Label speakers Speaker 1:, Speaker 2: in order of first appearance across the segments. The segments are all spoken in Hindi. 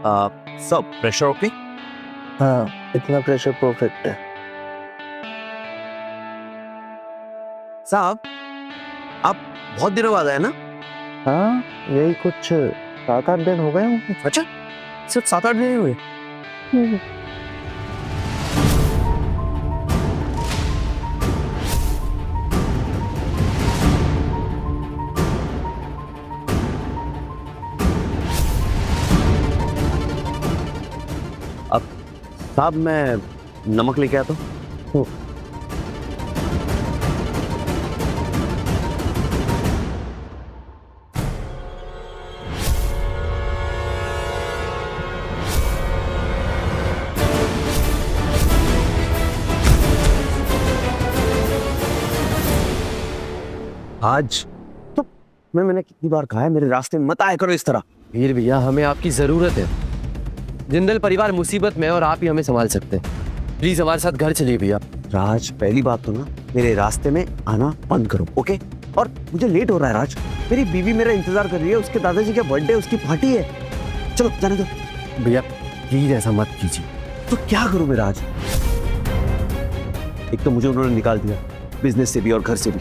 Speaker 1: सब प्रेशर ओके?
Speaker 2: हाँ, इतना प्रेशर परफेक्ट है।
Speaker 1: साहब, आप बहुत दिनों बाद आए ना?
Speaker 2: हाँ, यही कुछ 7-8 दिन हो गए होंगे।
Speaker 1: अच्छा, सिर्फ 7-8 दिन ही हुए? अब साहब, मैं नमक लेके आता हूँ। आज तो मैंने कितनी बार कहा है मेरे रास्ते में मत आया करो इस तरह।
Speaker 3: वीर भैया, हमें आपकी जरूरत है। जिंदल परिवार मुसीबत में है और आप ही हमें संभाल सकते हैं। प्लीज हमारे साथ घर चलिए भैया।
Speaker 1: राज, पहली बात तो ना मेरे रास्ते में आना बंद करो, ओके? और मुझे लेट हो रहा है राज। मेरी बीवी मेरा इंतजार कर रही है, उसके दादाजी का बर्थडे, उसकी पार्टी है। चलो जाने दो।
Speaker 3: भैया प्लीज ऐसा मत कीजिए।
Speaker 1: तो क्या करूं मैं राज? एक तो मुझे उन्होंने निकाल दिया, बिजनेस से भी और घर से भी।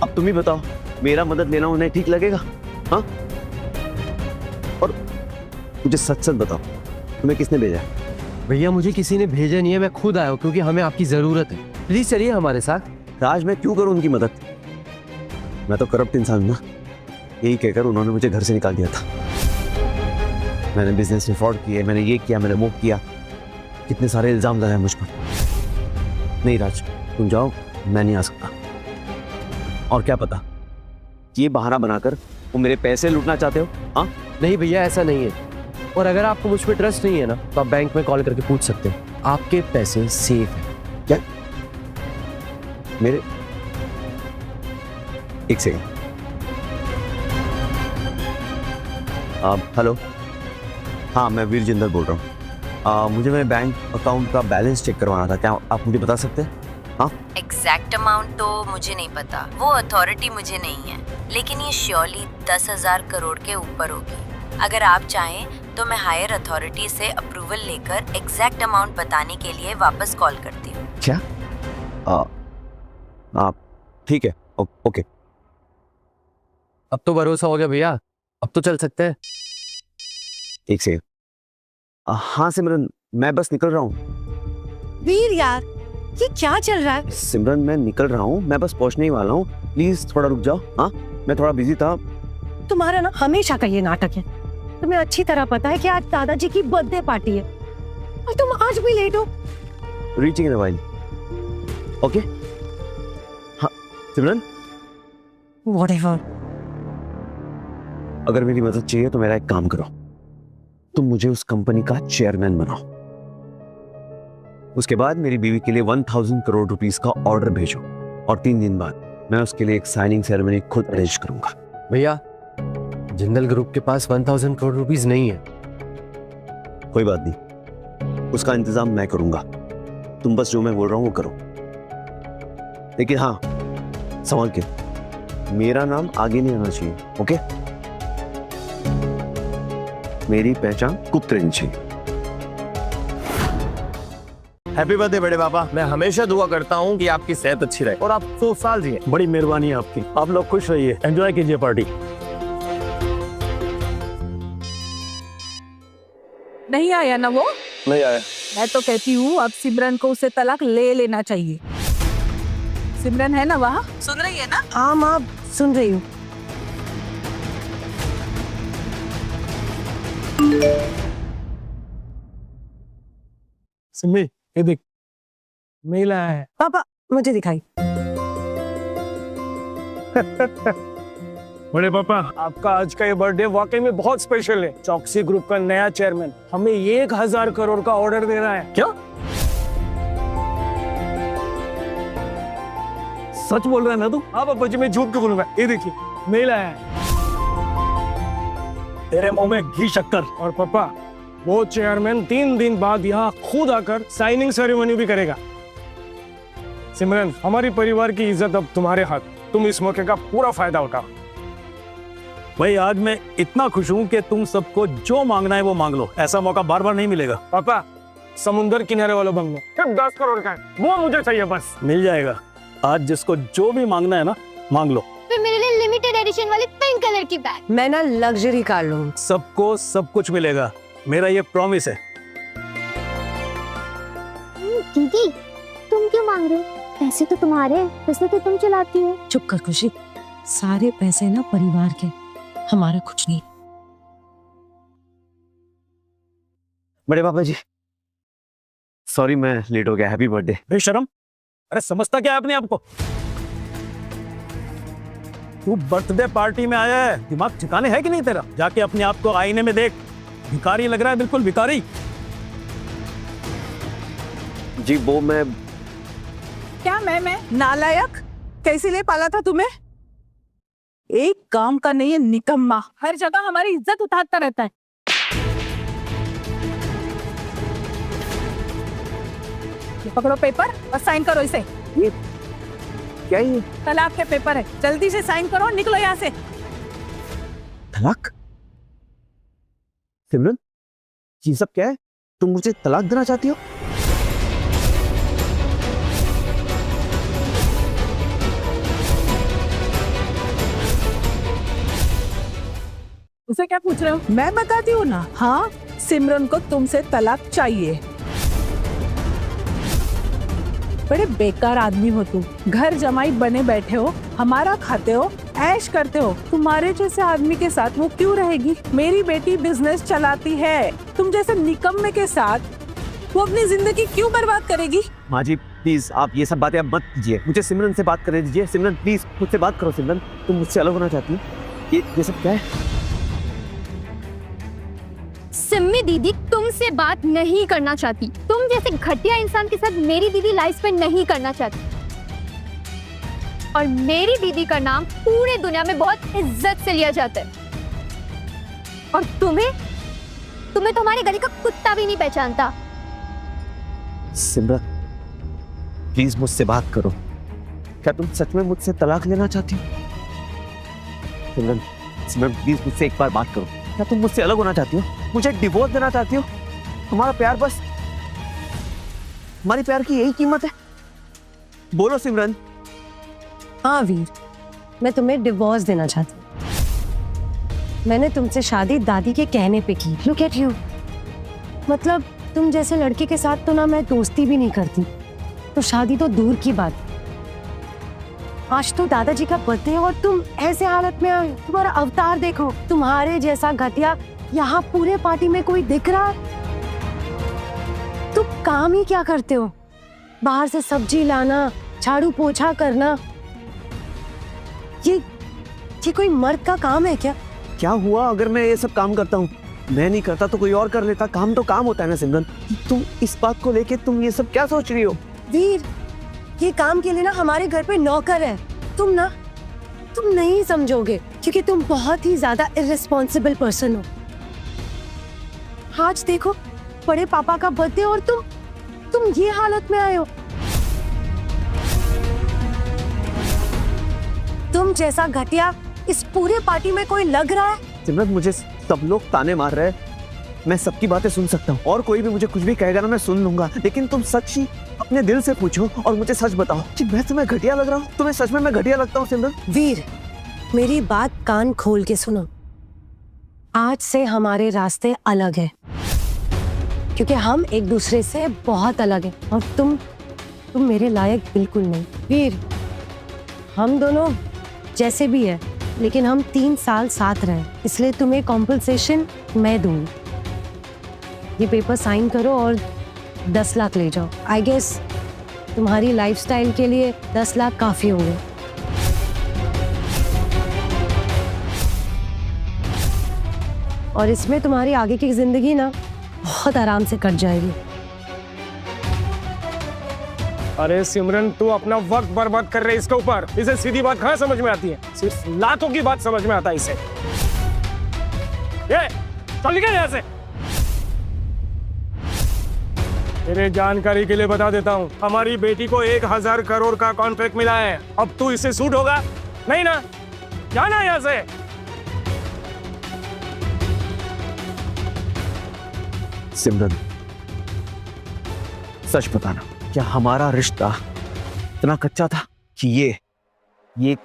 Speaker 1: अब तुम ही बताओ, मेरा मदद लेना उन्हें ठीक लगेगा? हाँ? और मुझे सच सच बताओ, तुम्हें किसने भेजा है?
Speaker 3: भैया मुझे किसी ने भेजा नहीं है, मैं खुद आया हूँ क्योंकि हमें आपकी जरूरत है। प्लीज चलिए हमारे साथ।
Speaker 1: राज, मैं क्यों करूं उनकी मदद? मैं तो करप्ट इंसान हूं ना। यही कहकर उन्होंने मुझे घर से निकाल दिया था। मैंने बिजनेस में फ्रॉड किए, मैंने ये किया, मैंने वो किया। कितने सारे इल्जाम लगाए मुझ पर। नहीं राज, तुम जाओ, मैं नहीं आ सकता। और क्या पता ये बहाना बनाकर वो मेरे पैसे लूटना चाहते हो? हाँ?
Speaker 3: नहीं भैया, ऐसा नहीं है। और अगर आपको मुझ पर ट्रस्ट नहीं है ना, तो आप बैंक में कॉल करके पूछ सकते हैं। आपके पैसे सेफ हैं।
Speaker 1: क्या? मेरे? एक सेकंड। हेलो, हाँ मैं वीर जिंदल बोल रहा हूँ। मुझे मेरे बैंक अकाउंट का बैलेंस चेक करवाना था। क्या आप मुझे बता सकते हैं? हाँ?
Speaker 4: एग्जैक्ट अमाउंट तो मुझे नहीं पता, वो अथॉरिटी मुझे नहीं है, लेकिन ये श्योरली 10,000 करोड़ के ऊपर होगी। अगर आप चाहें तो मैं हायर अथॉरिटी से अप्रूवल लेकर एग्जैक्ट अमाउंट बताने के लिए वापस कॉल करती हूँ।
Speaker 1: क्या? आप ठीक है, ओके।
Speaker 3: अब तो भरोसा हो गया भैया, अब तो चल सकते हैं।
Speaker 1: एक सेकंड। हाँ सिमरन, मैं बस निकल रहा हूँ।
Speaker 5: वीर यार, ये क्या चल रहा है?
Speaker 1: सिमरन, मैं निकल रहा हूँ, मैं बस पहुँचने ही वाला हूँ। प्लीज थोड़ा रुक जाओ। हाँ, मैं थोड़ा बिजी था।
Speaker 5: तुम्हारा ना हमेशा का ये नाटक है। तुम्हें अच्छी तरह पता है कि आज दादाजी की बर्थडे पार्टी है और तुम आज भी लेट हो।
Speaker 1: Reaching in a while. Okay? हाँ सिमरन,
Speaker 5: व्हाटएवर।
Speaker 1: अगर मेरी मदद चाहिए तो मेरा एक काम करो, तुम मुझे उस कंपनी का चेयरमैन बनाओ। उसके बाद मेरी बीवी के लिए 1000 करोड़ रुपीस का ऑर्डर भेजो और 3 दिन बाद मैं उसके लिए एक साइनिंग सेरेमनी खुद अरेंज करूंगा।
Speaker 3: भैया, जिंदल ग्रुप के पास 1000 करोड़ रुपीस नहीं है।
Speaker 1: कोई बात नहीं, उसका इंतजाम मैं करूंगा। तुम बस जो मैं बोल रहा हूं वो करो। लेकिन हाँ, संभाल के, मेरा नाम आगे नहीं आना चाहिए, ओके? मेरी पहचान गुप्त रहनी चाहिए।
Speaker 6: हैप्पी बर्थडे बड़े पापा। मैं हमेशा दुआ करता हूँ कि आपकी सेहत अच्छी रहे और आप 100 साल जिए।
Speaker 7: बड़ी मेहरबानी है आपकी। आप लोग खुश रहिए, एंजॉय कीजिए पार्टी।
Speaker 8: नहीं आया ना वो?
Speaker 7: नहीं आया।
Speaker 8: मैं तो कहती हूँ अब सिमरन को उसे तलाक ले लेना चाहिए। सिमरन है ना वहाँ? सुन रही है ना?
Speaker 5: हाँ माँ, सुन रही हूँ।
Speaker 7: सिम्मी, ये देख, मेल आया है।
Speaker 5: पापा मुझे दिखाई।
Speaker 7: बड़े पापा, आपका आज का ये बर्थडे वाकई में बहुत स्पेशल है। चौकसी ग्रुप का नया चेयरमैन हमें 1000 करोड़ का ऑर्डर दे रहा है।
Speaker 6: क्या?
Speaker 7: सच बोल रहा है ना तू? हाँ पापा जी, मैं झूठ क्यों बोलूंगा। ये देखिए, मेल आया है। तेरे मुंह में घी शक्कर। और पापा, वो चेयरमैन 3 दिन बाद यहाँ खुद आकर साइनिंग सेरेमनी भी करेगा। सिमरन, हमारी परिवार की इज्जत अब तुम्हारे हाथ। तुम इस मौके का पूरा फायदा उठाओ।
Speaker 9: भाई आज मैं इतना खुश हूँ कि तुम सबको जो मांगना है वो मांग लो, ऐसा मौका बार बार नहीं मिलेगा।
Speaker 7: पापा समुंदर किनारे वाला बंगला सिर्फ 10 करोड़ का है, वो मुझे चाहिए बस।
Speaker 9: मिल जाएगा, आज जिसको जो भी मांगना है ना मांग लो।
Speaker 10: फिर मेरे लिए लिमिटेड एडिशन वाली पिंक कलर की बैग।
Speaker 5: मैं ना लग्जरी कार लूँ।
Speaker 9: सबको सब कुछ मिलेगा, मेरा ये प्रॉमिस है।
Speaker 10: दीदी तुम क्यों मांग रहे हो? पैसे तो तुम्हारे, पैसे तो तुम चलाती हो।
Speaker 5: चुप कर खुशी, सारे पैसे ना परिवार के, हमारा कुछ नहीं।
Speaker 1: बड़े पापा जी सॉरी मैं लेट हो गया, हैप्पी बर्थडे।
Speaker 9: बेशरम, अरे समझता क्या है अपने आप को? तू बर्थडे पार्टी में आया है, दिमाग ठिकाने है कि नहीं तेरा? जाके अपने आप को आईने में देख, भिखारी लग रहा है, बिल्कुल भिखारी।
Speaker 1: जी वो मैं
Speaker 8: क्या मैं नालायक कैसे ले पाला था तुम्हें? एक काम का नहीं है, निकम्मा, हर जगह हमारी इज्जत उठाता रहता है। ये पकड़ो पेपर और साइन करो इसे।
Speaker 1: ये क्या ये
Speaker 8: तलाक के पेपर है, जल्दी से साइन करो, निकलो यहाँ से।
Speaker 1: तलाक? सिमरन ये सब क्या है? तुम मुझे तलाक देना चाहती हो?
Speaker 8: उसे क्या पूछ रहे हो? मैं बताती हूँ ना। हाँ, सिमरन को तुमसे तलाक चाहिए। बड़े बेकार आदमी हो तुम, घर जमाई बने बैठे हो, हमारा खाते हो, ऐश करते हो। तुम्हारे जैसे आदमी के साथ वो क्यों रहेगी? मेरी बेटी बिजनेस चलाती है, तुम जैसे निकम्मे के साथ वो अपनी जिंदगी क्यों बर्बाद करेगी?
Speaker 1: माँ जी प्लीज आप ये सब बातें अब मत कीजिए, मुझे सिमरन से बात करने दीजिए। सिमरन प्लीज मुझसे बात करो। सिमरन तुम मुझसे अलग होना चाहती हो? ये सब क्या है?
Speaker 10: सिम्मी दीदी तुमसे बात नहीं करना चाहती। तुम जैसे घटिया इंसान के साथ मेरी दीदी लाइफ स्पेंड नहीं करना चाहती। और मेरी दीदी का नाम पूरे दुनिया में बहुत इज्जत से लिया जाता है। और तुम्हें तो हमारे गली का कुत्ता भी नहीं पहचानता।
Speaker 1: सिमरन प्लीज मुझसे बात करो। क्या तुम सच में मुझसे तलाक लेना चाहती हो? सिमरन प्लीज मुझसे एक बार बात करो। क्या तुम मुझसे अलग होना चाहती हो? मुझे डिवोर्स देना चाहती हो? हमारा प्यार बस, हमारी प्यार की यही कीमत है? बोलो सिमरन।
Speaker 5: हाँ वीर, मैं तुम्हें डिवोर्स देना चाहती हूँ। मैंने तुमसे शादी दादी के कहने पे की। लुक एट यू, मतलब तुम जैसे लड़के के साथ तो ना मैं दोस्ती भी नहीं करती, तो शादी तो दूर की बात। आज तो दादाजी का बर्थडे है और तुम ऐसे हालत में आए। तुम्हारा अवतार देखो, तुम्हारे जैसा घटिया यहाँ पूरे पार्टी में कोई दिख रहा है? तुम काम ही क्या करते हो? बाहर से सब्जी लाना, झाड़ू पोछा करना, ये कोई मर्द का काम है क्या?
Speaker 1: क्या हुआ अगर मैं ये सब काम करता हूँ? मैं नहीं करता तो कोई और कर लेता। काम तो काम होता है ना सिमरन। तुम इस बात को लेके तुम ये सब क्या सोच रही हो?
Speaker 5: वीर, ये काम के लिए ना हमारे घर पे नौकर है। तुम नहीं समझोगे क्योंकि तुम बहुत ही ज्यादा इर्रेस्पॉन्सिबल पर्सन हो। आज देखो बड़े पापा का बर्थडे और तुम ये हालत में आए हो। तुम जैसा घटिया इस पूरे पार्टी में कोई लग रहा है?
Speaker 1: सिमरन मुझे सब लोग ताने मार रहे हैं, मैं सबकी बातें सुन सकता हूँ और कोई भी मुझे कुछ भी कहेगा ना मैं सुन लूंगा, लेकिन तुम सच ही अपने दिल से पूछो और मुझे सच बताओ कि मैं तुम्हें घटिया लग रहा हूँ? तुम्हें सच में मैं घटिया लगता हूँ सिमरन?
Speaker 5: वीर, मेरी बात कान खोल के सुनो। आज से हमारे रास्ते अलग है क्योंकि हम एक दूसरे से बहुत अलग हैं और तुम मेरे लायक बिल्कुल नहीं। वीर, हम दोनों जैसे भी है लेकिन हम 3 साल साथ रहे, इसलिए तुम्हें कॉम्पनसेशन मैं दूंगी। ये पेपर साइन करो और 10 लाख ले जाओ। आई गेस तुम्हारी लाइफस्टाइल के लिए 10 लाख काफी होंगे। और इसमें तुम्हारी आगे की जिंदगी ना बहुत आराम से कट जाएगी।
Speaker 7: अरे सिमरन तू अपना वक्त बर्बाद कर रही है इसके ऊपर। इसे सीधी बात कहाँ समझ में आती है? सिर्फ लातों की बात समझ में आता है इसे। ये चल निकल यहाँ से। तेरे जानकारी के लिए बता देता हूँ, हमारी बेटी को 1000 करोड़ का कॉन्ट्रैक्ट मिला है। अब तू इसे सूट होगा नहीं ना? जाना यहाँ से।
Speaker 1: सिमरन, सच बताना, क्या हमारा रिश्ता इतना कच्चा था कि ये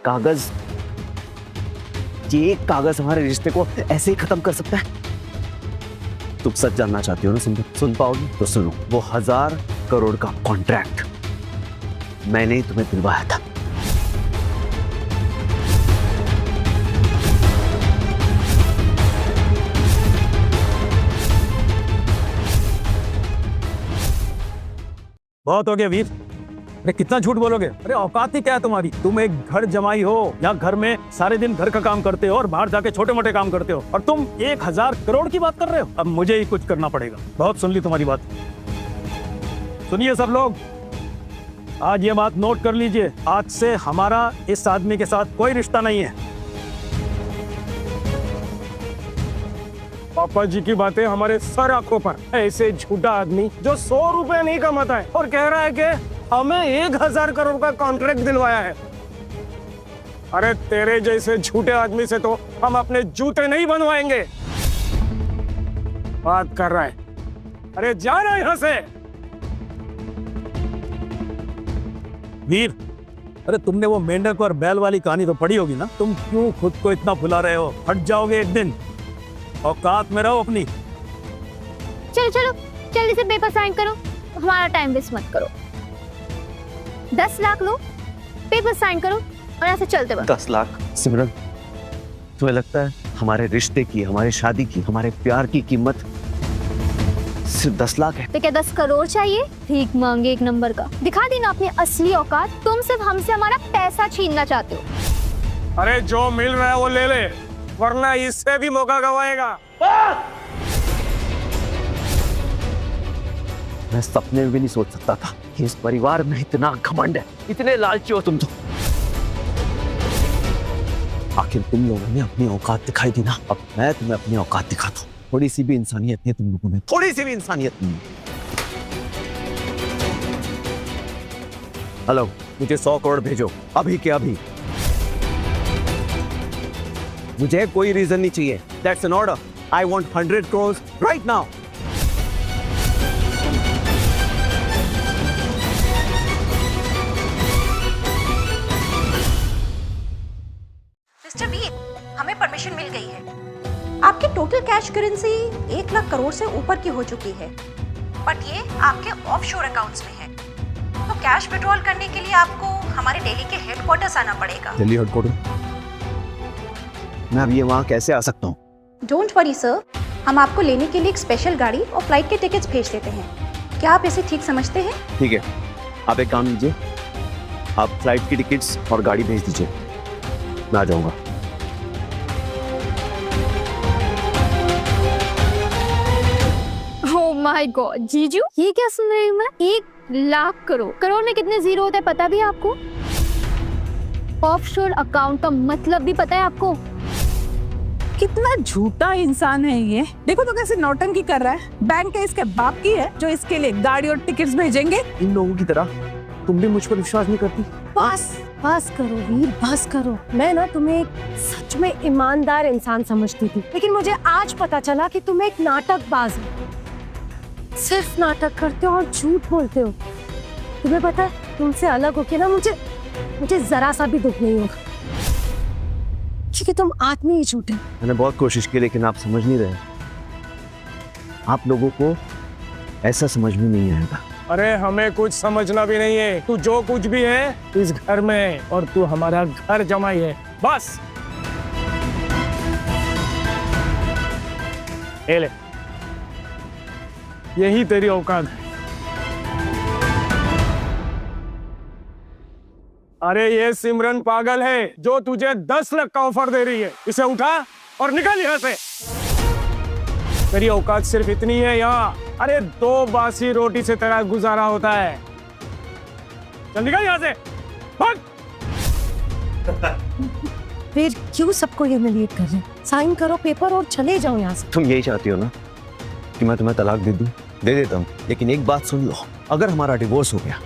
Speaker 1: कागज हमारे रिश्ते को ऐसे ही खत्म कर सकता है? तुम सच जानना चाहती हो ना सिमरन? सुन पाओगी तो सुनो, वो 1000 करोड़ का कॉन्ट्रैक्ट मैंने ही तुम्हें दिलवाया था।
Speaker 9: बहुत हो गया वीर। अरे कितना झूठ बोलोगे? अरे औकात ही क्या है तुम्हारी? तुम एक घर जमाई हो, या घर में सारे दिन घर का काम करते हो और बाहर जाके छोटे मोटे काम करते हो, और तुम 1000 करोड़ की बात कर रहे हो? अब मुझे ही कुछ करना पड़ेगा। बहुत सुन ली तुम्हारी बात। सुनिए सब लोग, आज ये बात नोट कर लीजिए, आज से हमारा इस आदमी के साथ कोई रिश्ता नहीं है।
Speaker 7: पापा जी की बातें हमारे सर आंखों पर। ऐसे झूठा आदमी जो 100 रुपए नहीं कमाता है और कह रहा है कि हमें 1000 करोड़ का कॉन्ट्रैक्ट दिलवाया है। अरे तेरे जैसे झूठे आदमी से तो हम अपने जूते नहीं बनवाएंगे। बात कर रहा है, अरे जा रहा है यहां से।
Speaker 9: वीर, अरे तुमने वो मेंढक और बैल वाली कहानी तो पढ़ी होगी ना? तुम क्यों खुद को इतना भुला रहे हो? हट जाओगे एक दिन। औकात में रहो अपनी।
Speaker 10: चलो चलो जल्दी से पेपर साइन करो, हमारा टाइम वेस्ट मत करो। 10 लाख लो, पेपर साइन करो और ऐसे चलते बनो।
Speaker 1: 10 लाख? सिमरन, तुम्हें लगता है हमारे रिश्ते की, हमारी शादी की, हमारे प्यार की कीमत सिर्फ 10 लाख है?
Speaker 10: तो क्या 10 करोड़ चाहिए? भीख मांगे एक नंबर का। दिखा दी ना अपनी असली औकात। तुम सिर्फ हमसे हमारा पैसा छीनना चाहते हो।
Speaker 7: अरे जो मिल रहा है वो ले ले, वरना इससे भी मौका गवाएगा।
Speaker 1: मैं सपने में भी नहीं सोच सकता था कि इस परिवार में इतना घमंड है। इतने लालची हो तुम तो। आखिर तुम लोगों ने अपनी औकात दिखाई दी ना, अब मैं तुम्हें अपनी औकात दिखाता हूँ। थोड़ी सी भी इंसानियत नहीं तुम लोगों में, थोड़ी सी भी इंसानियत नहीं। हेलो, मुझे 100 करोड़ भेजो अभी के अभी। मुझे कोई रीजन नहीं चाहिए। That's an order. I want 100 crores right now.
Speaker 11: Mister वीर, हमें परमिशन मिल गई है। आपकी total cash currency 1 lakh crore से ऊपर की हो चुकी है, बट ये आपके ऑफशोर अकाउंट्स में है। तो कैश विड्रॉल करने के लिए आपको हमारे दिल्ली के हेडक्वार्टर्स आना पड़ेगा।
Speaker 1: दिल्ली हेडक्वार्टर? मैं अब ये वहाँ कैसे आ सकता हूँ?
Speaker 11: डोंट वरी सर, हम आपको लेने के लिए एक स्पेशल गाड़ी और फ्लाइट के टिकट्स भेज देते हैं। क्या आप इसे ठीक समझते हैं?
Speaker 1: ठीक है, आप एक काम कीजिए, आप फ्लाइट की टिकट्स और गाड़ी भेज दीजिए, मैं आ जाऊंगा।
Speaker 10: ओह माय गॉड जीजू, ये क्या सुन रही हूँ मैं? 1 लाख करोड़। करोड़ में कितने जीरो होते हैं पता भी है आपको? ऑफशोर अकाउंट का मतलब भी पता है आपको?
Speaker 8: कितना झूठा इंसान है ये। देखो तो कैसे नौटंकी कर रहा है। बैंक है इसके बाप की है जो इसके लिए गाड़ी और टिकट्स भेजेंगे।
Speaker 1: इन लोगों की तरह तुम भी मुझ पर विश्वास नहीं करती?
Speaker 5: बस करो वीर, बस करो। मैं ना तुम्हें एक सच में ईमानदार इंसान समझती थी, लेकिन मुझे आज पता चला कि तुम एक नाटकबाज हो। सिर्फ नाटक करते हो और झूठ बोलते हो। तुम्हें पता है, तुमसे अलग होके ना मुझे जरा सा भी दुख नहीं होगा, क्योंकि तुम आदमी ही झूठे।
Speaker 1: मैंने बहुत कोशिश की, लेकिन आप समझ नहीं रहे। आप लोगों को ऐसा समझ में नहीं आएगा।
Speaker 7: अरे हमें कुछ समझना भी नहीं है। तू जो कुछ भी है इस घर में है, और तू हमारा घर जमाई है, बस। ले, यही तेरी औकात है। अरे ये सिमरन पागल है जो तुझे 10 लाख का ऑफर दे रही है। इसे उठा और निकल यहाँ से। तेरी औकात सिर्फ इतनी है यहाँ। अरे 2 बासी रोटी से तेरा गुजारा होता है। चल निकल यहाँ से, भाग।
Speaker 5: फिर क्यों सबको ह्यूमिलिएट कर रहे हैं? साइन करो पेपर और चले जाओ यहाँ से।
Speaker 1: तुम यही चाहती हो ना कि मैं तुम्हें तलाक दे दूं? दे देता हूँ, लेकिन एक बात सुन लो, अगर हमारा डिवोर्स हो गया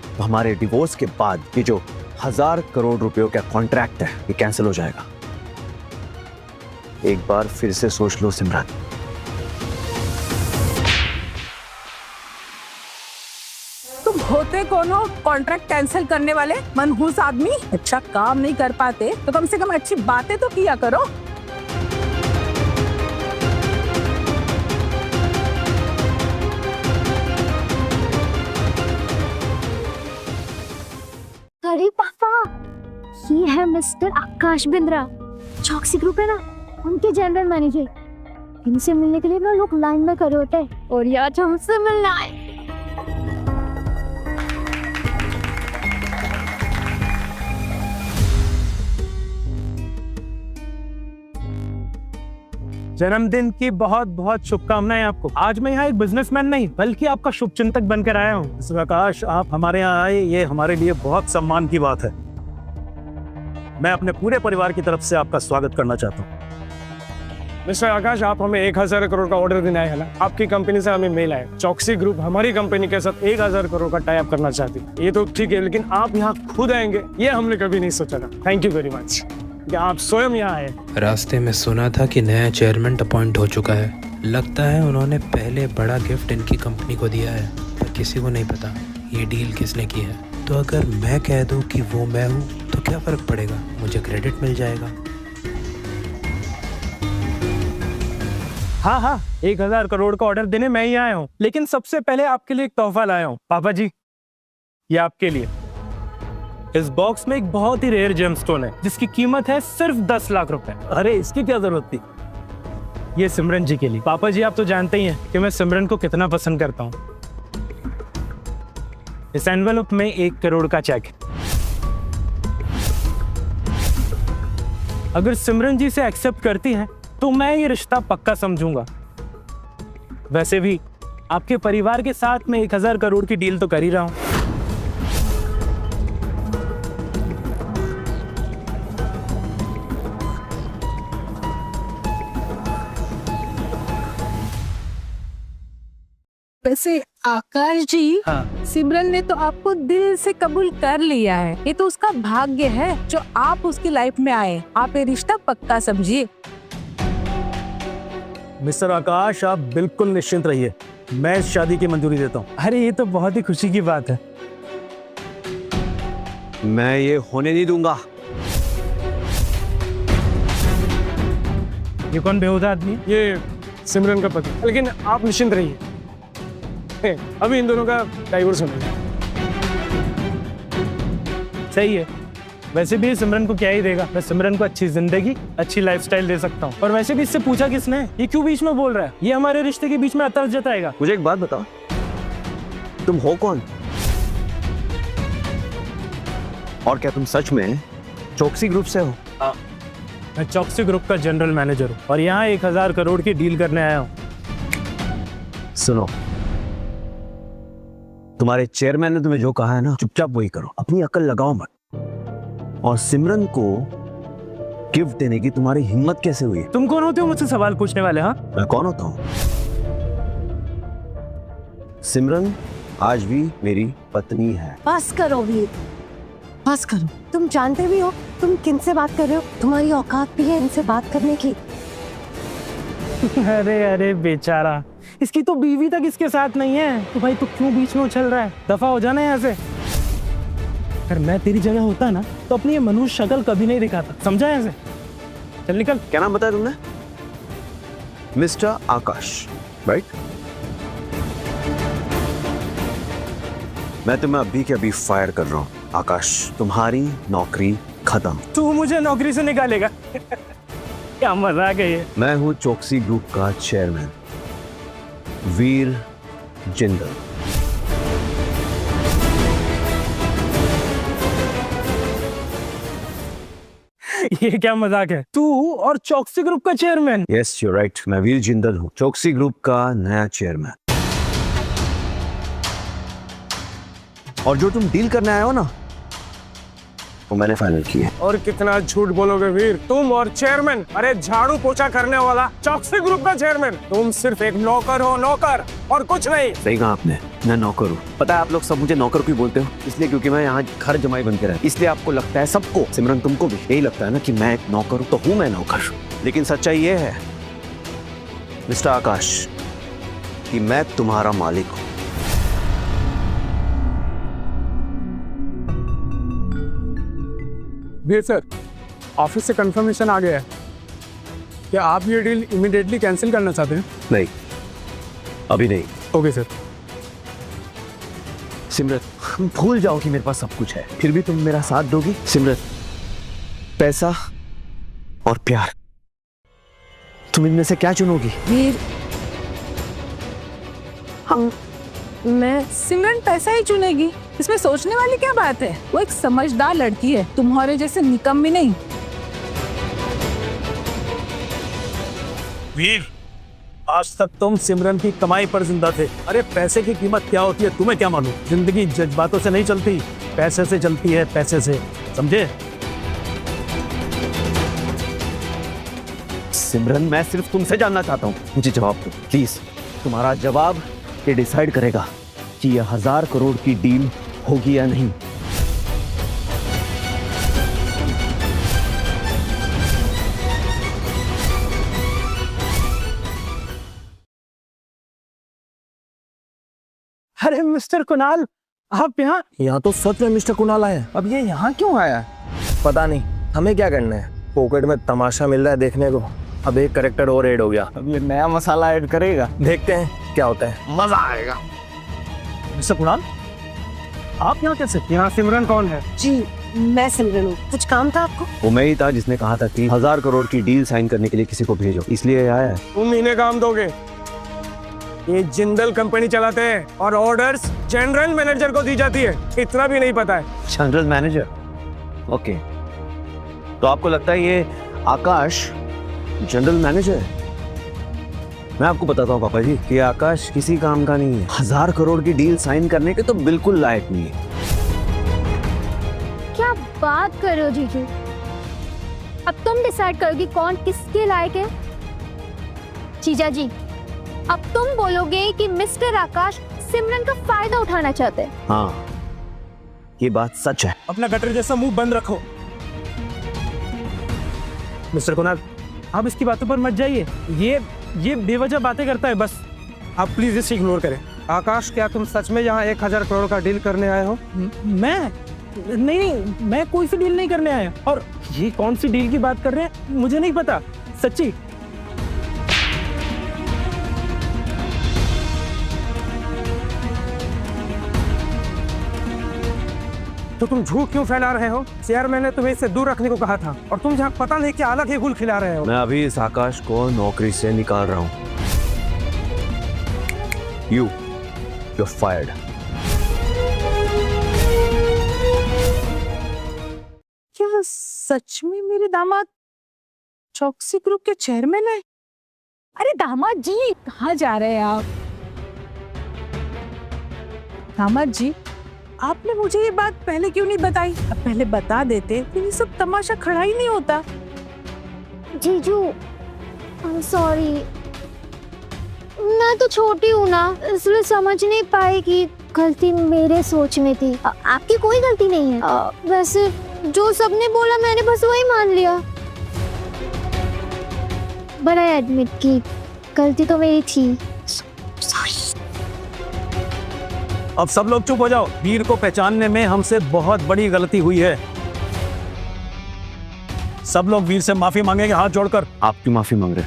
Speaker 1: तो हमारे डिवोर्स के बाद ये जो 1000 करोड़ रुपयों का कॉन्ट्रैक्ट है ये कैंसिल हो जाएगा। एक बार फिर से सोच लो सिमरन।
Speaker 8: कौन हो कॉन्ट्रैक्ट कैंसिल करने वाले मनहूस आदमी? अच्छा काम नहीं कर पाते तो कम से कम अच्छी बातें तो किया करो।
Speaker 10: अरे पापा, ये है मिस्टर आकाश बिंद्रा, चौकसी ग्रुप है ना, उनके जनरल मैनेजर। इनसे मिलने के लिए ना लोग लाइन में खड़े होते हैं और ये आज हमसे मिलना आए।
Speaker 9: जन्मदिन की बहुत बहुत शुभकामनाएं आपको। आज मैं यहाँ एक बिजनेसमैन नहीं बल्कि आपका शुभचिंतक बनकर आया हूँ। मिस्टर आकाश, आप हमारे यहाँ आए, ये हमारे लिए बहुत सम्मान की बात है। मैं अपने पूरे परिवार की तरफ से आपका स्वागत करना चाहता हूँ।
Speaker 7: मिस्टर आकाश, आप हमें 1000 करोड़ का ऑर्डर देना है ना? आपकी कंपनी से हमें मेल आया, चौकसी ग्रुप हमारी कंपनी के साथ 1000 करोड़ का टाई अप करना चाहती है। ये तो ठीक है, लेकिन आप यहाँ खुद आएंगे ये हमने कभी नहीं सोचा था। थैंक यू वेरी मच कि आप स्वयं यहाँ आए।
Speaker 12: रास्ते में सुना था कि नया चेयरमैन अपॉइंट हो चुका है। लगता है उन्होंने पहले बड़ा गिफ्ट इनकी कंपनी को दिया है, पर किसी को नहीं पता ये डील किसने की है। तो अगर मैं कह दूं कि वो मैं हूँ तो क्या फर्क पड़ेगा, मुझे क्रेडिट मिल जाएगा।
Speaker 9: हाँ, 1000 करोड़ का ऑर्डर देने मैं ही आया हूँ, लेकिन सबसे पहले आपके लिए एक तोहफा लाया हूँ। पापा जी, ये आपके लिए। इस बॉक्स में एक बहुत ही रेयर जेमस्टोन है जिसकी कीमत है सिर्फ 10 लाख रुपए। अरे इसकी क्या जरूरत थी? ये सिमरन जी के लिए। पापा जी, आप तो जानते ही हैं कि मैं सिमरन को कितना पसंद करता हूँ। इस एनवेलप में 1 करोड़ का चेक है। अगर सिमरन जी से एक्सेप्ट करती हैं तो मैं ये रिश्ता पक्का समझूंगा। वैसे भी आपके परिवार के साथ मैं 1000 करोड़ की डील तो कर ही रहा हूं।
Speaker 8: वैसे आकाश जी, सिमरन ने तो आपको दिल से कबूल कर लिया है। ये तो उसका भाग्य है जो आप उसकी लाइफ में आए। आप ये रिश्ता पक्का समझिए।
Speaker 9: मिस्टर आकाश, आप बिल्कुल निश्चिंत रहिए, मैं इस शादी की मंजूरी देता हूँ। अरे ये तो बहुत ही खुशी की बात है।
Speaker 1: मैं ये होने नहीं दूंगा।
Speaker 9: ये कौन बेहुदा आदमी है?
Speaker 7: ये सिमरन का पति। लेकिन आप निश्चिंत रहिए, अभी इन दोनों का डाइवोर्स होने लगा।
Speaker 9: सही है। वैसे भी सिमरन को क्या ही देगा, मैं सिमरन को अच्छी जिंदगी, अच्छी लाइफस्टाइल दे सकता हूँ। और वैसे भी इससे पूछा किसने? ये क्यों बीच में बोल रहा है? ये हमारे रिश्ते के बीच में अतर्क जताएगा।
Speaker 1: मुझे एक बात बताओ, तुम हो कौन? और क्या तुम सच में चौकसी ग्रुप से हो?
Speaker 9: मैं चौकसी ग्रुप का जनरल मैनेजर हूँ और यहाँ 1000 करोड़ की डील करने आया हूँ।
Speaker 1: सुनो, तुम्हारे चेयरमैन ने तुम्हें जो कहा है ना, चुपचाप वही करो, अपनी अकल लगाओ मत। और सिमरन को गिफ्ट देने की तुम्हारी हिम्मत कैसे हुई?
Speaker 9: तुम कौन होते हो मुझसे सवाल पूछने वाले? हाँ,
Speaker 1: मैं कौन होता हूँ? सिमरन आज भी मेरी पत्नी है।
Speaker 5: बस करो वीर, बस करो। तुम जानते भी हो तुम किन से बात कर रहे हो? तुम्हारी औकात भी है इनसे बात करने की?
Speaker 9: अरे बेचारा, इसकी तो बीवी तक इसके साथ नहीं है, तो भाई तू क्यों बीच में उछल रहा है? दफा हो जाना यहाँ से। अगर मैं तेरी जगह होता ना तो अपनी ये मनुष्य शक्ल कभी नहीं दिखाता, समझा? यहाँ से चल निकल।
Speaker 1: क्या नाम बताया तुमने? मिस्टर आकाश, राइट? मैं तुम्हें अभी के अभी फायर कर रहा हूँ। आकाश, तुम्हारी नौकरी खत्म।
Speaker 9: तू मुझे नौकरी से निकालेगा? क्या मजाक है ये?
Speaker 1: मैं हूँ चौकसी ग्रुप का चेयरमैन वीर जिंदल।
Speaker 9: ये क्या मजाक है? तू और चौकसी ग्रुप का चेयरमैन?
Speaker 1: यस, यू राइट, मैं वीर जिंदल हूँ, चौकसी ग्रुप का नया चेयरमैन। और जो तुम डील करने आए हो ना, वो मैंने फाइनल की है।
Speaker 7: और कितना झूठ बोलोगे वीर, तुम और चेयरमैन, अरे झाड़ू पोछा करने वाला चौकसी ग्रुप का चेयरमैन, तुम सिर्फ एक नौकर हो, नौकर और कुछ नहीं।
Speaker 1: सही कहा आपने, मैं नौकर हूँ। पता है आप लोग सब मुझे नौकर क्यों बोलते हो? इसलिए क्योंकि मैं यहाँ घर जमाई बन के रहता। इसलिए आपको लगता है, सबको, सिमरन तुमको भी यही लगता है ना कि मैं एक नौकर हूँ, तो हूँ मैं नौकर। लेकिन सच्चाई ये है मिस्टर आकाश कि मैं तुम्हारा मालिक हूँ।
Speaker 7: वीर सर, ऑफिस से कंफर्मेशन आ गया है। क्या आप ये डील इमीडिएटली कैंसिल करना चाहते हैं?
Speaker 1: नहीं, अभी नहीं।
Speaker 7: Okay sir.
Speaker 1: सिमरत, भूल जाओ कि मेरे पास सब कुछ है, फिर भी तुम मेरा साथ दोगी? सिमरत, पैसा और प्यार, तुम इनमें से क्या चुनोगी?
Speaker 5: वीर, हम मैं
Speaker 8: सिमरन पैसा ही चुनेगी, इसमें सोचने वाली क्या बात है? वो एक समझदार लड़की है, तुम्हारे जैसे निकम्मी नहीं।
Speaker 9: वीर, आज तक तुम सिमरन की कमाई पर जिंदा थे। अरे पैसे की कीमत क्या होती है तुम्हें क्या मालूम? जिंदगी जज्बातों से नहीं चलती, पैसे से चलती है, पैसे से, समझे?
Speaker 1: सिमरन, मैं सिर्फ तुमसे जानना चाहता हूँ, मुझे जवाब दो प्लीज। तुम्हारा जवाब ये डिसाइड करेगा कि यह 1000 करोड़ की डील होगी या नहीं।
Speaker 9: अरे मिस्टर कुणाल, आप यहाँ?
Speaker 6: यहाँ तो सच में मिस्टर कुणाल आए हैं।
Speaker 9: अब ये यहाँ क्यों आया?
Speaker 6: पता नहीं, हमें क्या करना है? पॉकेट में तमाशा मिल रहा है देखने को। अब एक कैरेक्टर और ऐड हो गया।
Speaker 9: अब ये नया मसाला ऐड करेगा,
Speaker 6: देखते हैं क्या होता है, मजा आएगा।
Speaker 9: मिस्टर कुणाल, आप यहाँ कैसे?
Speaker 7: यहाँ सिमरन कौन है?
Speaker 5: जी, मैं सिमरन हूँ। कुछ काम था आपको?
Speaker 1: वो मैं ही था जिसने कहा था कि 1000 करोड़ की डील साइन करने के लिए किसी को भेजो, इसलिए आया है।
Speaker 7: तुम इन्हें काम दोगे? ये जिंदल कंपनी चलाते हैं और ऑर्डर्स जनरल मैनेजर को दी जाती है, इतना भी नहीं पता है?
Speaker 1: General manager? ओके, तो आपको लगता है ये आकाश जनरल मैनेजर है? मैं आपको बताता हूँ पापा जी कि आकाश किसी काम का नहीं है। 1000 करोड़ की डील साइन करने के तो बिल्कुल लायक नहीं है।
Speaker 10: क्या बात कर रहे हो जीजू? अब तुम डिसाइड करोगे कौन किसके लायक है? जीजा जी, अब तुम बोलोगे कि मिस्टर आकाश सिमरन का फायदा उठाना चाहते हैं।
Speaker 1: हाँ, ये बात सच है।
Speaker 9: अपना गटर जैसा मुंह बंद रखो। मिस्टर कुणाल, आप इसकी बातों पर मत जाइए, ये बेवजह बातें करता है बस।
Speaker 7: आप प्लीज इसे इग्नोर करें। आकाश, क्या तुम सच में यहाँ 1000 करोड़ का डील करने आए हो?
Speaker 9: मैं नहीं, मैं कोई सी डील नहीं करने आया। और ये कौन सी डील की बात कर रहे हैं मुझे नहीं पता, सच्ची।
Speaker 7: तो तुम झूठ क्यों फैला रहे हो? चेयरमैन ने तुम्हें इससे दूर रखने को कहा था और तुम यहाँ पता नहीं क्या अलग ही गुल खिला रहे हो।
Speaker 1: मैं अभी इस आकाश को नौकरी से निकाल रहा हूँ। You're fired.
Speaker 8: क्या सच में मेरे दामाद चौकसी ग्रुप के चेयरमैन है? अरे दामाद जी, कहाँ जा रहे हैं आप? दामाद जी, आपने मुझे ये बात पहले क्यों नहीं बताई? अब पहले बता देते तो ये सब तमाशा खड़ा ही नहीं होता।
Speaker 10: जीजू, I'm sorry, मैं तो छोटी हूँ ना, इसलिए समझ नहीं पाई कि गलती मेरे सोच में थी। आपकी कोई गलती नहीं है। वैसे जो सबने बोला मैंने बस वही मान लिया। बट आई एडमिट की गलती तो मेरी थी।
Speaker 9: अब सब लोग चुप हो जाओ। वीर को पहचानने में हमसे बहुत बड़ी गलती हुई है। सब लोग वीर से माफी मांगेंगे हाथ जोड़कर।
Speaker 1: आप क्यों माफी मांग रहे?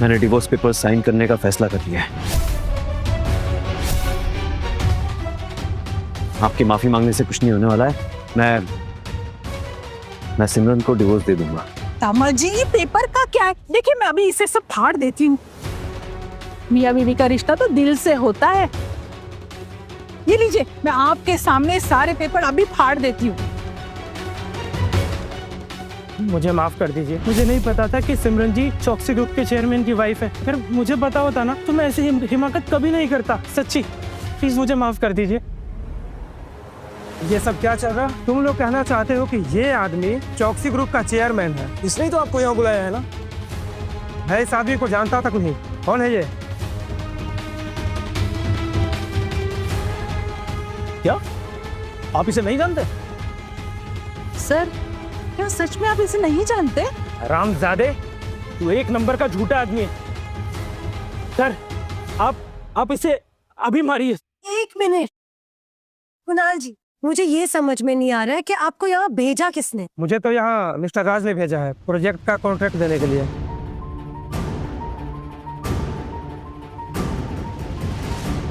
Speaker 1: मैंने डिवोर्स पेपर साइन करने का फैसला कर लिया है। आपकी माफी मांगने से कुछ नहीं होने वाला है। मैं सिमरन को डिवोर्स दे दूंगा।
Speaker 8: दामाद जी, ये पेपर का क्या है? देखिए, मैं अभी इसे सब फाड़ देती हूँ। मियाँ बीवी का रिश्ता तो दिल से होता है। ये लीजिए, मैं आपके सामने सारे पेपर अभी फाड़ देती हूँ।
Speaker 7: मुझे माफ कर दीजिए, मुझे नहीं पता था कि सिमरन जी चौकसी ग्रुप के चेयरमैन की वाइफ है। अगर मुझे पता होता ना तो मैं ऐसी हिमाकत कभी नहीं करता। सच्ची, प्लीज मुझे माफ कर दीजिए। ये सब क्या चल रहा? तुम लोग कहना चाहते हो कि ये आदमी चौकसी ग्रुप का चेयरमैन है, इसलिए तो आपको यहाँ बुलाया है ना? मैं इस आदमी को जानता तक नहीं। कौन है ये?
Speaker 9: क्या आप इसे नहीं जानते?
Speaker 8: सर, क्या सच में आप इसे नहीं जानते?
Speaker 7: हरामजादे, तू एक नंबर का झूठा आदमी है। सर, आप इसे अभी मारिए।
Speaker 5: एक मिनट कुणाल जी, मुझे ये समझ में नहीं आ रहा है कि आपको यहाँ भेजा किसने।
Speaker 7: मुझे तो यहाँ मिस्टर राज ने भेजा है प्रोजेक्ट का कॉन्ट्रैक्ट देने के लिए।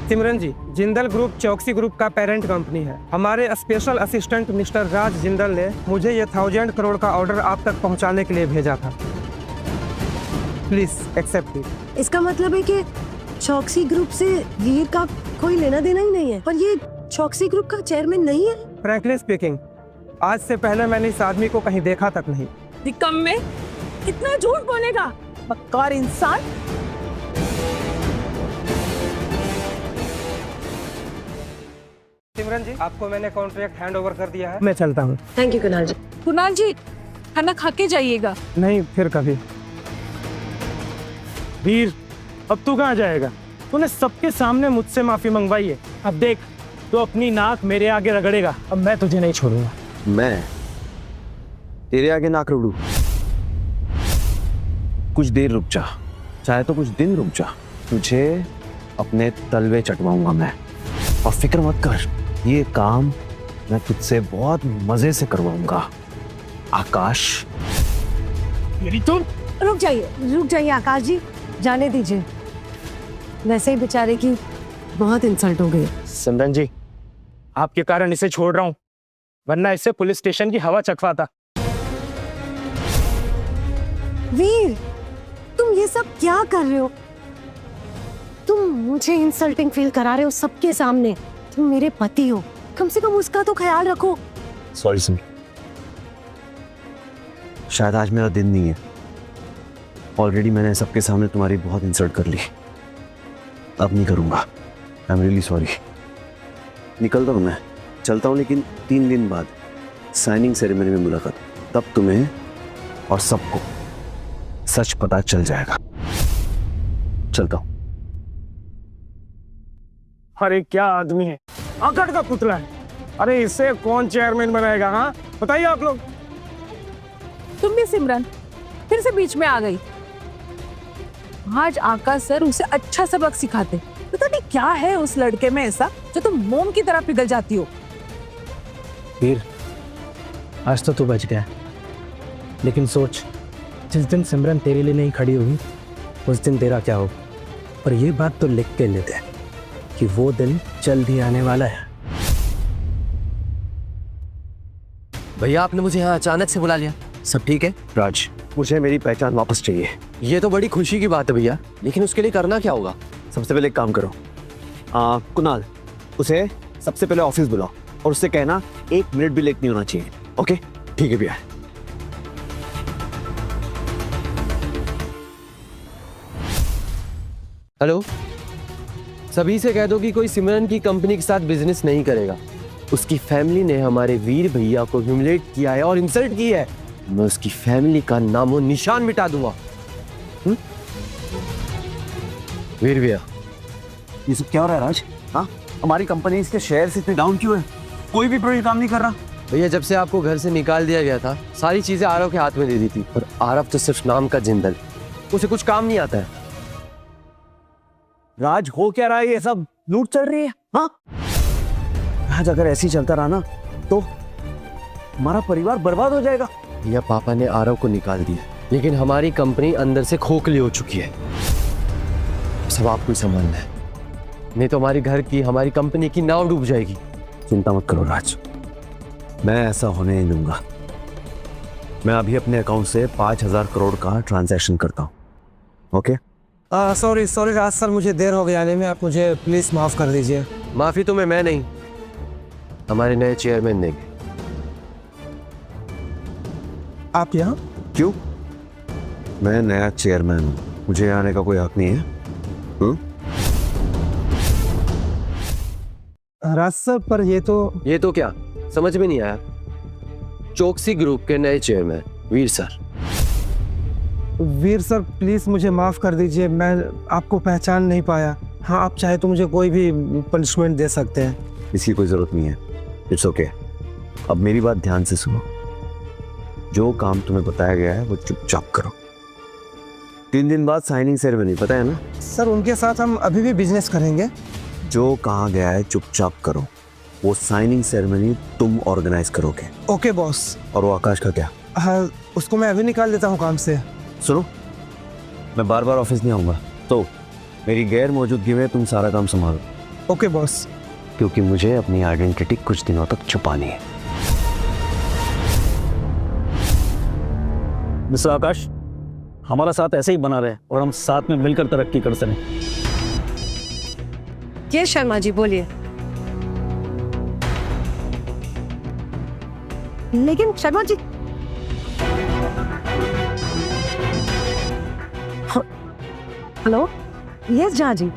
Speaker 7: सिमरन जी, जिंदल ग्रुप चौकसी ग्रुप का पेरेंट कंपनी है। हमारे स्पेशल असिस्टेंट मिस्टर राज जिंदल ने मुझे ये 1000 करोड़ का ऑर्डर आप तक पहुंचाने के लिए भेजा था। Please accept it.
Speaker 5: इसका मतलब है कि चौकसी ग्रुप से वीर का कोई लेना देना ही नहीं है, पर ये चौकसी ग्रुप का चेयरमैन नहीं है।
Speaker 7: फ्रैंकली स्पीकिंग, आज से पहले मैंने इस आदमी को कहीं देखा तक नहीं।
Speaker 8: निकम्मे, कितना झूठ बोलेगा, मक्कार इंसान।
Speaker 7: सिमरन जी, आपको मैंने कॉन्ट्रैक्ट हैंड ओवर कर दिया है, मैं चलता हूँ।
Speaker 5: थैंक यू कुणाल जी।
Speaker 8: कुणाल जी, खाना खा के जाइएगा।
Speaker 7: नहीं, फिर कभी। वीर, अब तू कहाँ जाएगा? तूने सबके सामने मुझसे माफी मंगवाई है। अब देख, तू अपनी नाक मेरे आगे रगड़ेगा, अब मैं तुझे नहीं छोड़ूंगा।
Speaker 1: मैं तेरे आगे नाक रगड़ूं? कुछ देर रुक जा, चाहे तो कुछ दिन रुक जा, तुझे अपने तलवे चटवाऊंगा मैं। और फिक्र मत कर, ये काम मैं तुझसे बहुत मजे से करवाऊंगा आकाश।
Speaker 7: मेरी तुम
Speaker 5: रुक जाइए आकाश जी, जाने दीजिए। वैसे ही बेचारे की बहुत इंसल्ट हो गई।
Speaker 7: सिमरन जी, आपके कारण इसे छोड़ रहा हूँ, वरना इसे पुलिस स्टेशन की हवा चखवाता।
Speaker 5: वीर, तुम ये सब क्या कर रहे हो? तुम मुझे इंसल्टिंग फील करा रहे हो सबके सामने। तुम मेरे पति हो, कम से कम उसका तो ख्याल रखो।
Speaker 1: सॉरी सिम, शायद आज मेरा दिन नहीं है। ऑलरेडी मैंने सबके सामने तुम्हारी बहुत इंसल्ट कर ली, अब नहीं करूंगा। I am really sorry. निकलता हूँ मैं, चलता हूँ, लेकिन 3 दिन बाद साइनिंग सेरेमनी में मुलाकात, तब तुम्हें और सबको सच पता चल जाएगा। चलता हूँ।
Speaker 7: अरे क्या आदमी है, आकड़ का पुतला है। अरे इसे कौन चेयरमैन बनाएगा? हाँ बताइए आप लोग।
Speaker 8: तुम भी सिमरन फिर से बीच में आ गई। आज आकाश सर उसे अच्छा सबक सिखाते। पता नहीं क्या है उस लड़के में ऐसा जो तुम मोम की तरह पिघल जाती हो।
Speaker 12: वीर, आज तो तू बच गया, लेकिन सोच, जिस दिन सिमरन तेरे लिए नहीं खड़ी होगी उस दिन तेरा क्या हो। पर ये बात तो लिख के लेते हैं कि वो दिन जल्द ही आने वाला है।
Speaker 3: भैया, आपने मुझे यहाँ अचानक से बुला लिया, सब ठीक है?
Speaker 1: राज, मुझे मेरी पहचान वापस चाहिए।
Speaker 3: ये तो बड़ी खुशी की बात है भैया, लेकिन उसके लिए करना क्या होगा?
Speaker 1: सबसे पहले एक काम करो, कुणाल, उसे सबसे पहले ऑफिस बुलाओ और उससे कहना 1 मिनट भी लेट नहीं होना चाहिए। ओके? ठीक है भैया।
Speaker 3: हेलो, सभी से कह दो कि कोई सिमरन की कंपनी के साथ बिजनेस नहीं करेगा। उसकी फैमिली ने हमारे वीर भैया को ह्यूमिलेट किया है और इंसल्ट की है। मैं उसकी फैमिली का नामो निशान मिटा दूंगा। वीर भैया,
Speaker 1: ये सब क्या हो रहा है राज? हाँ, हमारी कंपनी के शेयर इतने डाउन क्यों है? कोई भी प्रोजेक्ट काम नहीं कर रहा।
Speaker 3: भैया, जब से आपको घर से निकाल दिया गया था, सारी चीजें आरव के हाथ में दे दी थी, और आरव तो सिर्फ नाम का जिंदल, उसे कुछ काम नहीं आता है।
Speaker 1: राज, हो क्या रहा है? ये सब लूट चल रही है। हाँ, आज अगर ऐसे ही चलता रहा ना तो हमारा परिवार बर्बाद हो जाएगा।
Speaker 3: भैया, पापा ने आरव को निकाल दिया, लेकिन हमारी कंपनी अंदर से खोखली हो चुकी है। सब आपको ही संभालना है, नहीं तो हमारी घर की, हमारी कंपनी की नाव डूब जाएगी।
Speaker 1: चिंता मत करो राज, मैं ऐसा होने नहीं दूंगा। मैं अभी अपने अकाउंट से 5000 करोड़ का ट्रांजैक्शन करता हूँ। ओके?
Speaker 7: सॉरी राज सर, मुझे देर हो गया आने में, आप मुझे प्लीज माफ कर दीजिए।
Speaker 3: माफी तुम्हें मैं नहीं, हमारे नए चेयरमैन देंगे।
Speaker 7: आप यहाँ
Speaker 1: क्यों? मैं नया चेयरमैन हूँ, मुझे आने का कोई हक नहीं है।
Speaker 7: राज सर, पर ये तो
Speaker 3: क्या समझ में नहीं आया? चौकसी ग्रुप के नए chairman Veer sir.
Speaker 7: Veer sir, please मुझे माफ कर दीजिए, मैं आपको पहचान नहीं पाया। हाँ, आप चाहे तो मुझे कोई भी पनिशमेंट दे सकते हैं।
Speaker 1: इसकी कोई जरूरत नहीं है, इट्स ओके। अब मेरी बात ध्यान से सुनो, जो काम तुम्हें बताया गया है वो चुपचाप करो। 3 दिन बाद साइनिंग सेरेमनी, पता है ना?
Speaker 7: सर, उनके साथ हम अभी भी बिजनेस करेंगे।
Speaker 1: जो कहा गया है चुपचाप करो, वो साइनिंग सेरेमनी तुम ऑर्गेनाइज करोगे।
Speaker 13: Okay boss.
Speaker 1: और वो आकाश का क्या?
Speaker 13: हाँ, उसको मैं अभी निकाल देता हूँ काम से।
Speaker 1: सुनो, मैं बार बार ऑफिस नहीं आऊंगा, तो मेरी गैर मौजूदगी में तुम सारा काम संभालो।
Speaker 13: Okay boss.
Speaker 1: क्योंकि मुझे अपनी आइडेंटिटी कुछ दिनों तक छुपानी है।
Speaker 9: मिस्टर आकाश, हमारा साथ ऐसे ही बना रहे और हम साथ में मिलकर तरक्की कर सकें।
Speaker 5: ये शर्मा जी बोलिए। लेकिन शर्मा जी, हेलो, यस जहाँ जी।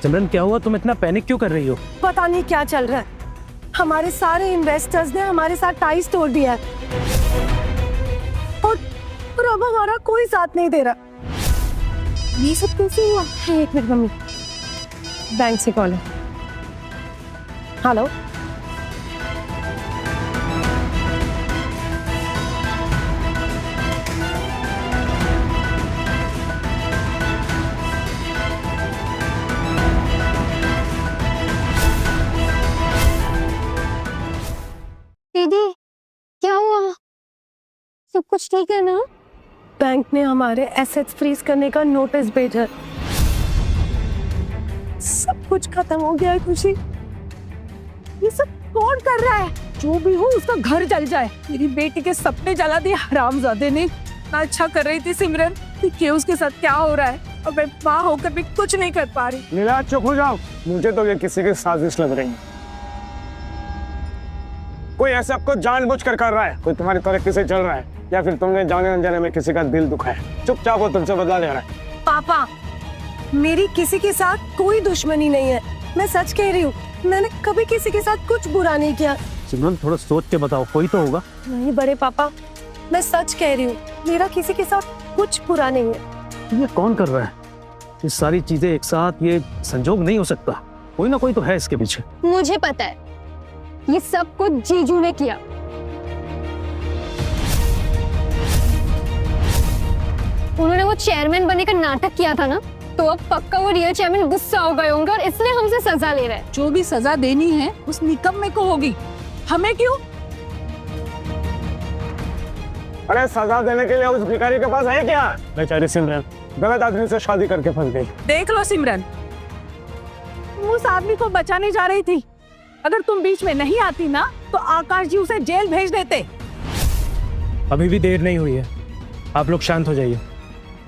Speaker 12: सिमरन क्या हुआ, तुम इतना पैनिक क्यों कर रही हो?
Speaker 5: पता नहीं क्या चल रहा है। हमारे सारे इन्वेस्टर्स ने हमारे साथ टाइज तोड़ दिया है और अब हमारा कोई साथ नहीं दे रहा। ये सब कैसे हुआ? एक मिनट मम्मी, बैंक से कॉल है। हेलो,
Speaker 10: दीदी क्या हुआ? सब कुछ ठीक है ना?
Speaker 5: बैंक ने हमारे एसेट्स फ्रीज करने का नोटिस भेजा। सब कुछ खत्म हो गया है खुशी।
Speaker 8: ये सब कौन कर रहा है? जो भी हो उसका घर जल जाए। मेरी बेटी के सपने जला दिए हरामजादे ने। ना अच्छा कर रही थी सिमरन, कि उसके साथ क्या हो रहा है, और मैं माँ होकर भी कुछ नहीं कर पा रही।
Speaker 7: नीला चुप हो जाओ, मुझे तो ये किसी की साजिश लग रही है। कोई ऐसा आपको जानबूझकर कर रहा है, कोई तुम्हारी तरक्की से चल रहा है, या फिर तुमने जाने अनजाने में किसी का दिल दुखाया है। चुपचाप वो तुमसे बदला ले रहा है।
Speaker 5: पापा, मेरी किसी के साथ कोई दुश्मनी नहीं है, मैं सच कह रही हूँ। मैंने कभी किसी के साथ कुछ बुरा नहीं किया।
Speaker 9: सिमरन थोड़ा सोच के बताओ, कोई तो होगा।
Speaker 5: नहीं बड़े पापा, मैं सच कह रही हूँ, मेरा किसी के साथ कुछ बुरा नहीं है।
Speaker 9: ये कौन कर रहा है? ये सारी चीजें एक साथ, ये संजोग नहीं हो सकता। कोई ना कोई तो है इसके पीछे।
Speaker 10: मुझे पता है, ये सब कुछ जीजू ने किया। उन्होंने वो चेयरमैन बनने का नाटक किया था ना, तो अब पक्का वो रियल चेयरमैन गुस्सा हो गए होंगे और इसलिए हमसे सजा ले रहे हैं।
Speaker 8: जो भी सजा देनी है उस निकम्मे को होगी, हमें क्यों?
Speaker 7: अरे सजा देने के लिए उस भिखारी के पास है क्या? बेचारी सिमरन गलत आदमी से शादी करके फंस गई।
Speaker 8: देख लो सिमरन, तुम उस आदमी को बचाने जा रही थी। अगर तुम बीच में नहीं आती ना, तो आकाश जी उसे जेल भेज देते।
Speaker 12: अभी भी देर नहीं हुई है, आप लोग शांत हो जाइए।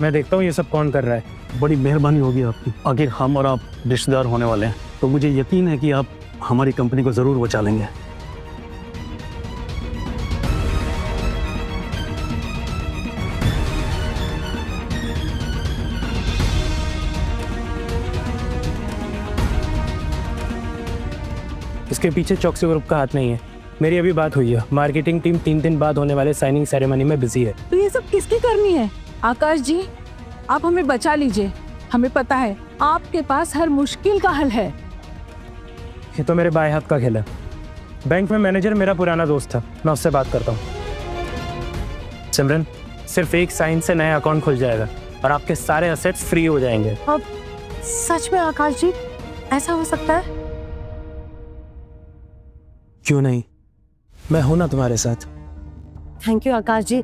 Speaker 12: मैं देखता हूँ ये सब कौन कर रहा है।
Speaker 9: बड़ी मेहरबानी होगी आपकी। आखिर हम और आप रिश्तेदार होने वाले हैं, तो मुझे यकीन है कि आप हमारी कंपनी को जरूर बचा लेंगे।
Speaker 12: इसके पीछे चौकसी ग्रुप का हाथ नहीं है। मेरी अभी बात हुई है, मार्केटिंग टीम 3 दिन बाद होने वाले साइनिंग सेरेमनी में बिजी है।
Speaker 8: तो ये सब किसकी करनी है? आकाश जी, आप हमें बचा लीजिए। हमें पता है आपके पास हर मुश्किल का हल है।
Speaker 12: ये तो मेरे बाएं हाथ का खेल है। बैंक में मैनेजर मेरा पुराना दोस्त था, मैं उससे बात करता हूँ। सिमरन, सिर्फ एक साइन से नया अकाउंट खुल जाएगा और आपके सारे असेट्स फ्री हो जाएंगे।
Speaker 5: अब सच में आकाश जी ऐसा हो सकता है?
Speaker 12: क्यों नहीं, मैं हूं ना तुम्हारे साथ।
Speaker 5: थैंक यू आकाश जी,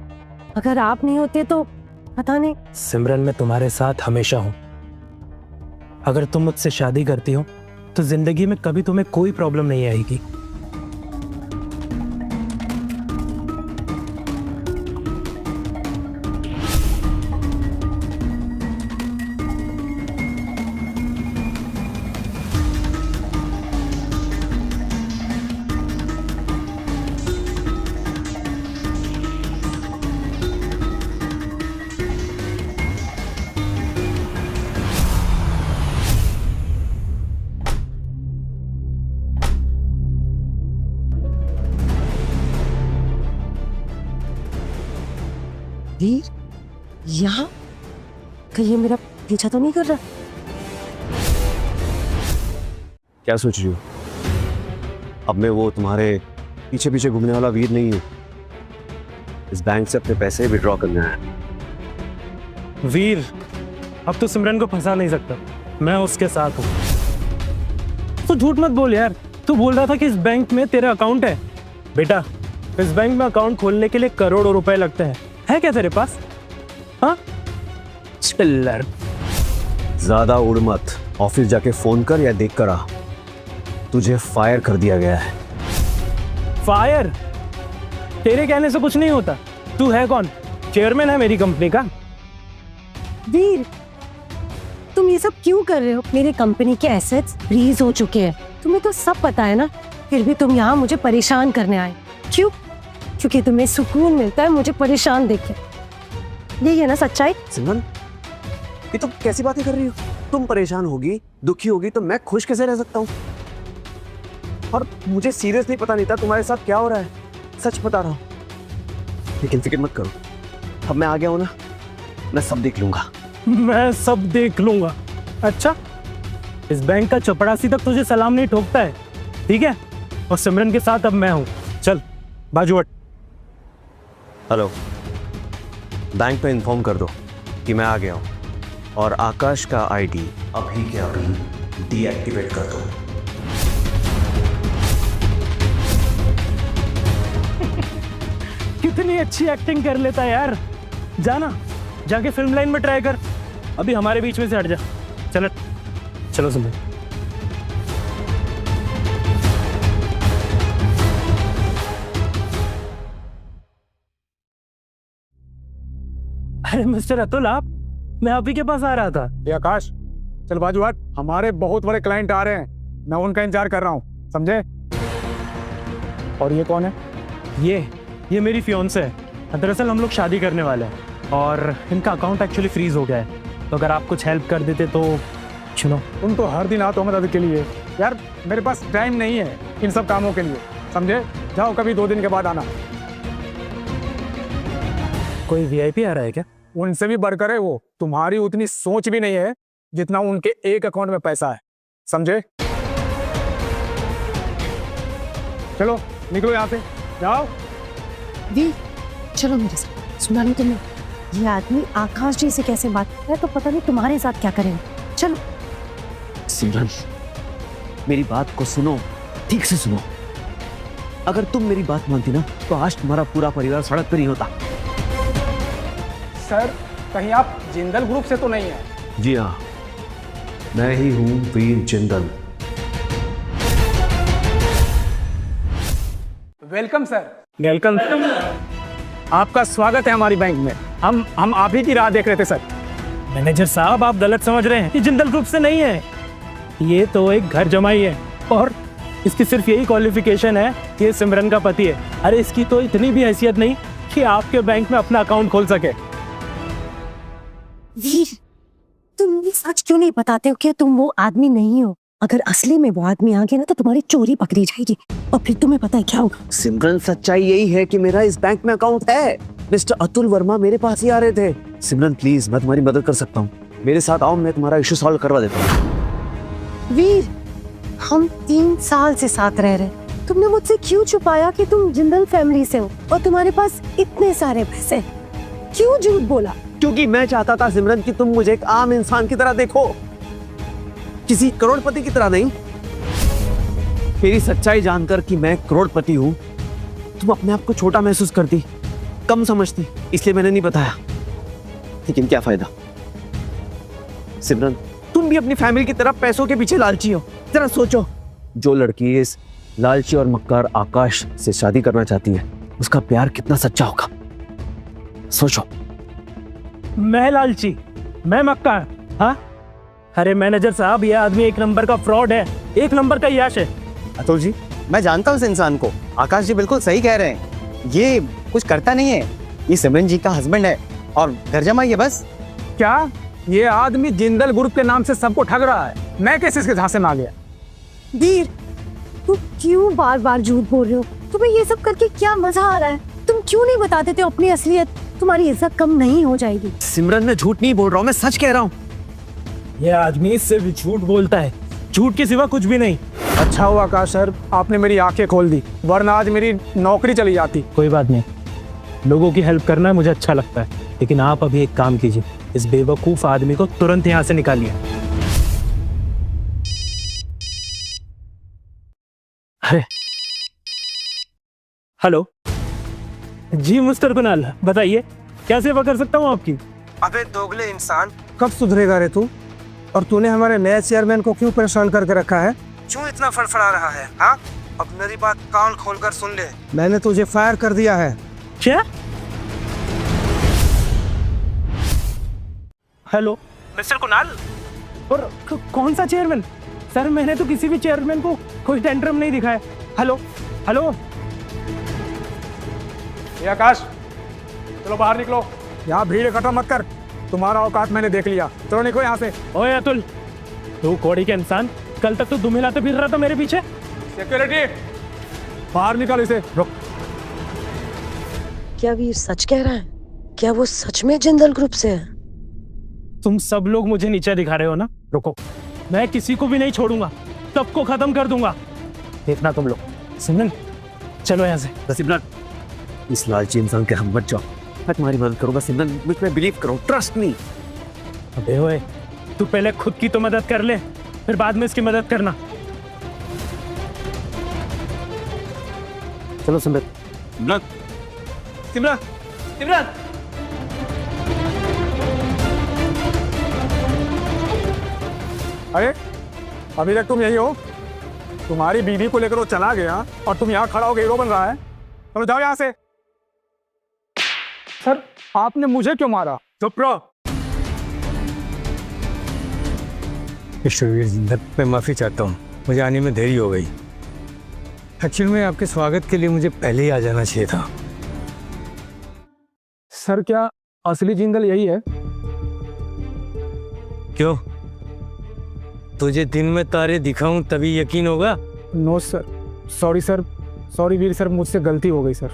Speaker 5: अगर आप नहीं होते तो पता नहीं।
Speaker 12: सिमरन, मैं तुम्हारे साथ हमेशा हूं। अगर तुम मुझसे शादी करती हो तो जिंदगी में कभी तुम्हें कोई प्रॉब्लम नहीं आएगी।
Speaker 5: वीर, यहाँ कहीं ये मेरा पीछा तो नहीं कर रहा?
Speaker 1: क्या सोच रही हो? अब मैं वो तुम्हारे पीछे पीछे घूमने वाला वीर नहीं हूँ। इस बैंक से अपने पैसे विड्रॉ करना है।
Speaker 12: वीर,
Speaker 9: अब तो सिमरन को फंसा नहीं सकता, मैं उसके साथ हूँ। तो झूठ मत बोल यार, तू बोल रहा था कि इस बैंक में तेरा अकाउंट है। बेटा, इस बैंक में अकाउंट खोलने के लिए करोड़ों रुपए लगते हैं, है क्या तेरे पास? हाँ चिल्लर।
Speaker 1: ज्यादा उड़ मत, ऑफिस जाके फोन कर या देख कर आ, तुझे फायर कर दिया गया है।
Speaker 9: फायर? तेरे कहने से कुछ नहीं होता। तू है कौन? चेयरमैन है मेरी कंपनी का।
Speaker 5: वीर, तुम ये सब क्यों कर रहे हो? मेरे कंपनी के एसेट्स फ्रीज हो चुके हैं, तुम्हें तो सब पता है ना, फिर भी तुम यहाँ मुझे परेशान करने आए। क्यों? क्योंकि तुम्हें सुकून मिलता है मुझे परेशान देख के। यही है ना सच्चाई?
Speaker 1: सिमरन, ये तो कैसी बातें कर रही हो? तुम परेशान होगी, दुखी होगी तो मैं खुश कैसे रह सकता हूँ? और मुझे सीरियसली पता नहीं था तुम्हारे साथ क्या हो रहा है, सच बता रहा हूँ। लेकिन फिक्र मत करो, अब मैं आ गया हूँ ना, मैं सब देख लूंगा।
Speaker 9: मैं सब देख लूंगा? अच्छा, इस बैंक का चपड़ासी तक तुझे सलाम नहीं ठोकता है, ठीक है? और सिमरन के साथ अब मैं हूँ। चल बाजू हट।
Speaker 1: हेलो, बैंक पे इन्फॉर्म कर दो कि मैं आ गया हूँ और आकाश का आईडी अभी के अभी डीएक्टिवेट कर दो।
Speaker 9: कितनी अच्छी एक्टिंग कर लेता है यार। जाना, जाके फिल्म लाइन में ट्राई कर, अभी हमारे बीच में से हट जा। चलो चलो सिमरन। अरे मिस्टर अतुल, आप? मैं आप ही के पास आ रहा था।
Speaker 7: ये आकाश, चल बाजू हट, हमारे बहुत बड़े क्लाइंट आ रहे हैं, मैं उनका इंतजार कर रहा हूँ, समझे? और ये कौन है?
Speaker 9: ये मेरी फियोंसे है। दरअसल हम लोग शादी करने वाले हैं और इनका अकाउंट एक्चुअली फ्रीज हो गया है, तो अगर आप कुछ हेल्प कर देते तो। सुनो,
Speaker 7: तुम तो हर दिन आते हो मदद के लिए यार, मेरे पास टाइम नहीं है इन सब कामों के लिए, समझे? जाओ, कभी 2 दिन के बाद आना।
Speaker 9: कोई वीआईपी आ रहा है क्या?
Speaker 7: उनसे भी बढ़कर है वो, तुम्हारी उतनी सोच भी नहीं है जितना उनके एक अकाउंट में पैसा है, समझे? चलो निकलो यहाँ से, जाओ।
Speaker 5: वीर, चलो मेरे साथ। सुना नहीं तुमने? ये आदमी आकाश जी से कैसे बात कर रहा है, तो पता नहीं तुम्हारे साथ क्या करेंगे। चलो।
Speaker 1: सिमरन, मेरी बात को सुनो, ठीक से सुनो। अगर तुम मेरी बात मानती ना तो आज तुम्हारा पूरा परिवार सड़क पर ही होता।
Speaker 7: सर, कहीं आप जिंदल ग्रुप से तो नहीं है?
Speaker 1: जी हाँ, मैं ही हूँ Veer Jindal.
Speaker 7: Welcome sir. Welcome. आपका स्वागत है हमारी बैंक में। हम आप ही की राह देख रहे थे सर।
Speaker 9: मैनेजर साहब, आप गलत समझ रहे हैं, ये जिंदल ग्रुप से नहीं है, ये तो एक घर जमाई है और इसकी सिर्फ यही क्वालिफिकेशन है कि ये सिमरन का पति है। अरे इसकी तो इतनी भी हैसियत नहीं कि आपके बैंक में अपना अकाउंट खोल सके।
Speaker 5: वीर, तुम ये सच क्यों नहीं बताते हो कि तुम वो आदमी नहीं हो? अगर असली में वो आदमी आ गया ना तो तुम्हारी चोरी पकड़ी जाएगी और फिर तुम्हें पता है क्या होगा?
Speaker 1: सिमरन, सच्चाई यही है कि मेरा इस बैंक में अकाउंट है। मिस्टर अतुल वर्मा मेरे पास ही आ रहे थे। सिमरन प्लीज, मैं तुम्हारी मदद कर सकता हूँ, मेरे साथ आओ, मैं तुम्हारा इशू सॉल्व करवा देता हूँ।
Speaker 5: वीर, हम 3 साल से साथ रह रहे हैं, तुमने मुझसे क्यों छुपाया कि तुम जिंदल फैमिली से हो और तुम्हारे पास इतने सारे पैसे? क्यों झूठ बोला?
Speaker 1: क्योंकि मैं चाहता था सिमरन कि तुम मुझे एक आम इंसान की तरह देखो, किसी करोड़पति की तरह नहीं। मेरी सच्चाई जानकर कि मैं करोड़पति हूं, तुम अपने आप को छोटा महसूस करती, कम समझती, इसलिए मैंने नहीं बताया। लेकिन क्या फायदा सिमरन, तुम भी अपनी फैमिली की तरह पैसों के पीछे लालची हो। जरा सोचो, जो लड़की इस लालची और मक्कार आकाश से शादी करना चाहती है, उसका प्यार कितना सच्चा होगा, सोचो।
Speaker 9: मैं लालची? मैं मक्कार? हाँ? अरे मैनेजर साहब, ये आदमी एक नंबर का फ्रॉड है, एक नंबर का याश है।
Speaker 2: अतुल जी, मैं जानता हूँ इस इंसान को, आकाश जी बिल्कुल सही कह रहे हैं, ये कुछ करता नहीं है, ये सिमरन जी का हस्बैंड है और घर जमाई है बस।
Speaker 7: क्या ये आदमी जिंदल ग्रुप के नाम से सबको ठग रहा है? मैं कैसे इसके झांसे में आ गया?
Speaker 5: वीर, तुम क्यों बार बार झूठ बोल रहे हो? तुम्हें ये सब करके क्या मजा आ रहा है? तुम क्यों नहीं बता देते अपनी असलियत? तुम्हारी इज्जत कम नहीं हो जाएगी।
Speaker 1: सिमरन, मैं झूठ नहीं बोल रहा हूँ, मैं सच कह रहा हूँ।
Speaker 9: ये आदमी इससे भी झूठ बोलता है, झूठ के सिवा कुछ भी नहीं।
Speaker 7: अच्छा हुआ आकाश सर, आपने मेरी आंखें खोल दी, वरना आज मेरी नौकरी चली जाती।
Speaker 9: कोई बात नहीं, लोगों की हेल्प करना मुझे अच्छा लगता है, लेकिन आप अभी एक काम कीजिए,
Speaker 12: इस बेवकूफ आदमी को तुरंत यहाँ से निकालिए। अरे हेलो जी मिस्टर कुणाल, बताइए क्या सेवा कर सकता हूँ आपकी।
Speaker 13: अबे दोगले इंसान, कब सुधरेगा रे तू? और तूने हमारे नए चेयरमैन को क्यों परेशान करके रखा है? क्यों इतना फड़फड़ा रहा है? हाँ, अब मेरी बात कान खोलकर सुन ले। मैंने तुझे फायर कर दिया है।
Speaker 12: क्या? Hello mister Kunal. और कौन सा चेयरमैन? सर मैंने तो किसी भी चेयरमैन को कोई टेंट्रम नहीं दिखाया। हेलो हेलो
Speaker 7: ये आकाश, चलो बाहर निकलो। यहाँ भीड़ इकट्ठा मत कर, तुम्हारा औकात मैंने देख लिया। चलो निकलो यहाँ से।
Speaker 12: ओए अतुल, तू कोड़ी के इंसान, कल तक तो दुम हिलाते फिर रहा था मेरे पीछे।
Speaker 7: सिक्योरिटी, बाहर निकाल इसे। रुक।
Speaker 5: क्या वीर सच कह रहा है? क्या वो सच में जिंदल ग्रुप से है?
Speaker 12: तुम सब लोग मुझे नीचे दिखा रहे हो ना? रुको, मैं किसी को भी नहीं छोड़ूंगा, सबको खत्म कर दूंगा। देखना तुम लोग। सिमरन चलो यहाँ से।
Speaker 1: सिमरन, इस लालची इंसान के हम मत जाओ। मैं तुम्हारी मदद करूंगा सिमरन, मुझ में बिलीव करो, ट्रस्ट मी।
Speaker 12: अबे ओए, तू पहले खुद की तो मदद कर ले, फिर बाद में इसकी मदद करना।
Speaker 1: चलो सिमरन।
Speaker 7: सिमरन, सिमरन, सिमरन। अरे अभी तक तुम यही हो? तुम्हारी बीवी को लेकर वो चला गया और तुम यहाँ खड़ा होकर हीरो बन रहा है। चलो जाओ यहाँ से। सर आपने मुझे क्यों मारा? चुप रहो।
Speaker 13: ईश्वरवीर जिंदल, मैं माफ़ी चाहता हूँ, मुझे आने में देरी हो गई। एक्चुअली में आपके स्वागत के लिए मुझे पहले ही आ जाना चाहिए था।
Speaker 7: सर क्या असली जिंदल यही है?
Speaker 13: क्यों, तुझे दिन में तारे दिखाऊं तभी यकीन होगा?
Speaker 7: No sir, sorry sir, sorry Veer sir, मुझसे गलती हो गई सर।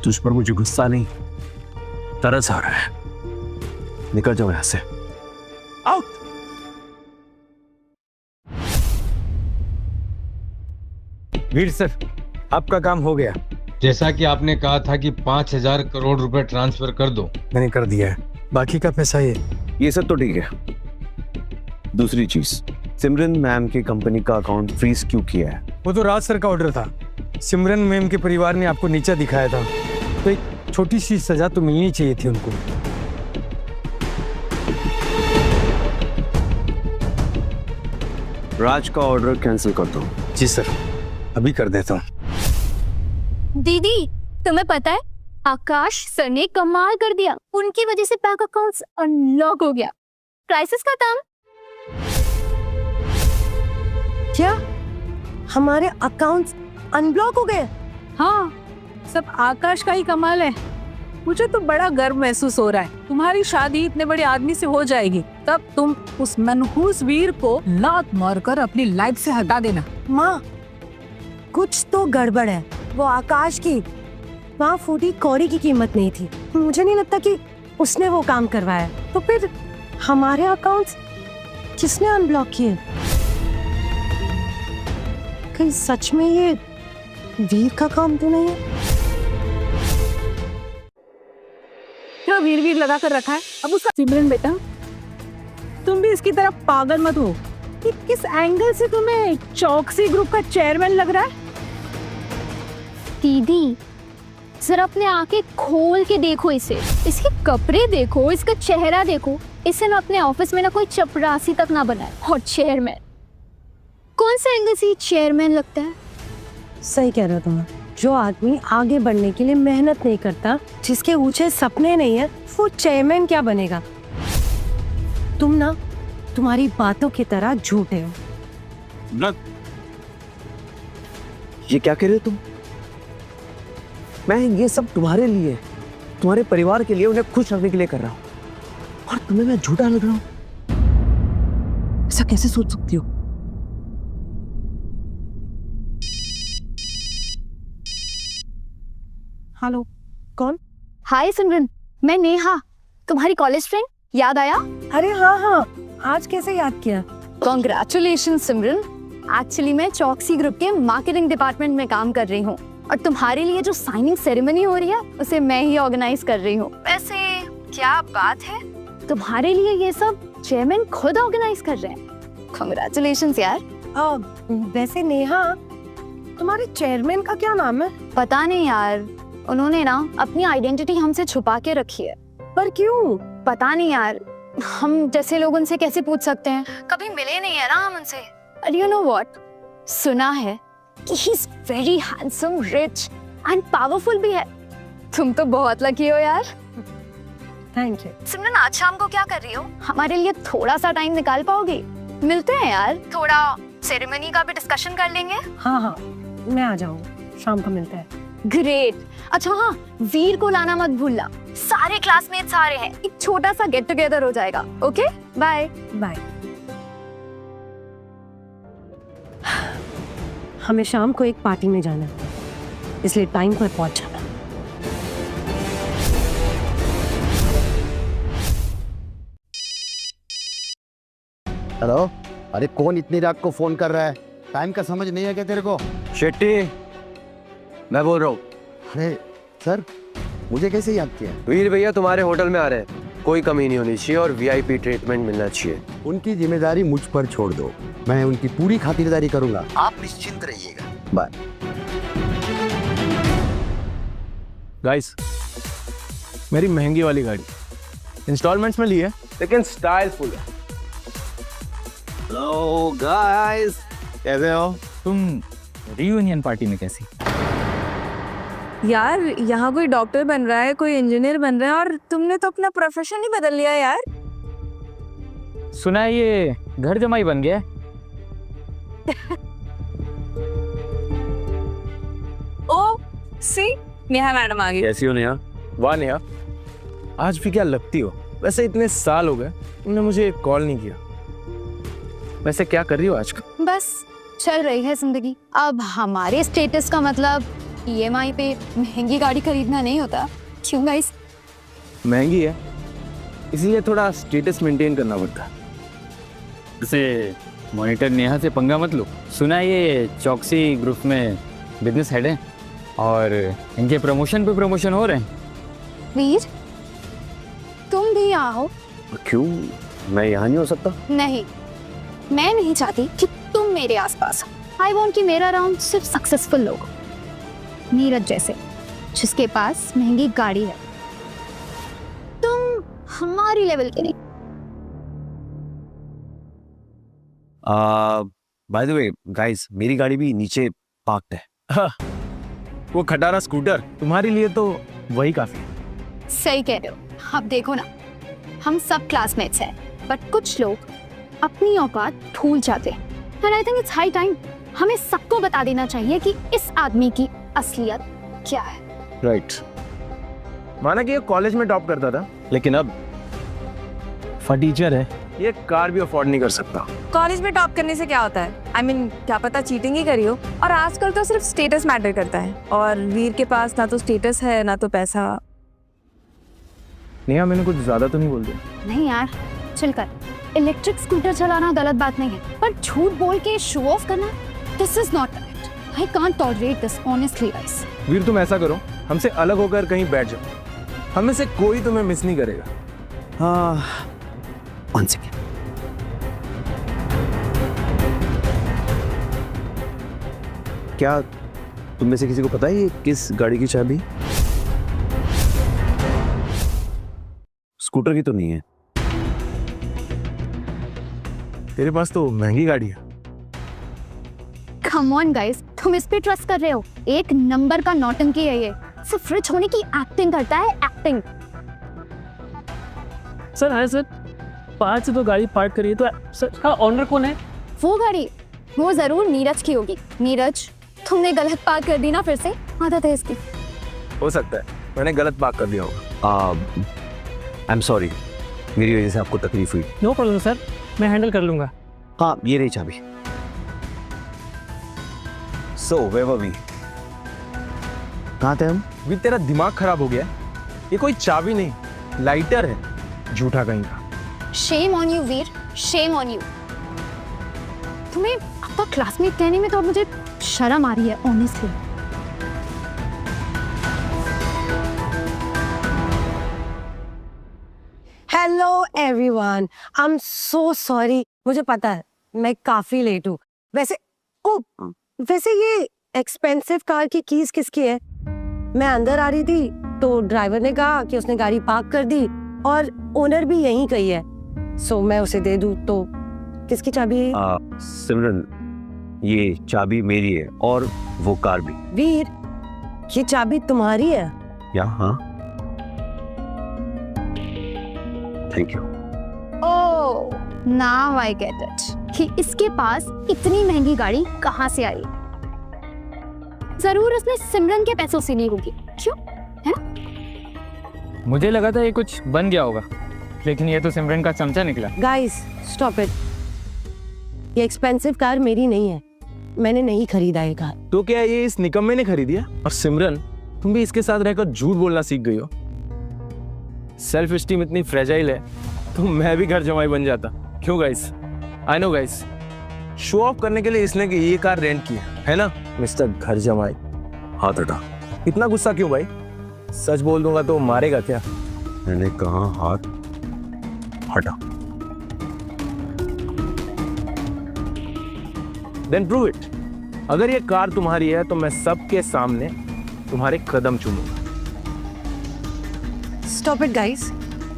Speaker 1: तुझ पर मुझे गुस्सा नहीं, तरस आ रहा है। निकल जाओ यहां से।
Speaker 7: आउट।
Speaker 13: वीर सर, आपका काम हो गया।
Speaker 14: जैसा कि आपने कहा था कि 5,000 करोड़ रुपए ट्रांसफर कर दो,
Speaker 13: मैंने कर दिया है। बाकी का पैसा
Speaker 1: ये सब तो ठीक है। दूसरी चीज, सिमरन मैम की कंपनी का अकाउंट फ्रीज क्यों किया है?
Speaker 13: वो तो राज सर का ऑर्डर था। सिमरन मैम के परिवार ने आपको नीचा दिखाया था, तो एक छोटी सी सजा तो मिलनी चाहिए थी उनको।
Speaker 1: राज का ऑर्डर कैंसिल कर दो।
Speaker 13: जी सर, अभी कर देता हूँ।
Speaker 10: दीदी, तुम्हें पता है आकाश सर ने कमाल कर दिया। उनकी वजह से बैंक अकाउंट्स अनलॉक हो गया, क्राइसिस खत्म।
Speaker 5: क्या हमारे अकाउंट्स अनब्लॉक हो गए?
Speaker 8: हाँ, सब आकाश का ही कमाल है। मुझे तो बड़ा गर्व महसूस हो रहा है। तुम्हारी शादी इतने बड़े आदमी से हो जाएगी, तब तुम उस मनहूस वीर को लात मारकर अपनी लाइफ से हटा देना।
Speaker 5: माँ, कुछ तो गड़बड़ है। वो आकाश की वहाँ फूटी कौड़ी की कीमत नहीं थी। मुझे नहीं लगता कि उसने वो काम करवाया। तो फिर हमारे अकाउंट्स किसने अनब्लॉक किए? कहीं सच में ये वीर का काम तो नहीं है?
Speaker 8: क्या वीर वीर लगा कर रखा है अब उसका? सिमरन बेटा, तुम भी इसकी तरफ पागल मत हो कि किस एंगल से तुम्हें चौकसी ग्रुप का चेयरमैन लग रहा है।
Speaker 10: दीदी, जरा अपने आंखें खोल के देखो इसे, इसके कपड़े देखो, इसका चेहरा देखो। इसे मैं अपने ऑफिस में ना कोई चपरासी तक ना बनाए, और चेयरमैन, कौन सा एंगल से चेयरमैन लगता है?
Speaker 5: सही कह रहे हो तुम। जो आदमी आगे बढ़ने के लिए मेहनत नहीं करता, जिसके ऊंचे सपने नहीं है, वो चेयरमैन क्या बनेगा? तुम ना तुम्हारी बातों की तरह झूठे हो।
Speaker 1: ये क्या कह रहे हो तुम? मैं ये सब तुम्हारे लिए, तुम्हारे परिवार के लिए, उन्हें खुश रखने के लिए कर रहा हूँ, और तुम्हें मैं झूठा लग रहा हूँ? ऐसा कैसे सोच सकती हो?
Speaker 5: हेलो, कौन?
Speaker 10: हाय सिमरन, मैं नेहा, तुम्हारी कॉलेज फ्रेंड। याद आया?
Speaker 5: अरे हाँ हाँ, आज कैसे याद किया?
Speaker 10: कॉन्ग्रेचुलेशन सिमरन। एक्चुअली मैं चौकसी ग्रुप के मार्केटिंग डिपार्टमेंट में काम कर रही हूँ। और तुम्हारे लिए जो साइनिंग सेरेमनी हो रही है उसे मैं ही ऑर्गेनाइज कर रही हूँ।
Speaker 4: वैसे क्या बात है?
Speaker 10: तुम्हारे लिए ये सब चेयरमैन खुद ऑर्गेनाइज कर रहे हैं। कांग्रेचुलेशंस यार।
Speaker 5: वैसे नेहा, तुम्हारे चेयरमैन का क्या नाम है?
Speaker 10: पता नहीं यार, उन्होंने ना अपनी आइडेंटिटी हमसे छुपा के रखी है।
Speaker 5: पर क्यों?
Speaker 10: पता नहीं यार, हम जैसे लोग उनसे कैसे पूछ सकते हैं, कभी मिले नहीं है ना हम उनसे। और यू नो व्हाट, सुना है कि he is very handsome, rich and powerful भी है। तुम तो बहुत लकी हो यार।
Speaker 5: Thank you.
Speaker 10: सिमरन, आज शाम को क्या कर रही हो? हमारे लिए थोड़ा सा टाइम निकाल पाओगी? मिलते हैं यार, थोड़ा सेरेमनी का भी डिस्कशन कर लेंगे।
Speaker 5: हाँ, मैं आ जाऊंगी, शाम को मिलते हैं।
Speaker 10: ग्रेट। अच्छा हाँ, वीर को लाना मत भूलना। सारे क्लासमेट्स आ रहे हैं, एक छोटा सा गेट टुगेदर हो जाएगा। Okay, bye
Speaker 5: bye. हमें शाम को एक पार्टी में जाना है, इसलिए टाइम पर पहुंच जाना।
Speaker 2: हेलो, अरे कौन इतनी रात को फोन कर रहा है? टाइम का समझ नहीं है क्या तेरे को?
Speaker 3: शेट्टी, मैं बोल रहा हूँ।
Speaker 2: अरे सर, मुझे कैसे याद किया?
Speaker 3: वीर भैया तुम्हारे होटल में आ रहे हैं, कोई कमी नहीं होनी चाहिए और वीआईपी ट्रीटमेंट मिलना चाहिए।
Speaker 2: उनकी जिम्मेदारी मुझ पर छोड़ दो, मैं उनकी पूरी खातिरदारी करूंगा। आप निश्चिंत रहिएगा। बाय।
Speaker 6: गाइस, मेरी महंगी वाली गाड़ी इंस्टॉलमेंट्स में ली है, लेकिन स्टाइल फुल है।
Speaker 2: हेलो गाइस, कैसे हो?
Speaker 9: तुम रियूनियन पार्टी में कैसी?
Speaker 8: यार, यहाँ कोई डॉक्टर बन रहा है, कोई इंजीनियर बन रहा है, और तुमने तो अपना प्रोफेशन ही बदल लिया यार।
Speaker 9: सुना है ये घर जमाई बन गया।
Speaker 8: ओ सी, नेहा मैडम आ गई।
Speaker 6: कैसी हो नेहा? वाह नेहा, आज भी क्या लगती हो। वैसे इतने साल हो गए, तुमने मुझे कॉल नहीं किया। वैसे क्या कर रही हो आजकल?
Speaker 10: बस चल रही है जिंदगी। अब हमारे स्टेटस का मतलब ईएमआई पे महंगी गाड़ी खरीदना नहीं होता। क्यों गाइस?
Speaker 6: महंगी है, इसीलिए थोड़ा स्टेटस मेंटेन करना पड़ता है।
Speaker 9: जैसे मॉनिटर नेहा से पंगा मत लो। सुना है ये चौकसी ग्रुप में बिजनेस हेड है और इनके प्रमोशन पे प्रमोशन हो रहे हैं।
Speaker 10: वीर, तुम भी यहाँ हो?
Speaker 1: क्यों, मैं यहाँ नहीं हो सकता?
Speaker 10: नहीं, मैं नहीं चाहती कि तुम मेरे आसपास हो। आई वॉन्ट कि मेरा राउंड सिर्फ सक्सेसफुल लोग हो, नीरज जैसे, जिसके पास महंगी गाड़ी है। तुम हमारी लेवल के नहीं।
Speaker 1: बाय द वे गाइस, मेरी गाड़ी भी नीचे पार्क्ड है।
Speaker 6: हाँ, वो खटारा स्कूटर तुम्हारे लिए तो वही काफी है।
Speaker 10: सही कह रहे हो। अब देखो ना, हम सब क्लासमेट्स हैं, बट कुछ लोग अपनी औकात भूल जाते हैं। And I think it's high time हमें सबको बता देना चाहिए कि इस आदमी की असलियत क्या है।
Speaker 6: राइट। माना कि ये कॉलेज में टॉप करता था, लेकिन अब फटीचर है, ये कार भी अफोर्ड नहीं कर सकता।
Speaker 8: कॉलेज में टॉप करने से क्या होता है? I mean, क्या पता चीटिंग ही करी हो। और आजकल तो सिर्फ स्टेटस मैटर करता है, और वीर के पास ना तो स्टेटस है ना तो पैसा।
Speaker 6: नेहा, मैंने कुछ ज्यादा तो नहीं बोल दिया?
Speaker 10: नहीं यार, चिल कर। इलेक्ट्रिक स्कूटर चलाना गलत बात नहीं है, पर झूठ बोल के शो ऑफ करना, this is not right. I can't tolerate this honestly guys.
Speaker 6: Veer, तुम ऐसा करो, हमसे अलग होकर कहीं बैठ जाओ, हमें से कोई तुम्हें मिस नहीं करेगा।
Speaker 1: हाँ, वन सेकेंड। क्या तुम में से किसी को पता है ये किस गाड़ी की चाबी? स्कूटर की तो नहीं है।
Speaker 6: तेरे पास तो महंगी गाड़ी है।
Speaker 10: कम ऑन गाइस, तुम इस पे ट्रस्ट कर रहे हो? एक नंबर का नौटंकी है ये, सिर्फ रिच होने की एक्टिंग करता है, एक्टिंग।
Speaker 9: सर हाय सर, 5 से तो गाड़ी पार्क करी है, तो सर का ऑनर कौन है?
Speaker 10: वो गाड़ी, वो जरूर नीरज की होगी। नीरज, तुमने गलत पार्क कर दी ना फिर से? आदत है इसकी।
Speaker 6: हो सकता है मैंने गलत पार्क कर दिया होगा।
Speaker 1: आई एम सॉरी, मेरी वजह से आपको तकलीफ हुई।
Speaker 9: नो प्रॉब्लम सर, मैं हैंडल कर लूंगा।
Speaker 1: हाँ, ये रही चाबी। So where were we? कहाँ थे हम?
Speaker 6: भी तेरा दिमाग खराब हो गया? ये कोई चाबी नहीं, लाइटर है, झूठा कहीं का।
Speaker 10: Shame on you Veer, shame on you. तुम्हें आपका क्लासमेट कहने में तो मुझे शर्म आ रही है honestly.
Speaker 5: Hello everyone, I am so sorry. मुझे पता है मैं काफी लेट हूँ। वैसे ये एक्सपेंसिव कार की कीज किसकी है? मैं अंदर आ रही थी तो ड्राइवर ने कहा कि उसने गाड़ी पार्क कर दी और ओनर भी यहीं कहीं है, सो मैं उसे दे दूँ तो किसकी चाबी है?
Speaker 1: सिमरन, ये चाबी मेरी है और वो कार भी।
Speaker 5: वीर, ये चाबी तुम्हारी है?
Speaker 1: या हाँ, thank you.
Speaker 10: Oh, now I get it कि इसके पास इतनी महंगी गाड़ी कहाँ से आई। जरूर उसने सिमरन के पैसों से ली होगी, क्यों? है ना?
Speaker 6: मुझे लगा था ये कुछ बन गया होगा, लेकिन ये तो सिमरन का चमचा निकला।
Speaker 5: गाइस स्टॉप इट, ये एक्सपेंसिव कार मेरी नहीं है, मैंने नहीं खरीदा ये कार।
Speaker 6: तो क्या ये इस निकम्मे ने खरीदी है? और सिमरन, तुम भी इसके साथ रहकर झूठ बोलना सीख गई हो। सेल्फ स्टीम इतनी फ्रेजाइल है तो मैं भी घर जमाई बन जाता। क्यों guys? I know guys, show off करने के लिए इसने ये कार रेंट की है ना मिस्टर घर जमाई।
Speaker 1: हाथ हटा।
Speaker 6: इतना गुस्सा क्यों भाई? सच बोल दूंगा तो मारेगा क्या?
Speaker 1: मैंने कहा हाथ हटा।
Speaker 6: Then prove it. अगर ये कार तुम्हारी है तो मैं सबके सामने तुम्हारे कदम चूमूंगा।
Speaker 5: Stop it guys,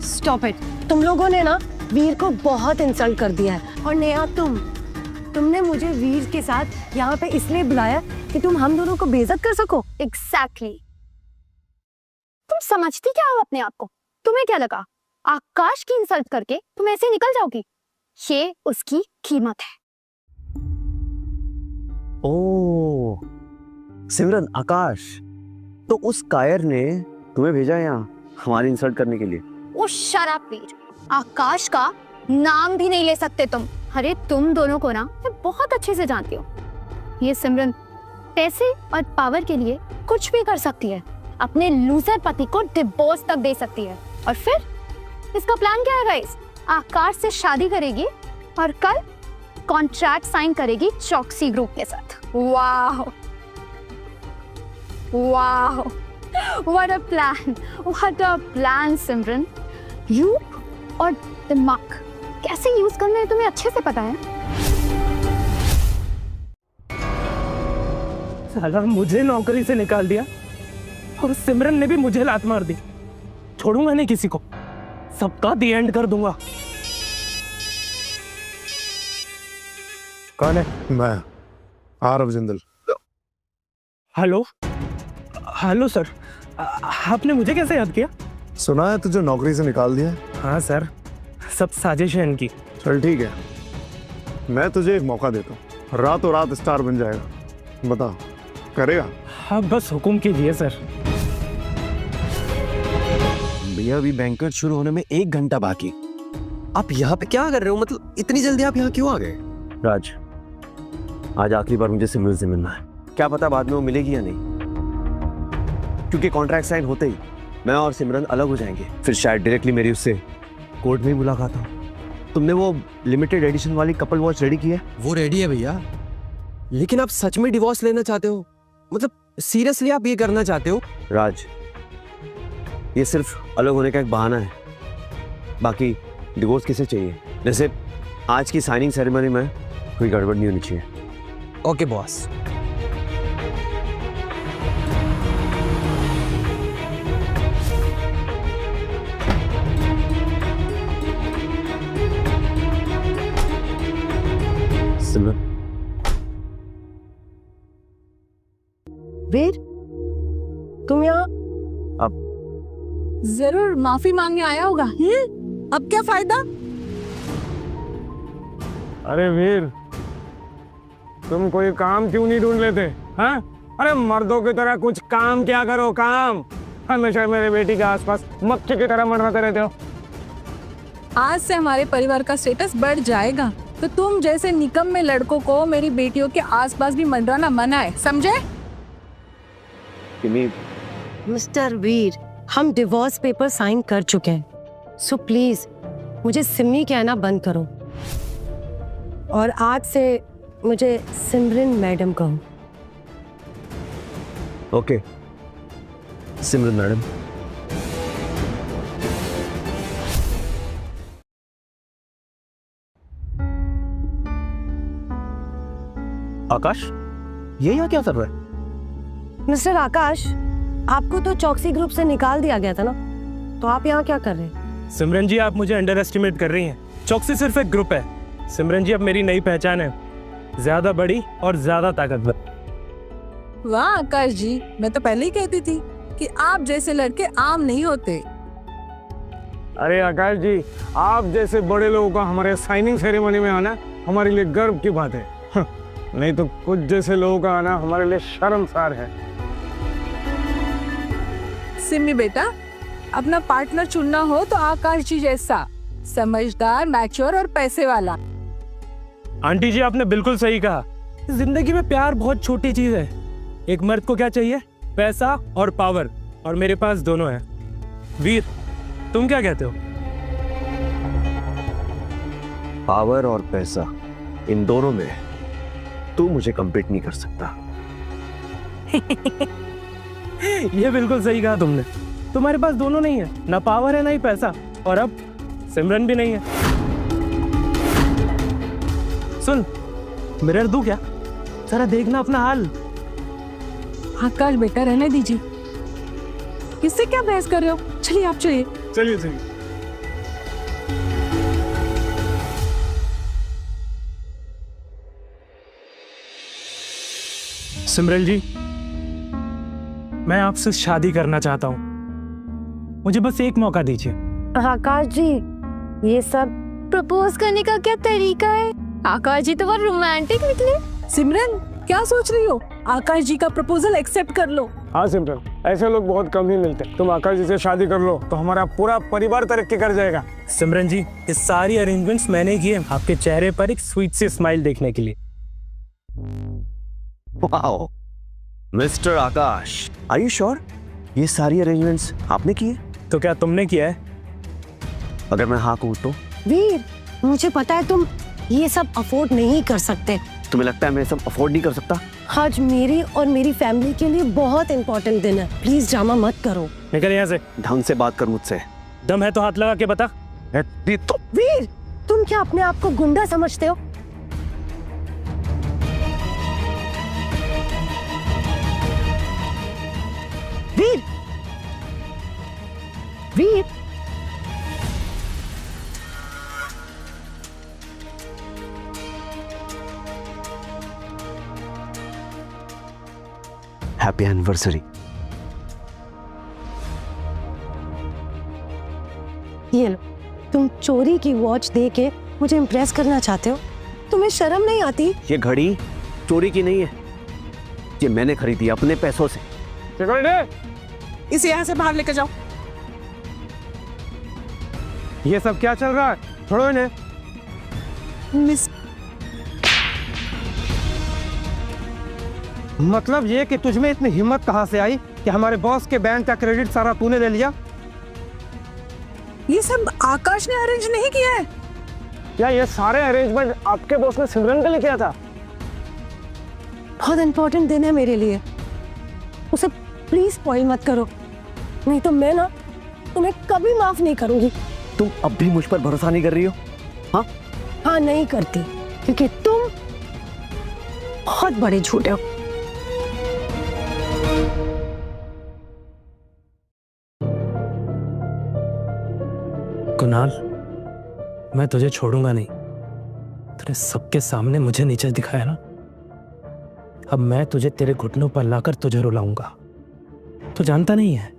Speaker 5: stop it. तुम लोगों ने ना वीर को बहुत इंसल्ट कर दिया है। और नेहा, तुमने मुझे वीर के साथ यहाँ पे इसलिए बुलाया कि तुम हम दोनों को बेइज्जत कर सको।
Speaker 10: एग्जैक्टली। तुम समझती क्या हो अपने आप को? तुम्हें क्या लगा आकाश की इंसल्ट करके तुम ऐसे निकल जाओगी? ये उसकी कीमत है।
Speaker 1: ओह सिमरन, आकाश तो उस कायर ने तुम्हें भेजा यहाँ हमारी इंसल्ट करने के लिए?
Speaker 10: ओ शट अप वीर, आकाश का नाम भी नहीं ले सकते तुम। अरे तुम दोनों को ना मैं बहुत अच्छे से जानती हूँ। ये सिमरन पैसे और पावर के लिए कुछ भी कर सकती है, अपने लूजर पति को डिवोर्स तक दे सकती है। और फिर इसका प्लान क्या है गाइस? आकाश से शादी करेगी और कल कॉन्ट्रैक्ट साइन करेगी चॉक्सी ग्रुप के साथ। वाह वाह, what a plan, what a plan Simran. रूप और दिमाग कैसे यूज करना है तुम्हें अच्छे से पता है।
Speaker 7: साला मुझे नौकरी से निकाल दिया और सिमरन ने भी मुझे लात मार दी। छोड़ूंगा नहीं किसी को, सबका दी एंड कर दूंगा।
Speaker 15: कौन है? मैं Aarav Jindal.
Speaker 7: Hello hello sir, आपने मुझे कैसे याद किया?
Speaker 15: सुना है तुझे नौकरी से निकाल दिया?
Speaker 7: हाँ सर, सब साजिश है इनकी।
Speaker 15: चल ठीक है, मैं तुझे एक मौका देता हूँ, रातों रात स्टार बन जाएगा। बता, करेगा?
Speaker 7: हाँ बस हुक्म कीजिए सर।
Speaker 3: भैया अभी बैंकेट शुरू होने में 1 घंटा बाकी, आप यहाँ पे क्या कर रहे हो? मतलब इतनी जल्दी आप यहाँ क्यों आ गए?
Speaker 1: राज, आज आखिरी बार मुझे सिमरन से मिलना है। क्या पता बाद में वो मिलेगी या नहीं, क्योंकि कॉन्ट्रैक्ट साइन होते ही मैं और सिमरन अलग हो जाएंगे। फिर शायद डायरेक्टली मेरी उससे कोर्ट में ही मुलाकात हो। तुमने वो लिमिटेड एडिशन वाली कपल वॉच रेडी की है?
Speaker 3: वो रेडी है भैया, लेकिन आप सच में डिवोर्स लेना चाहते हो? मतलब सीरियसली आप ये करना चाहते हो?
Speaker 1: राज, ये सिर्फ अलग होने का एक बहाना है, बाकी डिवोर्स किसे चाहिए? जैसे आज की साइनिंग सेरेमनी में कोई गड़बड़ नहीं होनी चाहिए।
Speaker 3: Okay boss.
Speaker 1: सिमरन,
Speaker 5: वीर तुम यहाँ?
Speaker 1: अब
Speaker 8: जरूर माफी मांगने आया होगा। अब क्या फायदा?
Speaker 7: अरे वीर, तुम कोई काम क्यों नहीं ढूंढ लेते? हाँ, अरे मर्दों की तरह कुछ काम क्या करो, काम। हमेशा मेरे बेटी के आसपास मक्खी की तरह मंडराते रहते हो।
Speaker 8: आज से हमारे परिवार का स्टेटस बढ़ जाएगा, तो तुम जैसे निकम्मे लड़कों को मेरी बेटियों के आसपास भी मंडराना मना है, समझे?
Speaker 5: मिस्टर वीर, हम डिवोर्स पेपर साइन कर चुके हैं, सो प्लीज मुझे सिमी कहना बंद करो और आज से मुझे सिमरन मैडम कहो।
Speaker 1: ओके सिमरन मैडम।
Speaker 6: आकाश, ये यहाँ क्या कर रहा है?
Speaker 5: मिस्टर आकाश, आपको तो चौकसी ग्रुप से निकाल दिया गया था ना, तो आप यहाँ क्या कर रहे हैं?
Speaker 7: सिमरन जी, आप मुझे अंडर एस्टिमेट कर रही हैं। चौकसी सिर्फ एक ग्रुप है। सिमरन जी, अब मेरी नई पहचान है, ज्यादा बड़ी और ज्यादा ताकतवर।
Speaker 8: वाह आकाश जी, मैं तो पहले ही कहती थी कि आप जैसे लड़के आम नहीं होते।
Speaker 7: अरे आकाश जी, आप जैसे बड़े लोगों का हमारे साइनिंग सेरेमनी में आना हमारे लिए गर्व की बात है। नहीं तो कुछ जैसे लोगों का आना हमारे लिए शर्मसार है।
Speaker 8: सिमी बेटा, अपना पार्टनर चुनना हो तो आकाश जी जैसा समझदार, मैच्योर और पैसे वाला।
Speaker 7: आंटी जी, आपने बिल्कुल सही कहा। जिंदगी में प्यार बहुत छोटी चीज है। एक मर्द को क्या चाहिए? पैसा और पावर, और मेरे पास दोनों है। वीर, तुम क्या कहते हो?
Speaker 1: पावर और पैसा, इन दोनों में तू मुझे कम्पीट नहीं कर सकता।
Speaker 7: ये बिल्कुल सही कहा तुमने। तुम्हारे पास दोनों नहीं है, ना पावर है ना ही पैसा, और अब सिमरन भी नहीं है। सुन, मिरर दूं क्या? जरा देखना अपना हाल।
Speaker 8: आकाश बेटा, रहने दीजिए, किससे क्या बहस कर रहे हो? चलिए आप चलिए।
Speaker 7: चलिए चलिए। सिमरन जी, मैं आपसे शादी करना चाहता हूँ। मुझे बस एक मौका दीजिए।
Speaker 5: आकाश जी, ये सब
Speaker 10: प्रपोज करने का क्या तरीका है? आकाश जी तो बहुत रोमांटिक निकले।
Speaker 8: सिमरन, क्या सोच रही हो? आकाश जी का प्रपोजल एक्सेप्ट कर लो।
Speaker 7: हाँ सिमरन, ऐसे लोग बहुत कम ही मिलते। तुम आकाश जी से शादी कर लो तो हमारा पूरा परिवार तरक्की कर जाएगा। सिमरन जी, ये सारी अरेंजमेंट्स मैंने किए आपके चेहरे पर एक स्वीट सी स्माइल देखने के लिए।
Speaker 1: Wow, mister Akash, are you sure ये सारी अरेंजमेंट्स आपने किए?
Speaker 7: तो क्या तुमने किया है?
Speaker 1: अगर मैं हाँ कहूँ तो?
Speaker 5: वीर, मुझे पता है तुम ये सब अफोर्ड नहीं कर सकते।
Speaker 1: तुम्हें लगता है मैं सब अफोर्ड नहीं कर सकता?
Speaker 5: आज मेरी और मेरी फैमिली के लिए बहुत इंपॉर्टेंट दिन है, प्लीज ड्रामा मत करो।
Speaker 7: निकल यहाँ से।
Speaker 1: ढंग से बात कर मुझसे।
Speaker 7: दम है तो हाथ लगा के बता।
Speaker 1: तो
Speaker 5: वीर, तुम क्या अपने आप को गुंडा समझते हो? वीर, वीर,
Speaker 1: हैप्पी एनिवर्सरी।
Speaker 5: ये लो, तुम चोरी की वॉच दे के मुझे इम्प्रेस करना चाहते हो? तुम्हें शर्म नहीं आती?
Speaker 1: ये घड़ी चोरी की नहीं है, ये मैंने खरीदी अपने पैसों से।
Speaker 8: इसे यहाँ से बाहर लेकर जाओ।
Speaker 7: ये सब क्या चल रहा है? छोड़ो इन्हें।
Speaker 8: मिस,
Speaker 13: मतलब ये कि तुझमें इतनी हिम्मत कहाँ से आई कि हमारे बॉस के बैंक का क्रेडिट सारा तूने ले लिया?
Speaker 8: ये सब आकाश ने अरेंज नहीं किया है।
Speaker 7: क्या ये सारे अरेंजमेंट आपके बॉस ने सिमरन के लिए किया था?
Speaker 5: बहुत इंपॉर्टेंट दिन है मेरे लिए, उसे प्लीज स्पॉइल मत करो, नहीं तो मैं ना तुम्हें कभी माफ नहीं करूंगी।
Speaker 1: तुम अब भी मुझ पर भरोसा नहीं कर रही हो? हाँ
Speaker 5: हाँ, नहीं करती, क्योंकि तुम बहुत बड़े झूठे हो।
Speaker 6: कुणाल, मैं तुझे छोड़ूंगा नहीं। तेरे सबके सामने मुझे नीचे दिखाया ना, अब मैं तुझे तेरे घुटनों पर लाकर तुझे रुलाऊंगा। तू जानता नहीं है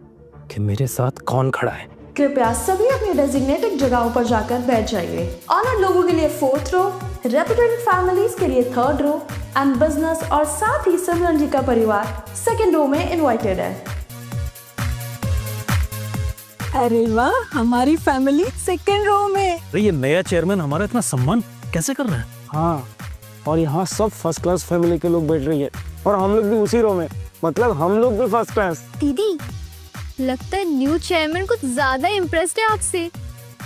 Speaker 6: कि मेरे साथ कौन खड़ा है।
Speaker 16: कृपया सभी अपनी डेजिग्नेटेड जगहों पर जाकर बैठ जाइए। ऑनर्ड लोगों के लिए 4th रो, रेपुटेड फैमिलीज के लिए 3rd रो एंड बिजनेस और साथ ही सिमरन जी का परिवार 2nd रो में इनवाइटेड है।
Speaker 8: अरे वाह, हमारी फैमिली 2nd रो में।
Speaker 9: अरे ये नया चेयरमैन हमारा इतना सम्मान कैसे कर रहा है?
Speaker 7: हाँ, और यहाँ सब फर्स्ट क्लास फैमिली के लोग बैठ रही है और हम लोग भी उसी रो में, मतलब हम लोग भी फर्स्ट क्लास।
Speaker 10: दीदी, लगता है न्यू चेयरमैन कुछ ज्यादा इम्प्रेस्ड है आपसे,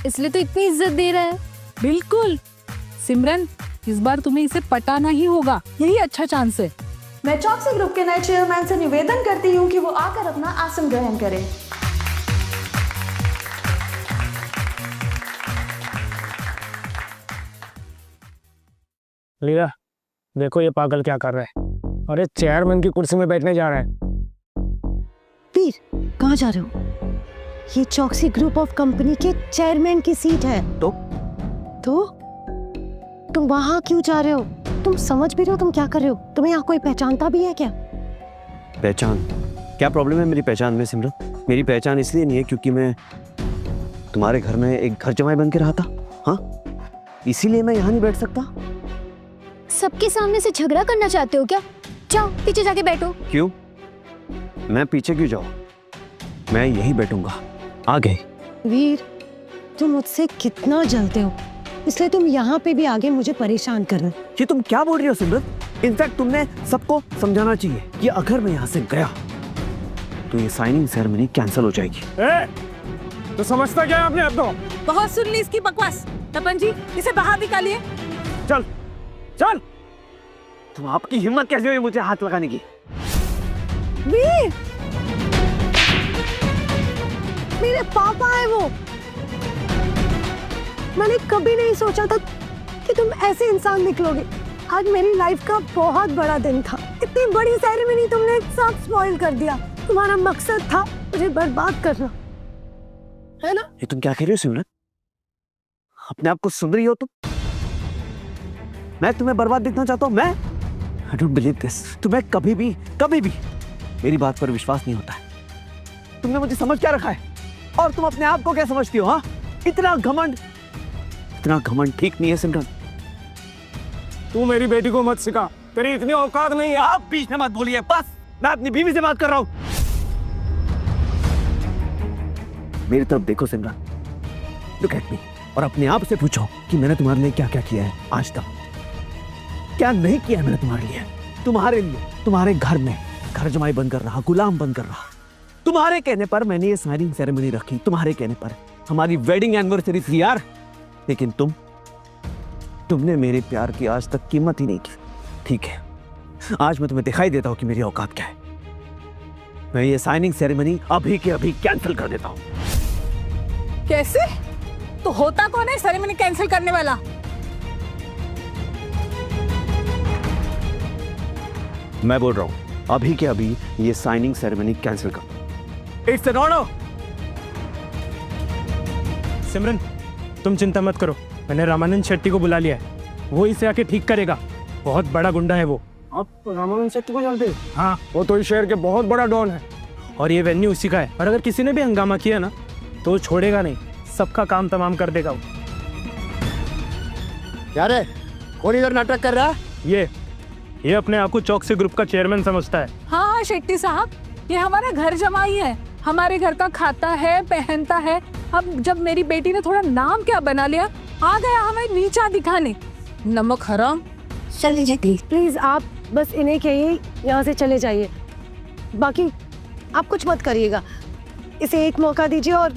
Speaker 10: इसलिए तो इतनी इज्जत दे रहा है।
Speaker 8: बिल्कुल सिमरन, इस बार तुम्हें इसे पटाना ही होगा, यही अच्छा चांस है।
Speaker 16: मैं चौकसी ग्रुप के नए चेयरमैन से निवेदन करती हूँ कि वो आकर अपना आसन ग्रहण करें।
Speaker 7: लीला, देखो ये पागल क्या कर रहा है। अरे चेयरमैन की कुर्सी में बैठने जा रहा है।
Speaker 5: वीर, कहाँ जा रहे हो? ये चौकसी ग्रुप ऑफ कंपनी के चेयरमैन की सीट है। तो तुम वहां क्यों जा रहे हो? तुम समझ भी रहे हो तुम क्या कर रहे हो? तुम्हें यहाँ कोई पहचानता भी है क्या?
Speaker 1: पहचान? क्या प्रॉब्लम है मेरी पहचान में सिमरन? मेरी पहचान इसलिए नहीं है क्योंकि मैं तुम्हारे घर में एक घर जमाई बन के रहा था। हाँ, इसीलिए मैं यहाँ नहीं बैठ सकता।
Speaker 10: सबके सामने से झगड़ा करना चाहते हो क्या? जाओ पीछे जाके बैठो।
Speaker 1: क्यों? मैं पीछे क्यों जाऊँ? मैं यहीं बैठूंगा। आ गए।
Speaker 5: वीर, तुम मुझसे कितना जलते हो, इसलिए तुम यहाँ पे भी आगे मुझे परेशान कर रहे हो।
Speaker 1: ये तुम क्या बोल रही हो सिमरन? इनफैक्ट तुमने सबको समझाना चाहिए कि अगर मैं यहाँ से गया तो ये साइनिंग सेरेमनी कैंसिल हो जाएगी।
Speaker 7: तो समझता क्या है आपने? अब तो
Speaker 8: बहुत सुन ली इसकी बकवास। तपन जी, इसे बाहर निकालिए।
Speaker 7: चल चल।
Speaker 1: तुम आपकी हिम्मत कैसे हुई मुझे हाथ लगाने की?
Speaker 5: वीर, मेरे पापा है वो। मैंने कभी नहीं सोचा था कि तुम ऐसे इंसान निकलोगे। आज मेरी लाइफ का बहुत बड़ा दिन था। इतनी बड़ी सेरेमनी तुमने सब स्पॉइल कर दिया। तुम्हारा मकसद था मुझे बर्बाद करना, है ना?
Speaker 1: ये तुम क्या कह रही हो सिमरन? अपने आप को सुन रही हो तुम? मैं तुम्हें बर्बाद देखना चाहता हूँ? मैं I don't believe this। तुम्हें कभी भी मेरी बात पर विश्वास नहीं होता है। तुमने मुझे समझ क्या रखा है? और तुम अपने आप को क्या समझती हो? हाँ, इतना घमंड ठीक नहीं है सिमरन।
Speaker 7: तू मेरी बेटी को मत सिखा, तेरी इतनी औकात नहीं है।
Speaker 1: आप बीच में मत बोलिए, बस मैं अपनी बीवी से बात कर रहा हूं। मेरी तरफ देखो सिमरन, लुक एट मी, और अपने आप से पूछो कि मैंने तुम्हारे लिए क्या क्या किया है आज तक। क्या नहीं किया है मैंने तुम्हारे लिए? तुम्हारे लिए, तुम्हारे घर में घर जमाई बनकर रहा, गुलाम बनकर रहा। तुम्हारे कहने पर मैंने ये साइनिंग सेरेमनी रखी, तुम्हारे कहने पर हमारी वेडिंग एनिवर्सरी थी यार। लेकिन तुमने मेरे प्यार की आज तक कीमत ही नहीं की। ठीक है, आज मैं तुम्हें दिखाई देता हूं कि मेरी औकात क्या है। मैं ये साइनिंग सेरेमनी अभी के अभी कैंसिल कर देता हूं।
Speaker 8: कैसे? तो होता कौन है सेरेमनी कैंसिल करने वाला?
Speaker 1: मैं बोल रहा हूं अभी के अभी ये साइनिंग सेरेमनी कैंसिल कर।
Speaker 7: It's an order. सिमरन, तुम चिंता मत करो, मैंने रामानंद शेट्टी को बुला लिया है। वो इसे आके ठीक करेगा। बहुत बड़ा गुंडा है वो।
Speaker 13: आप रामानंद शेट्टी को जानते हैं?
Speaker 7: हाँ, वो तो इस शहर के बहुत बड़ा डॉन है और ये वेन्यू उसी का है। और अगर किसी ने भी हंगामा किया ना तो वो छोड़ेगा नहीं, सबका काम तमाम कर देगा वो।
Speaker 2: क्या रे, कौन इधर नाटक कर रहा है?
Speaker 7: ये अपने आप को चौकसी ग्रुप का चेयरमैन समझता है।
Speaker 8: हाँ शेट्टी साहब, ये हमारा घर जमाई है, हमारे घर का खाता है, पहनता है। अब जब मेरी बेटी ने थोड़ा नाम क्या बना लिया, आ गया हमें नीचा दिखाने। नमक हराम।
Speaker 5: चलिए जी प्लीज, आप बस इन्हें कहिए यहाँ से चले जाइए। बाकी आप कुछ मत करिएगा, इसे एक मौका दीजिए और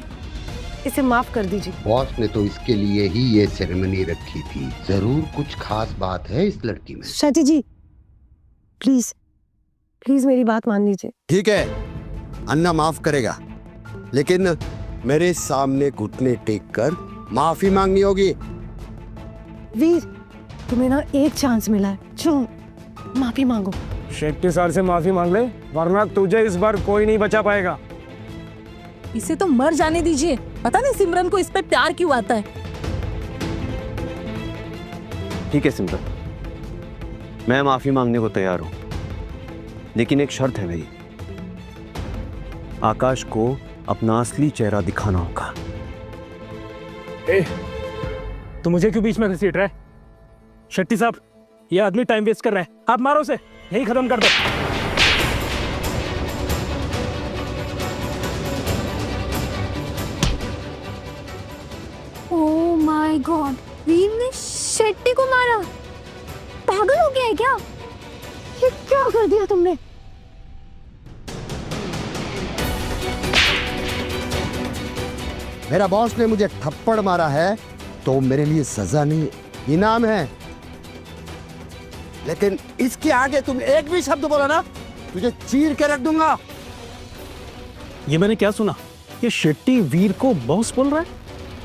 Speaker 5: इसे माफ कर दीजिए।
Speaker 17: बॉस ने तो इसके लिए ही ये सेरेमनी रखी थी। जरूर कुछ खास बात है इस लड़की में।
Speaker 5: शेट्टी जी प्लीज मेरी बात मान लीजिए।
Speaker 17: ठीक है, अन्ना माफ करेगा, लेकिन मेरे सामने घुटने टेक कर माफी मांगनी होगी।
Speaker 5: वीर, तुम्हें ना एक चांस मिला है, जो माफी मांगो।
Speaker 7: शेट्टी सर से माफी मांग ले, वरना तुझे इस बार कोई नहीं बचा पाएगा।
Speaker 8: इसे तो मर जाने दीजिए, पता नहीं सिमरन को इस पे प्यार क्यों आता है।
Speaker 1: ठीक है सिमरन, मैं माफी मांगने को तैयार हूं, लेकिन एक शर्त है मेरी। आकाश को अपना असली चेहरा दिखाना होगा।
Speaker 7: तो मुझे क्यों बीच में घसीट रहा है? शेट्टी साहब, ये आदमी टाइम वेस्ट कर रहा है, आप मारो उसे, यही खत्म कर दो।
Speaker 10: ओह माय गॉड, वीर ने शेट्टी को मारा। पागल हो गया है क्या?
Speaker 5: ये क्या कर दिया तुमने?
Speaker 17: मेरा बॉस ने मुझे थप्पड़ मारा है तो मेरे लिए सजा नहीं, इनाम है। लेकिन इसके आगे तुम एक भी शब्द बोला ना, तुझे चीर के रख दूंगा।
Speaker 9: ये मैंने क्या सुना? ये शेट्टी वीर को बॉस बोल रहा है?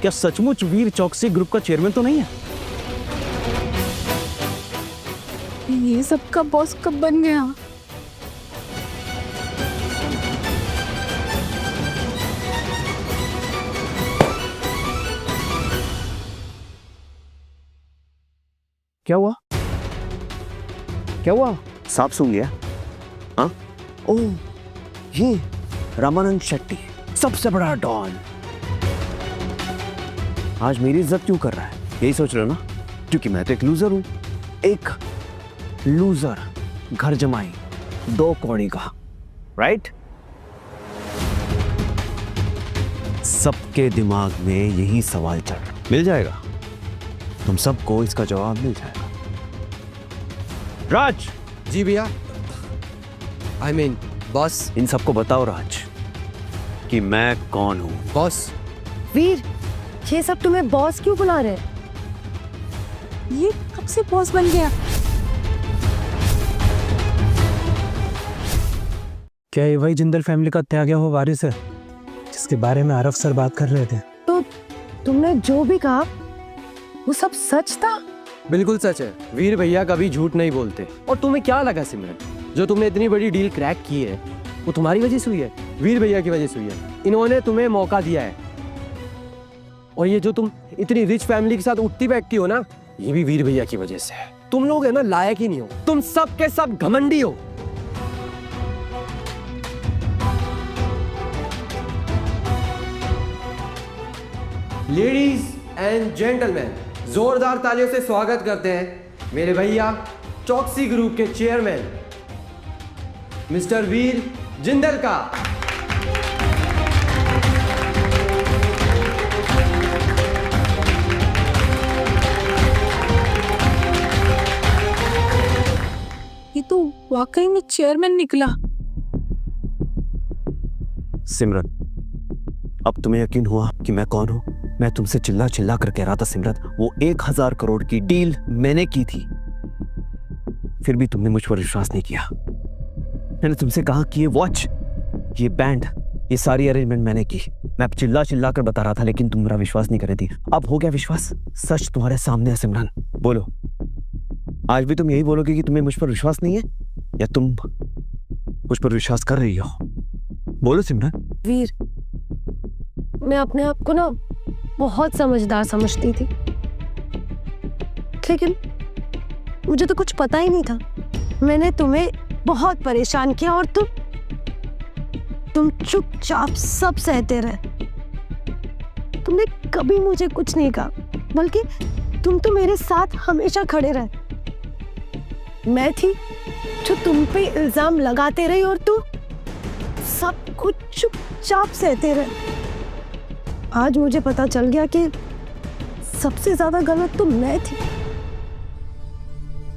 Speaker 9: क्या सचमुच वीर चौकसी ग्रुप का चेयरमैन तो नहीं है?
Speaker 8: ये सबका बॉस कब बन गया?
Speaker 3: क्या हुआ? क्या हुआ?
Speaker 1: सांप सूंघ गया? हाँ? ओह, ये रामानंद शेट्टी, सबसे बड़ा डॉन, आज मेरी इज्जत क्यों कर रहा है? यही सोच रहे हो ना? क्योंकि मैं तो एक लूजर हूं। एक लूजर, घर जमाई, 2 कौड़ी का, राइट? सबके दिमाग में यही सवाल चल रहा, मिल जाएगा तुम सबको इसका जवाब मिल जाएगा। राज।
Speaker 3: जी भैया। I mean boss.
Speaker 1: इन सबको बताओ राज कि मैं कौन हूं।
Speaker 3: बॉस।
Speaker 5: वीर, ये सब तुम्हें बॉस क्यों बुला रहे हैं?
Speaker 8: ये कब से बॉस बन गया?
Speaker 13: क्या ये वही जिंदल फैमिली का त्यागा हुआ वारिस है जिसके बारे में आरफ सर बात कर रहे थे?
Speaker 5: तो तुमने जो भी कहा वो सब सच था?
Speaker 3: बिल्कुल सच है। वीर भैया कभी झूठ नहीं बोलते। और तुम्हें क्या लगा सिमरन, जो तुमने इतनी बड़ी डील क्रैक की है वो तुम्हारी वजह से हुई है? वीर भैया की वजह से हुई है। इन्होंने तुम्हें मौका दिया है। और ये जो तुम इतनी रिच फैमिली के साथ उठती बैठती हो ना, ये भी वीर भैया की वजह से है। तुम लोग है ना लायक ही नहीं हो, तुम सब के सब घमंडी हो। लेडीज एंड जेंटलमैन, जोरदार तालियों से स्वागत करते हैं मेरे भैया चौकसी ग्रुप के चेयरमैन मिस्टर वीर जिंदल का।
Speaker 8: ये तो वाकई में चेयरमैन निकला।
Speaker 1: सिमरन, अब तुम्हें यकीन हुआ कि मैं कौन हूं? मैं तुमसे चिल्ला चिल्ला कर कह रहा था सिमरन, वो 1000 करोड़ की डील मैंने की थी, फिर भी तुमने मुझ पर विश्वास नहीं किया। मैंने तुमसे कहा कि ये वॉच, ये बैंड, ये सारी अरेंजमेंट मैंने की। मैं चिल्ला चिल्ला कर बता रहा था, लेकिन तुम मेरा विश्वास नहीं कर रही थी। अब हो गया विश्वास, सच तुम्हारे सामने है सिमरन। बोलो, आज भी तुम यही बोलोगे कि तुम्हें मुझ पर विश्वास नहीं है, या तुम मुझ पर विश्वास कर रही हो? बोलो सिमरन।
Speaker 5: वीर, मैं अपने आप को ना बहुत समझदार समझती थी, लेकिन मुझे तो कुछ पता ही नहीं था। मैंने तुम्हें बहुत परेशान किया और तुम चुपचाप सब सहते रहे। तुमने कभी मुझे कुछ नहीं कहा, बल्कि तुम तो मेरे साथ हमेशा खड़े रहे। मैं थी जो तुम पे इल्जाम लगाते रही और तुम सब कुछ चुपचाप सहते रहे। आज मुझे पता चल गया कि सबसे ज्यादा गलत तो मैं थी।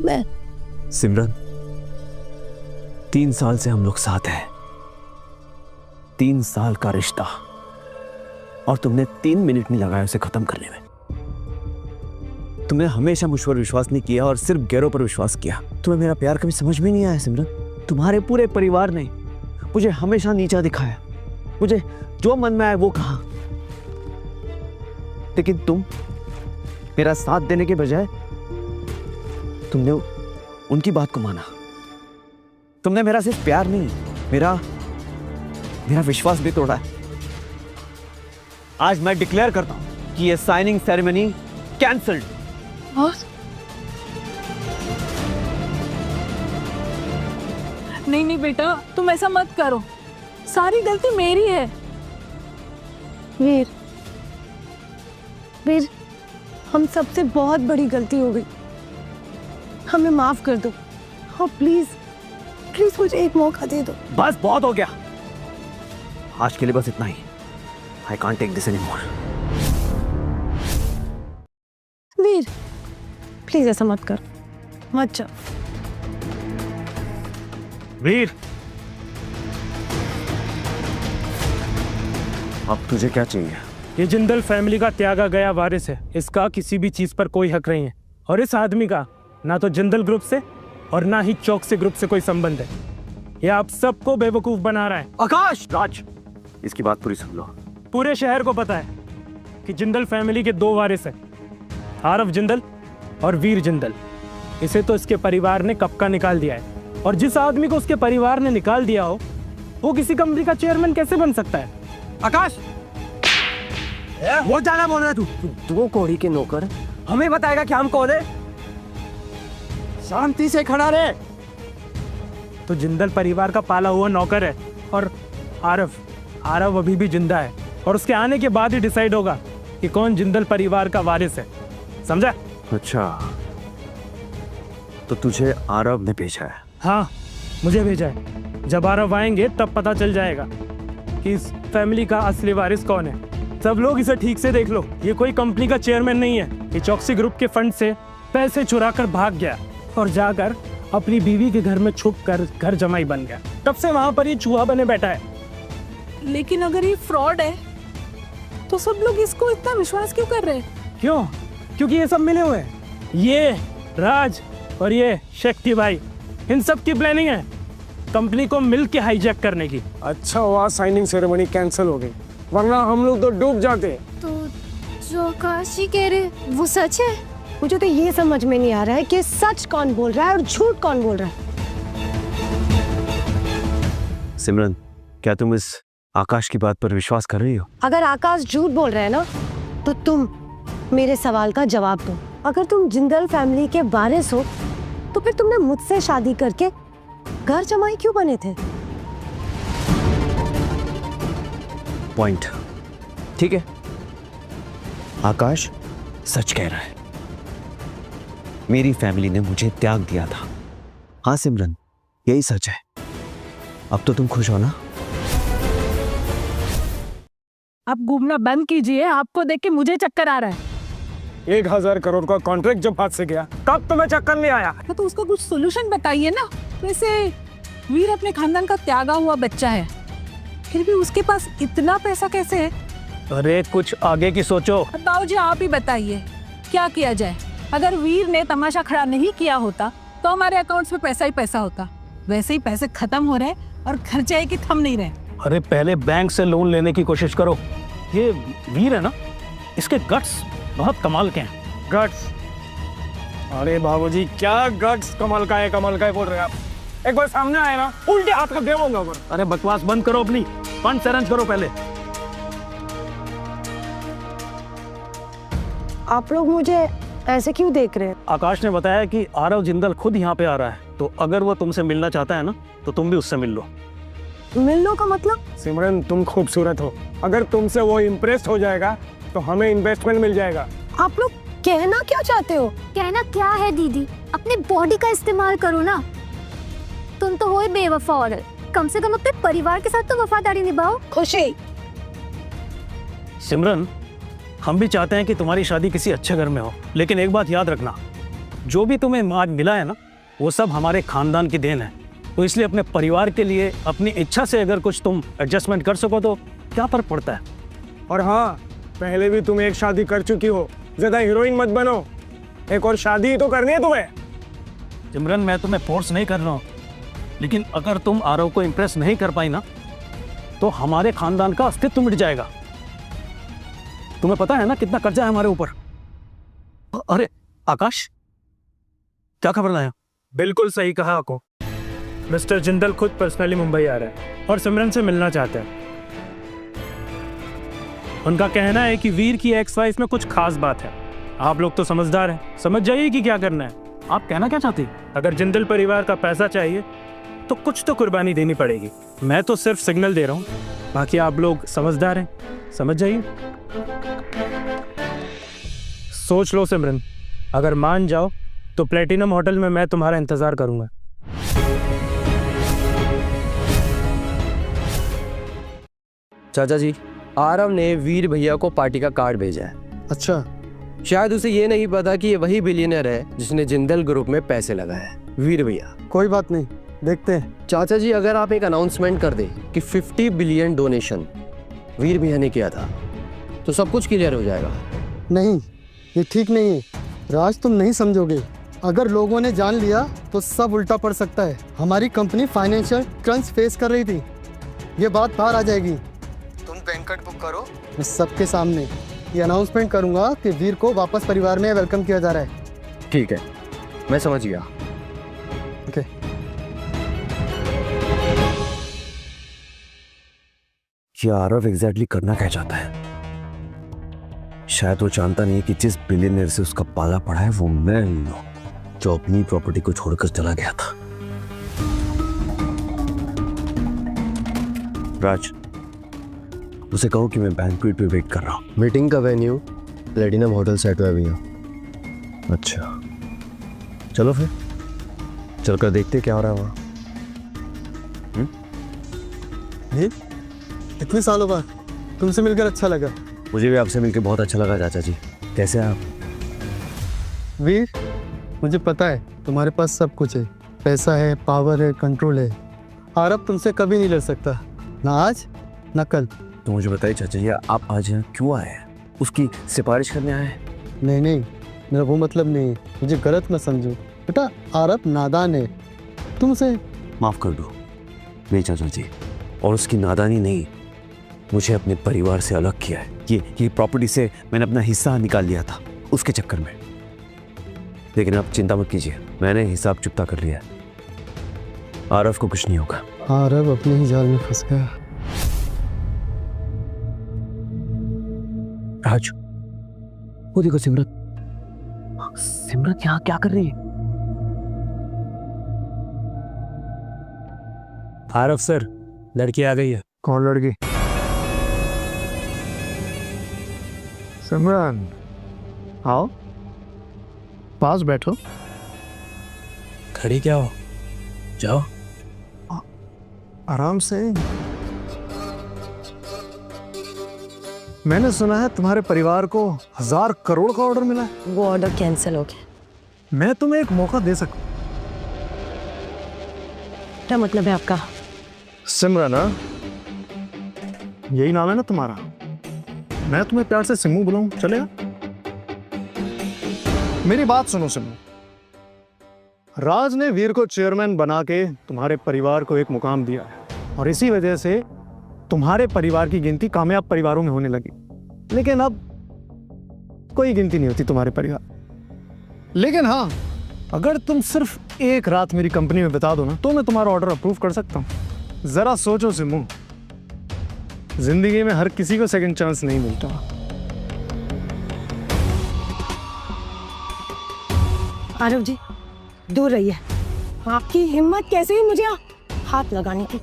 Speaker 5: मैं।
Speaker 1: सिमरन, 3 साल से हम लोग साथ हैं, 3 साल का रिश्ता, और तुमने 3 मिनट नहीं लगाया उसे खत्म करने में। तुमने हमेशा मुझ पर विश्वास नहीं किया और सिर्फ गैरों पर विश्वास किया। तुम्हें मेरा प्यार कभी समझ में नहीं आया सिमरन। तुम्हारे पूरे परिवार ने मुझे हमेशा नीचा दिखाया, मुझे जो मन में आया वो कहा, लेकिन तुम मेरा साथ देने के बजाय तुमने उनकी बात को माना। तुमने मेरा सिर्फ प्यार नहीं, मेरा विश्वास भी तोड़ा है। आज मैं डिक्लेयर करता हूं कि यह साइनिंग सेरेमनी कैंसल्ड।
Speaker 8: नहीं नहीं बेटा, तुम ऐसा मत करो, सारी गलती मेरी है।
Speaker 5: वीर, वीर, हम सबसे बहुत बड़ी गलती हो गई, हमें माफ कर दो। और प्लीज प्लीज मुझे एक मौका दे दो।
Speaker 1: बस बहुत हो गया, आज के लिए बस इतना ही। I can't take this anymore.
Speaker 5: Veer, please ऐसा मत कर, मत जा।
Speaker 7: वीर,
Speaker 1: अब तुझे क्या चाहिए?
Speaker 7: ये जिंदल फैमिली का त्यागा गया वारिस है, इसका किसी भी चीज पर कोई हक नहीं है। और इस आदमी का ना तो जिंदल ग्रुप से और ना ही चौकसी ग्रुप से कोई संबंध है। ये आप सबको बेवकूफ बना रहा है।
Speaker 1: आकाश! राज, इसकी बात पूरी सुन लो।
Speaker 7: पूरे शहर को पता है कि जिंदल फैमिली के 2 वारिस हैं, आरफ जिंदल और वीर जिंदल।
Speaker 9: इसे तो इसके परिवार ने कब का निकाल दिया है, और जिस आदमी को उसके परिवार ने निकाल दिया हो वो किसी कंपनी का चेयरमैन कैसे बन सकता है?
Speaker 13: आकाश, वो जाना बोल रहा है तू?
Speaker 3: दो कोड़ी के नौकर
Speaker 13: हमें बताएगा कि हम कौन है? शांति से खड़ा रहे।
Speaker 9: तो जिंदल परिवार का पाला हुआ नौकर है, और आरव अभी भी जिंदा है, और उसके आने के बाद ही डिसाइड होगा कि कौन जिंदल परिवार का वारिस है, समझा?
Speaker 3: अच्छा, तो तुझे आरव ने भेजा है?
Speaker 9: हाँ, मुझे भेजा है। जब आरव आएंगे तब पता चल जाएगा कि इस फैमिली का असली वारिस कौन है। सब लोग इसे ठीक से देख लो, ये कोई कंपनी का चेयरमैन नहीं है। ये चौकसी ग्रुप के फंड से पैसे चुरा कर भाग गया और जाकर अपनी बीवी के घर में छुप कर घर जमाई बन गया। तब से वहां पर ये चूहा बने बैठा है।
Speaker 8: लेकिन अगर ये फ्रॉड है तो सब लोग इसको इतना विश्वास क्यों कर रहे हैं?
Speaker 9: क्यों? क्योंकि ये सब मिले हुए हैं। ये राज और ये शक्ति भाई, इन सब की प्लानिंग है कंपनी को मिल के हाईजैक करने की।
Speaker 7: अच्छा हुआ साइनिंग सेरेमनी कैंसिल हो गई, वरना हम लोग तो डूब जाते।
Speaker 10: तो जो आकाश जी कह रहे वो सच है?
Speaker 5: मुझे तो ये समझ में नहीं आ रहा है कि सच कौन बोल रहा है और झूठ कौन बोल रहा है।
Speaker 1: सिमरन, क्या तुम इस आकाश की बात पर विश्वास कर रही हो?
Speaker 5: अगर आकाश झूठ बोल रहा है ना, तो तुम मेरे सवाल का जवाब दो। अगर तुम जिंदल फैमिली के वारिस हो तो फिर तुमने मुझसे शादी करके घर जमाई क्यों बने थे?
Speaker 1: पॉइंट। ठीक है, आकाश सच कह रहा है। मेरी फैमिली ने मुझे त्याग दिया था। हाँ सिमरन, यही सच है। अब तो तुम खुश हो ना?
Speaker 8: आप घूमना बंद कीजिए, आपको देख के मुझे चक्कर आ रहा है।
Speaker 7: 1000 करोड़ का कॉन्ट्रैक्ट जब हाथ से गया तब तुम्हें चक्कर नहीं आया?
Speaker 8: तो उसका कुछ सोल्यूशन बताइए ना। वैसे वीर अपने खानदान का त्यागा हुआ बच्चा है, फिर भी उसके पास इतना पैसा कैसे है?
Speaker 9: अरे कुछ आगे की सोचो।
Speaker 8: बाबूजी आप ही बताइए क्या किया जाए। अगर वीर ने तमाशा खड़ा नहीं किया होता तो हमारे अकाउंट्स में पैसा ही पैसा होता। वैसे ही पैसे खत्म हो रहे और खर्चे की थम नहीं रहे।
Speaker 9: अरे पहले बैंक से लोन लेने की कोशिश करो। ये वीर है ना, इसके गट्स बहुत कमाल के हैं।
Speaker 7: गट्स? अरे बाबूजी क्या गट्स कमाल का है बोल रहे हैं आप? एक बार सामने आए ना, उल्टे हाथ का देवोंगा ऊपर।
Speaker 9: अरे बकवास बंद करो, अपनी फंड अरेंज करो पहले।
Speaker 5: आप लोग मुझे ऐसे क्यों देख रहे हैं?
Speaker 9: आकाश ने बताया कि आरव जिंदल खुद यहाँ पे आ रहा है, तो अगर वो तुमसे मिलना चाहता है ना तो तुम भी उससे मिल लो।
Speaker 5: मिल लो का मतलब?
Speaker 7: सिमरन तुम खूबसूरत हो, अगर तुमसे वो इम्प्रेस हो जाएगा तो हमें इन्वेस्टमेंट मिल जाएगा।
Speaker 5: आप लोग कहना क्या चाहते हो?
Speaker 10: कहना क्या है दीदी, अपने बॉडी का इस्तेमाल करो ना। तुम तो हो ही बेवफा औरत, कम से कम अपने परिवार के साथ तो वफादारी निभाओ।
Speaker 5: खुशी,
Speaker 9: सिमरन हम भी चाहते हैं कि तुम्हारी शादी किसी अच्छे घर में हो, लेकिन एक बात याद रखना, जो भी तुम्हें आज मिला है ना वो सब हमारे खानदान की देन है। तो इसलिए अपने परिवार के लिए अपनी इच्छा से अगर कुछ तुम एडजस्टमेंट कर सको तो क्या फर्क पड़ता है।
Speaker 7: और हाँ, पहले भी तुम एक शादी कर चुकी हो, ज्यादा हीरोइन मत बनो। एक और शादी ही तो करनी है तुम्हें।
Speaker 9: सिमरन मैं तुम्हें फोर्स नहीं कर रहा हूँ, लेकिन अगर तुम आरव को इम्प्रेस नहीं कर पाई ना तो हमारे खानदान का अस्तित्व मिट जाएगा। तुम्हें पता है ना कितना कर्जा है हमारे ऊपर। अरे आकाश, क्या खबर लाया? बिल्कुल सही कहा आपको। मिस्टर जिंदल खुद पर्सनली मुंबई आ रहे हैं और सिमरन से मिलना चाहते हैं। उनका कहना है कि वीर की एक्स वाइफ में कुछ खास बात है। आप लोग तो समझदार हैं, समझ जाइए कि क्या करना है। आप कहना क्या चाहती? अगर जिंदल परिवार का पैसा चाहिए तो कुछ तो कुर्बानी देनी पड़ेगी। मैं तो सिर्फ सिग्नल दे रहा हूँ, बाकी आप लोग समझदार हैं, समझ जाइए। सोच लो सिमरन, अगर मान जाओ तो प्लेटिनम होटल में मैं तुम्हारा इंतजार करूंगा।
Speaker 3: चाचा जी, आरव ने वीर भैया को पार्टी का कार्ड भेजा है।
Speaker 13: अच्छा,
Speaker 3: शायद उसे ये नहीं पता कि ये वही बिलियनर है जिसने जिंदल ग्रुप में पैसे लगाए हैं। वीर भैया,
Speaker 13: कोई बात नहीं, देखते हैं।
Speaker 3: चाचा जी, अगर आप एक अनाउंसमेंट कर दे कि 50 बिलियन डोनेशन वीर भैया ने किया था तो सब कुछ क्लियर हो जाएगा।
Speaker 13: नहीं, ये ठीक नहीं है राज, तुम नहीं समझोगे। अगर लोगों ने जान लिया तो सब उल्टा पड़ सकता है। हमारी कंपनी फाइनेंशियल क्रंच फेस कर रही थी, ये बात बाहर आ जाएगी। तुम बैंकट बुक करो, मैं सबके सामने ये अनाउंसमेंट करूंगा कि वीर को वापस परिवार में वेलकम किया जा रहा है।
Speaker 3: ठीक है, मैं समझ गया।
Speaker 13: ओके।
Speaker 1: ये आरव एग्जैक्टली करना क्या चाहता है? शायद वो जानता नहीं है कि जिस बिलियनर से उसका पाला पड़ा है वो मैं हूं, जो अपनी प्रॉपर्टी को छोड़कर चला गया था। राज, उसे कहो कि मैं बैंक्वेट पे वेट कर रहा हूँ।
Speaker 18: मीटिंग का वेन्यू प्लेटिनम होटल सेट हुआ भैया।
Speaker 1: अच्छा, चलो फिर चलकर देखते क्या हो रहा है वहाँ।
Speaker 13: इतने सालों बाद तुमसे मिलकर अच्छा लगा।
Speaker 1: मुझे भी आपसे मिलकर बहुत अच्छा लगा चाचा जी। कैसे हैं आप?
Speaker 13: वीर, मुझे पता है तुम्हारे पास सब कुछ है, पैसा है, पावर है, कंट्रोल है। आरब तुमसे कभी नहीं लड़ सकता, ना आज ना कल।
Speaker 1: तो मुझे बताइए चाचा जी, आप आज यहाँ क्यों आए हैं? उसकी सिफारिश करने आए हैं?
Speaker 13: नहीं नहीं, मेरा वो मतलब नहीं, मुझे गलत मत समझो बेटा। आरब नादान है, तुमसे
Speaker 1: माफ कर दो मेरे चाचा जी। और उसकी नादानी नहीं, मुझे अपने परिवार से अलग किया है। ये प्रॉपर्टी से मैंने अपना हिस्सा निकाल लिया था उसके चक्कर में। लेकिन आप चिंता मत कीजिए, मैंने हिसाब चुकता कर लिया है। आरव को कुछ नहीं होगा।
Speaker 13: आरब अपने ही जाल में फंस गया।
Speaker 1: राज, वो देखो सिमरन। सिमरन यहाँ क्या कर रही है?
Speaker 9: आरव सर, लड़की आ गई है।
Speaker 13: कौन लड़की? सिमरन, आओ पास बैठो।
Speaker 12: खड़ी क्या हो, जाओ।
Speaker 13: आराम से। मैंने सुना है तुम्हारे परिवार को 1000 करोड़ का ऑर्डर मिला है।
Speaker 5: वो ऑर्डर कैंसिल हो गया।
Speaker 13: मैं तुम्हें एक मौका दे सकता।
Speaker 5: क्या मतलब है आपका?
Speaker 13: सिमरन, यही नाम है ना तुम्हारा? मैं तुम्हें प्यार से सिम्मू बुलाऊं, चलेगा? मेरी बात सुनो सिम्मू। राज ने वीर को चेयरमैन बना के तुम्हारे परिवार को एक मुकाम दिया है, और इसी वजह से तुम्हारे परिवार की गिनती कामयाब परिवारों में होने लगी। लेकिन अब कोई गिनती नहीं होती तुम्हारे परिवार। लेकिन हाँ, अगर तुम सिर्फ एक रात मेरी कंपनी में बिता दो ना, तो मैं तुम्हारा ऑर्डर अप्रूव कर सकता हूँ। जरा सोचो सिम्मू, जिंदगी में हर किसी को सेकंड चांस नहीं मिलता।
Speaker 5: आरव जी, दूर रहिए। आपकी हिम्मत कैसे हुई मुझे हाथ लगाने की?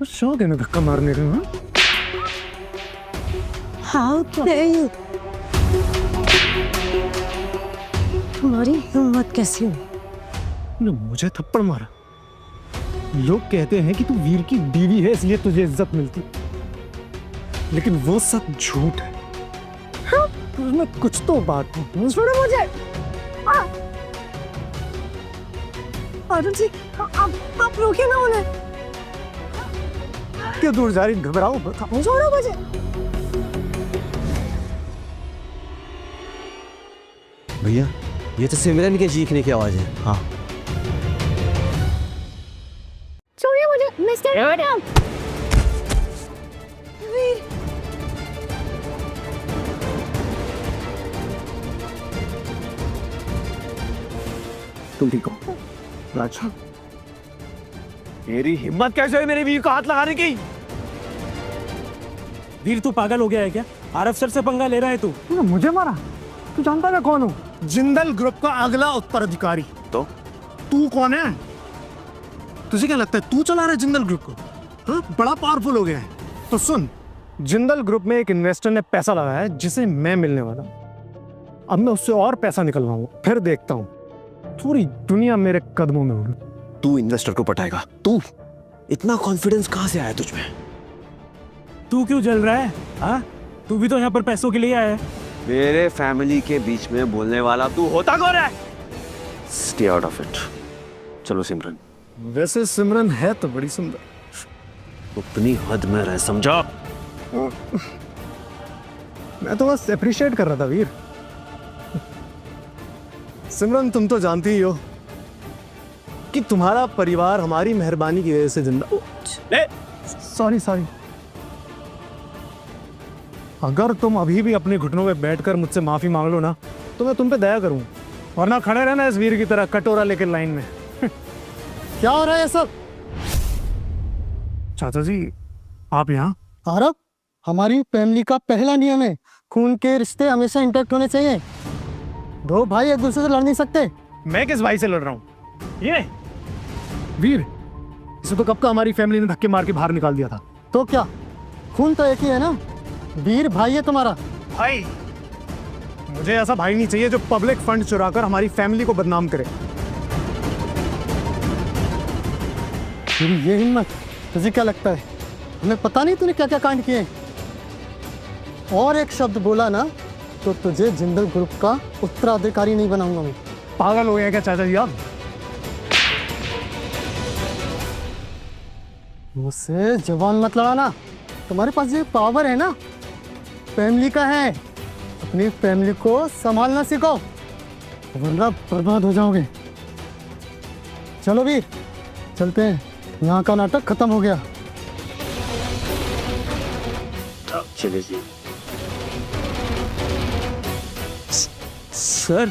Speaker 13: शौक है ना धक्का मारने का?
Speaker 5: How dare you! तुम्हारी हिम्मत कैसी हुई?
Speaker 13: मुझे थप्पड़ मारा। लोग कहते हैं कि तू वीर की बीवी है इसलिए तुझे इज्जत मिलती, लेकिन वो सब झूठ है। तुझमें कुछ तो बात है। छोड़ो मुझे। आरव जी, आप रोकिए ना उन्हें। क्यों दूर जा रही? घबराओ मत। छोड़ो मुझे।
Speaker 1: भैया, ये तो सिमरन के चीखने की आवाज है। हाँ,
Speaker 10: छोड़िए मुझे मिस्टर एडम।
Speaker 7: तुम ठीक हो? राजा, मेरी हिम्मत कैसे है मेरे वीर को हाथ लगाने की?
Speaker 9: वीर तू पागल हो गया है क्या? आरव सर से पंगा ले रहा है तू?
Speaker 13: तूने मुझे मारा? तू जानता मैं कौन हूँ? जिंदल ग्रुप का अगला उत्तराधिकारी।
Speaker 7: तो
Speaker 13: तू कौन है? तुझे क्या लगता है तू चला रहा है जिंदल ग्रुप को? हाँ? बड़ा पावरफुल हो गया है। तो सुन, जिंदल ग्रुप में एक इन्वेस्टर ने पैसा लगाया है जिसे मैं मिलने वाला। अब मैं उससे और पैसा निकलवाऊंगा, फिर देखता हूँ। पूरी दुनिया मेरे कदमों में होगी।
Speaker 1: तू इन्वेस्टर को पटाएगा? तू इतना कॉन्फिडेंस कहाँ से आया तुझ में?
Speaker 9: तू क्यों जल रहा है? हाँ, तू भी तो यहाँ पर पैसों के लिए आया है।
Speaker 1: मेरे फैमिली के बीच में बोलने वाला तू होता कौन है? Stay out of it. चलो सिमरन।
Speaker 13: वैसे सिमरन है तो बड़ी सुंदर।
Speaker 1: अपनी हद में रह, समझा?
Speaker 13: मैं तो बस अप्रिशिएट कर रहा था वीर। सिमरन, तुम तो जानती ही हो कि तुम्हारा परिवार हमारी मेहरबानी की वजह से जिंदा। सॉरी। अगर तुम अभी भी अपने घुटनों पे बैठकर मुझसे माफी मांग लो ना, तो मैं तुम पे दया करूं।
Speaker 9: वरना खड़े रहना इस वीर की तरह कटोरा लेके लाइन में।
Speaker 13: क्या हो रहा है ये सब?
Speaker 9: चाचा जी आप यहाँ?
Speaker 13: आरव, हमारी फैमिली का पहला नियम है खून के रिश्ते हमेशा इंटैक्ट होने चाहिए। दो भाई एक दूसरे से लड़ नहीं सकते।
Speaker 9: मैं किस भाई से लड़ रहा हूँ? ये वीर, इसे तो कब का हमारी फैमिली ने धक्के मार के बाहर निकाल दिया था।
Speaker 13: तो क्या, खून तो एक ही है ना। वीर भाई है तुम्हारा।
Speaker 9: भाई? मुझे ऐसा भाई नहीं चाहिए जो पब्लिक फंड चुराकर हमारी फैमिली को बदनाम करे।
Speaker 13: तेरी ये हिम्मत, तुझे क्या लगता है हमें पता नहीं तूने क्या क्या कांड किए? और एक शब्द बोला ना तो तुझे जिंदल ग्रुप का उत्तराधिकारी नहीं बनाऊंगा मैं।
Speaker 9: पागल हो गया क्या चाचा जी आप?
Speaker 13: मुझसे जवान मत लड़ाना। तुम्हारे पास ये पावर है ना, फैमिली का है। अपनी फैमिली को संभालना सीखो वरना बर्बाद हो जाओगे। चलो वीर, चलते हैं, यहाँ का नाटक खत्म हो गया।
Speaker 3: चलिए जी।
Speaker 9: सर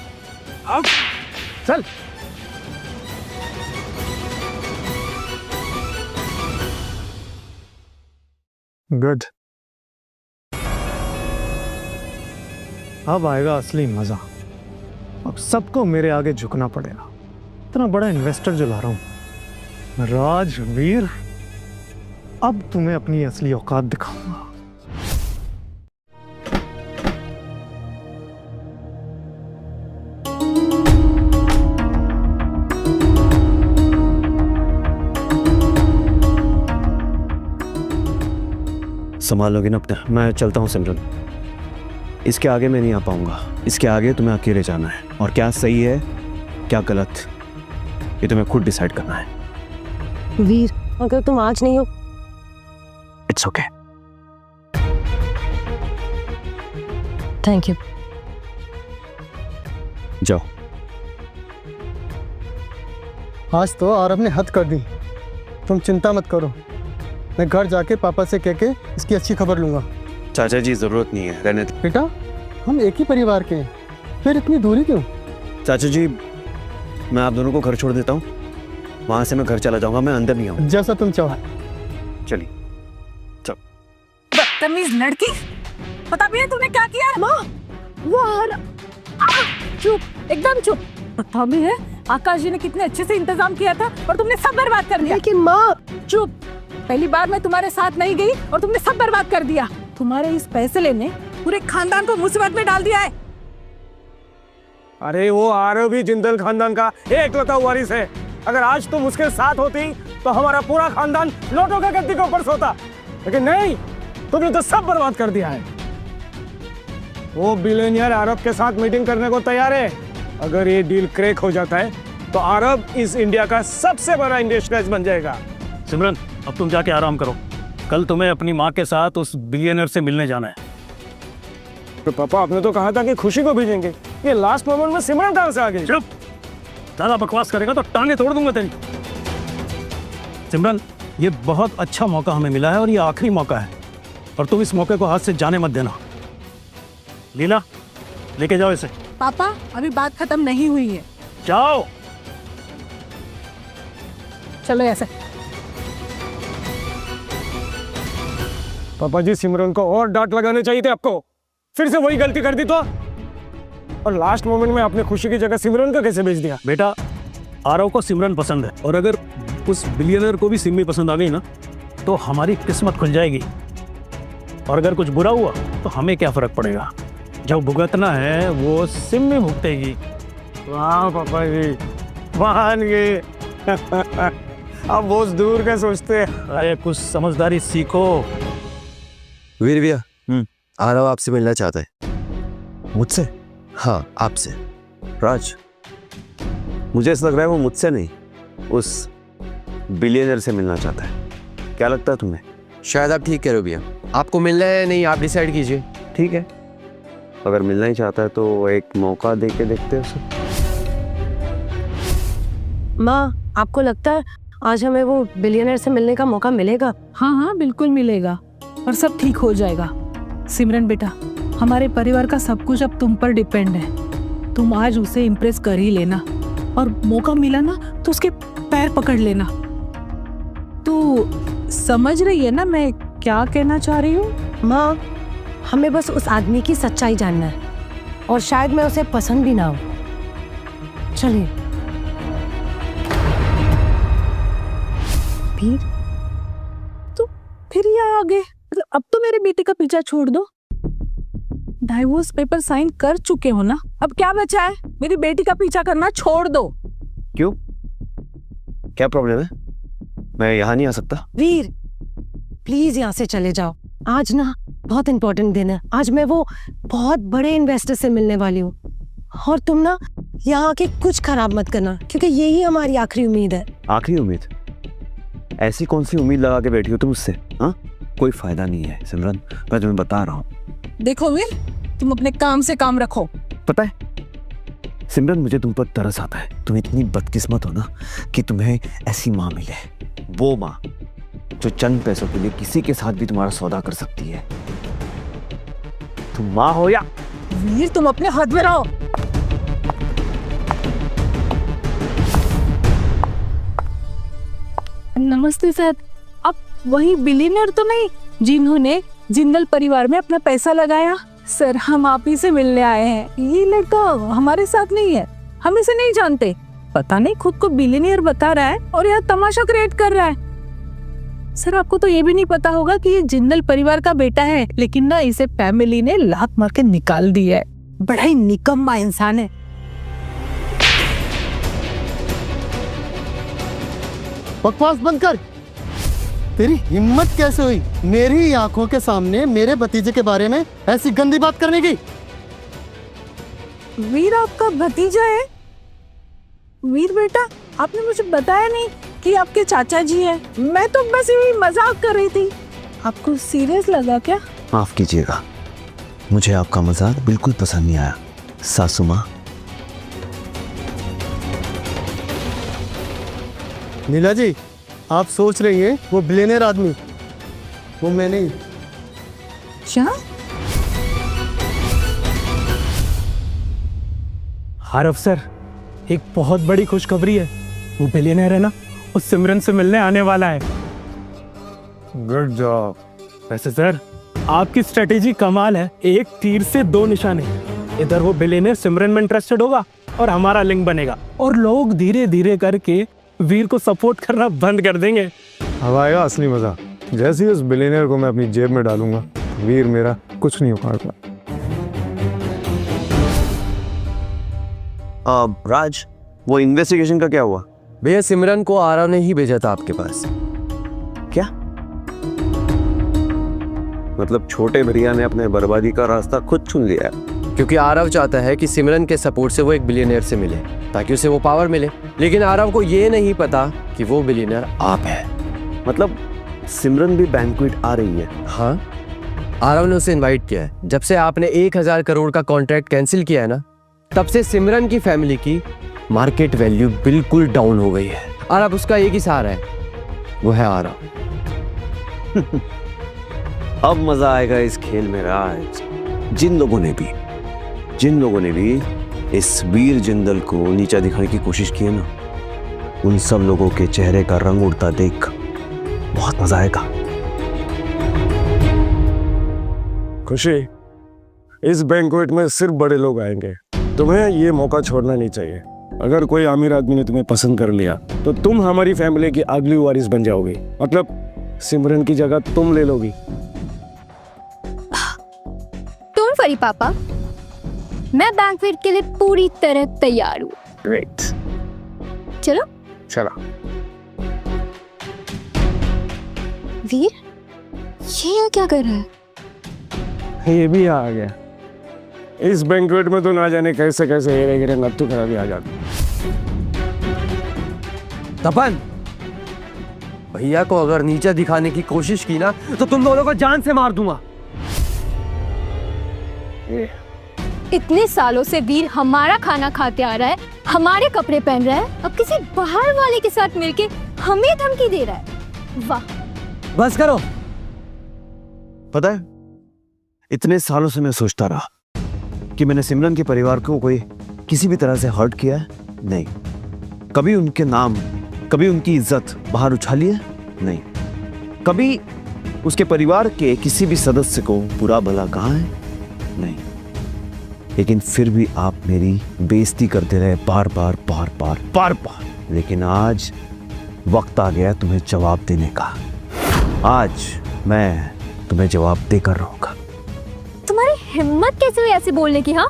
Speaker 9: अब चल। गुड, अब आएगा असली मजा। अब सबको मेरे आगे झुकना पड़ेगा। इतना बड़ा इन्वेस्टर जो ला रहा हूं, राजवीर, अब तुम्हें अपनी असली औकात दिखाऊंगा।
Speaker 1: संभालोगे ना अपने? मैं चलता हूँ सिमरन, इसके आगे मैं नहीं आ पाऊंगा। इसके आगे तुम्हें अकेले जाना है, और क्या सही है क्या गलत ये तुम्हें खुद डिसाइड करना है।
Speaker 5: वीर, अगर तुम आज नहीं हो,
Speaker 1: इट्स ओके।
Speaker 5: Thank you.
Speaker 1: जाओ।
Speaker 13: आज तो आरव ने हद कर दी। तुम चिंता मत करो, मैं घर जाके पापा से कह के इसकी अच्छी खबर लूंगा।
Speaker 1: चाचा जी जरूरत नहीं है, रहने दो।
Speaker 13: बेटा, हम एक ही परिवार के हैं, फिर इतनी दूरी क्यों?
Speaker 1: चाचा जी, मैं आप दोनों को घर छोड़ देता हूँ, वहां से मैं घर चला जाऊंगा, मैं अंदर नहीं आऊंगा।
Speaker 13: जैसा तुम चाहो।
Speaker 1: चलिए, चल।
Speaker 8: बदतमीज लड़की, पता भी है तूने क्या किया? माँ, चुप, एकदम चुप। पता भी है आकाश जी ने कितने अच्छे से इंतजाम किया था और तुमने सब बर्बाद कर दिया।
Speaker 5: लेकिन माँ,
Speaker 8: चुप, पहली बार मैं तुम्हारे साथ नहीं गई और तुमने सब बर्बाद कर दिया। तुम्हारे इस फैसले ने पूरे खानदान को मुसीबत में डाल दिया है।
Speaker 7: अरे वो आरव भी जिंदल खानदान का एकलौता वारिस है। अगर आज तुम उसके साथ होती तो हमारा पूरा खानदान लोटो के गद्दी के ऊपर सोता, लेकिन नहीं, तुमने तो सब बर्बाद कर दिया है। वो बिलियनियर आरव के साथ मीटिंग करने को तैयार है। अगर ये डील क्रैक हो जाता है तो आरव इस इंडिया का सबसे बड़ा इंडस्ट्रियलिस्ट बन जाएगा।
Speaker 9: सिमरन, अब तुम जाके आराम करो, कल तुम्हें अपनी माँ के साथ उस बिलियनर से मिलने जाना है।
Speaker 7: तो पापा, आपने तो कहा था कि खुशी को भेजेंगे, ये लास्ट मोमेंट में सिमरन कहाँ से आ गई?
Speaker 9: चुप, ज्यादा बकवास करेगा तो टांगे तोड़ दूंगा तेरी। सिमरन, ये बहुत अच्छा मौका हमें मिला है और ये आखिरी मौका है, और तुम इस मौके को हाथ से जाने मत देना। लीला, लेके जाओ इसे।
Speaker 8: पापा, अभी बात खत्म नहीं हुई है।
Speaker 9: जाओ।
Speaker 8: चलो ऐसे।
Speaker 7: पापा जी, सिमरन को और डांट लगाने चाहिए थे आपको, फिर से वही गलती कर दी तो। और लास्ट मोमेंट में आपने खुशी की जगह सिमरन को कैसे भेज दिया?
Speaker 9: बेटा, आरव को सिमरन पसंद है, और अगर उस बिलियनर को भी सिमी पसंद आ गई ना तो हमारी किस्मत खुल जाएगी। और अगर कुछ बुरा हुआ तो हमें क्या फर्क पड़ेगा, जो भुगतना है वो सिमी भुगतेगी।
Speaker 7: वाह पापा जी, मान गए। अब बहुत दूर का सोचते हैं।
Speaker 9: अरे कुछ समझदारी सीखो।
Speaker 18: वीर भैया, आरव आपसे मिलना चाहता है।
Speaker 1: मुझसे?
Speaker 18: हाँ, आपसे।
Speaker 1: राज, मुझे ऐसा लग रहा है वो मुझसे नहीं, उस बिलियनर से मिलना चाहता है। क्या लगता है तुम्हें?
Speaker 18: शायद आप ठीक कह रहे हो भैया। आपको मिलना है नहीं, आप डिसाइड कीजिए।
Speaker 1: ठीक है, अगर मिलना ही चाहता है तो एक मौका दे के देखते हैं उसे।
Speaker 5: माँ, आपको लगता है आज हमें वो बिलियनर से मिलने का मौका मिलेगा?
Speaker 8: हाँ हाँ, बिल्कुल मिलेगा, और सब ठीक हो जाएगा। सिमरन बेटा, हमारे परिवार का सब कुछ अब तुम पर डिपेंड है। तुम आज उसे इम्प्रेस कर ही लेना और मौका मिला ना तो उसके पैर पकड़ लेना। तू समझ रही है ना मैं क्या कहना चाह रही हूँ?
Speaker 5: माँ, हमें बस उस आदमी की सच्चाई जानना है और शायद मैं उसे पसंद भी ना हो। चलिए।
Speaker 8: फिर ये आगे मतलब अब तो मेरे बेटे का पीछा छोड़ दो। डाइवोर्स पेपर साइन कर चुके हो ना, अब क्या बचा है? मेरी बेटी का पीछा करना छोड़ दो।
Speaker 1: क्यों, क्या प्रॉब्लम है? मैं यहाँ नहीं आ सकता?
Speaker 5: वीर, प्लीज यहाँ से चले जाओ। आज ना बहुत इंपॉर्टेंट दिन है। आज मैं वो बहुत बड़े इन्वेस्टर से मिलने वाली हूँ और तुम ना यहाँ आके कुछ खराब मत करना, क्योंकि यही हमारी आखिरी उम्मीद है।
Speaker 1: आखिरी उम्मीद? ऐसी कौन सी उम्मीद लगा के बैठी हो तुम मुझसे? हाँ, कोई फायदा नहीं है सिमरन, मैं तुम्हें बता रहा हूँ।
Speaker 8: देखो वीर, तुम अपने काम से काम रखो।
Speaker 1: पता है सिमरन, मुझे तुम पर तरस आता है। तुम इतनी बदकिस्मत हो ना कि तुम्हें ऐसी माँ मिले, वो माँ जो चंद पैसों के लिए किसी के साथ भी तुम्हारा सौदा कर सकती है। तुम माँ हो या?
Speaker 8: वीर, तुम अपने हद में रहो। नमस्ते सर, आप वही बिलियनर तो नहीं जिन्होंने जिंदल परिवार में अपना पैसा लगाया? सर, हम आप ही से मिलने आए हैं। ये लड़का हमारे साथ नहीं है, हम इसे नहीं जानते। पता नहीं खुद को बिलियनियर बता रहा है और यहाँ तमाशा क्रिएट कर रहा है। सर, आपको तो ये भी नहीं पता होगा कि ये जिंदल परिवार का बेटा है, लेकिन ना इसे फैमिली ने लात मार के निकाल दिया है। बड़ा ही निकम्मा इंसान है।
Speaker 13: बकवास बंद कर। तेरी हिम्मत कैसे हुई मेरी आंखों के सामने मेरे भतीजे के बारे में ऐसी गंदी बात करने की?
Speaker 8: वीर आपका भतीजा है? वीर बेटा, आपने मुझे बताया नहीं कि आपके चाचा जी हैं। मैं तो बस यही मजाक कर रही थी। आपको सीरियस लगा क्या?
Speaker 1: माफ कीजिएगा, मुझे आपका मजाक बिल्कुल पसंद नहीं आया सासू माँ।
Speaker 13: नीला जी, आप सोच रही हैं वो बिलियनर आदमी, वो मैं नहीं।
Speaker 8: क्या?
Speaker 9: हर अफसर, एक बहुत बड़ी खुशखबरी है। वो बिलियनर है ना, उस सिमरन से मिलने आने वाला है।
Speaker 7: Good job.
Speaker 9: वैसे सर, आपकी स्ट्रेटेजी कमाल है। एक तीर से दो निशाने। इधर वो बिलियनर सिमरन में इंटरेस्टेड होगा और हमारा लिंक बनेगा, और लोग धीरे धीरे करके वीर को सपोर्ट करना बंद कर देंगे।
Speaker 15: अब आएगा असली मजा। जैसे ही उस बिलियनर को मैं अपनी जेब में डालूंगा, वीर मेरा कुछ नहीं उखाड़ता।
Speaker 1: राज, वो इन्वेस्टिगेशन का क्या हुआ?
Speaker 3: भैया, सिमरन को आरव ने ही भेजा था आपके पास।
Speaker 1: क्या मतलब छोटे भैया ने अपने बर्बादी का रास्ता खुद चुन लिया है?
Speaker 3: क्योंकि आरव चाहता है कि सिमरन के सपोर्ट से वो एक बिलियनर से मिले ताकि उसे वो पावर मिले, लेकिन आरव को ये नहीं पता कि वो बिलियनर आप है।
Speaker 1: मतलब सिमरन भी बैंक्वेट आ रही है?
Speaker 3: हाँ, आरव ने उसे इनवाइट किया है। जब से आपने 1000 करोड़ का कॉन्ट्रैक्ट कैंसिल किया है ना, तब से सिमरन की फैमिली की मार्केट वैल्यू बिल्कुल डाउन हो गई है और अब उसका एक ही सहारा है, वो है आरव।
Speaker 1: अब मजा आएगा इस खेल में राज। जिन लोगों ने भी इस वीर जिंदल को नीचा दिखाने की कोशिश की है ना, उन सब लोगों के चेहरे का रंग उड़ता देख बहुत मजा आएगा।
Speaker 7: खुशी, इस बैंक्वेट में सिर्फ बड़े लोग आएंगे। तुम्हें ये मौका छोड़ना नहीं चाहिए। अगर कोई अमीर आदमी ने तुम्हें पसंद कर लिया तो तुम हमारी फैमिली की अगली वारिस बन जाओगी। मतलब सिमरन की जगह तुम ले लोगी।
Speaker 10: डोंट वरी पापा, मैं बैंक्वेट के लिए पूरी तरह तैयार हूँ।
Speaker 7: ग्रेट,
Speaker 10: चलो
Speaker 7: चला।
Speaker 10: वीर, ये यहाँ क्या कर रहा है?
Speaker 7: ये भी आ गया। इस बैंक्वेट में तो ना जाने कैसे कैसे हेरे गिरे नत्थु खराबी आ जाती।
Speaker 3: तपन, भैया को अगर नीचा दिखाने की कोशिश की ना तो तुम दोनों को जान से मार दूंगा।
Speaker 10: इतने सालों से वीर हमारा खाना खाते आ रहा है, हमारे कपड़े पहन रहा है, अब किसी बाहर वाले के साथ मिलके हमें धमकी दे रहा है। वाह,
Speaker 3: बस करो।
Speaker 1: पता है, इतने सालों से मैं सोचता रहा कि मैंने सिमरन के परिवार को कोई किसी भी तरह से हर्ट किया है? नहीं। कभी उनके नाम, कभी उनकी इज्जत बाहर उछाली है? नहीं। कभी उसके परिवार के किसी भी सदस्य को बुरा भला कहा है? नहीं। लेकिन फिर भी आप मेरी बेइज्जती करते रहे बार बार बार बार बार बार। लेकिन आज वक्त आ गया तुम्हें जवाब देने का। आज मैं तुम्हें जवाब देकर रहूंगा।
Speaker 10: तुम्हारी हिम्मत कैसे हुई ऐसे बोलने की? हाँ,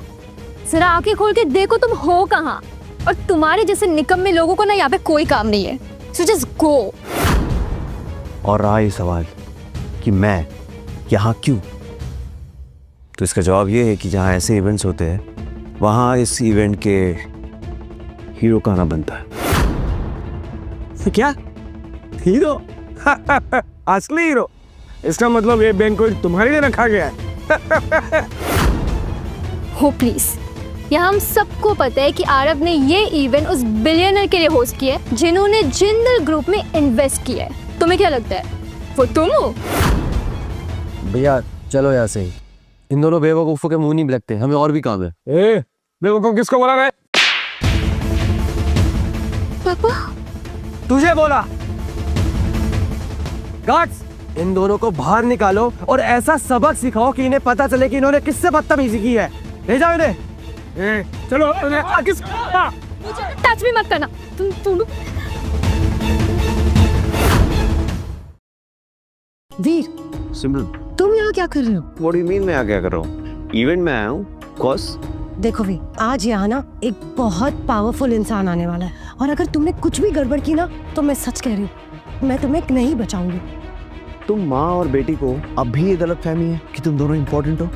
Speaker 10: जरा आंखें खोल के देखो तुम हो कहाँ। और तुम्हारे जैसे निकम्मे लोगों को ना यहाँ पे कोई काम नहीं है। So just go.
Speaker 1: और रहा ये सवाल कि मैं यहाँ क्यों, तो इसका जवाब ये है कि जहाँ ऐसे इवेंट्स होते हैं वहाँ इस इवेंट के हीरो का आना बनता है।
Speaker 7: क्या हीरो? असली हीरो? इसका मतलब ये बैंक्वेट तुम्हारे लिए रखा गया है।
Speaker 10: हो प्लीज, यहाँ हम सबको पता है कि आरव ने ये इवेंट उस बिलियनर के लिए होस्ट किया है जिन्होंने जिंदल ग्रुप में इन्वेस्ट किया है। तुम्हें क्या लगता है वो तुम हो?
Speaker 3: भैया चलो यहाँ से ही। इन दोनों बेवकूफों के मुंह नहीं लगते, हमें और भी काम है।
Speaker 7: बेवकूफ किसको बोला रहा है?
Speaker 10: पापा
Speaker 3: तुझे बोला। गार्ड्स, इन दोनों को बाहर निकालो और ऐसा सबक सिखाओ कि इन्हें पता चले कि इन्होंने किससे बदतमीजी की है। ले जाओ इन्हें।
Speaker 7: चलो
Speaker 10: टच भी मत करना तुम।
Speaker 5: वीर,
Speaker 1: सिमरन,
Speaker 5: तुम यहाँ क्या कर रहे हो?
Speaker 1: What do you mean मैं यहाँ क्या कर रहा हूँ? इवेंट में आया हूँ, course।
Speaker 5: देखो वीर, आज यहाँ ना एक बहुत पावरफुल इंसान आने वाला है और अगर तुमने कुछ भी गड़बड़ की ना तो मैं सच कह रही हूँ, मैं तुम्हें नहीं बचाऊंगी।
Speaker 1: तुम माँ और बेटी को अब भी ये गलतफहमी है कि तुम दोनों इम्पोर्टेंट हो?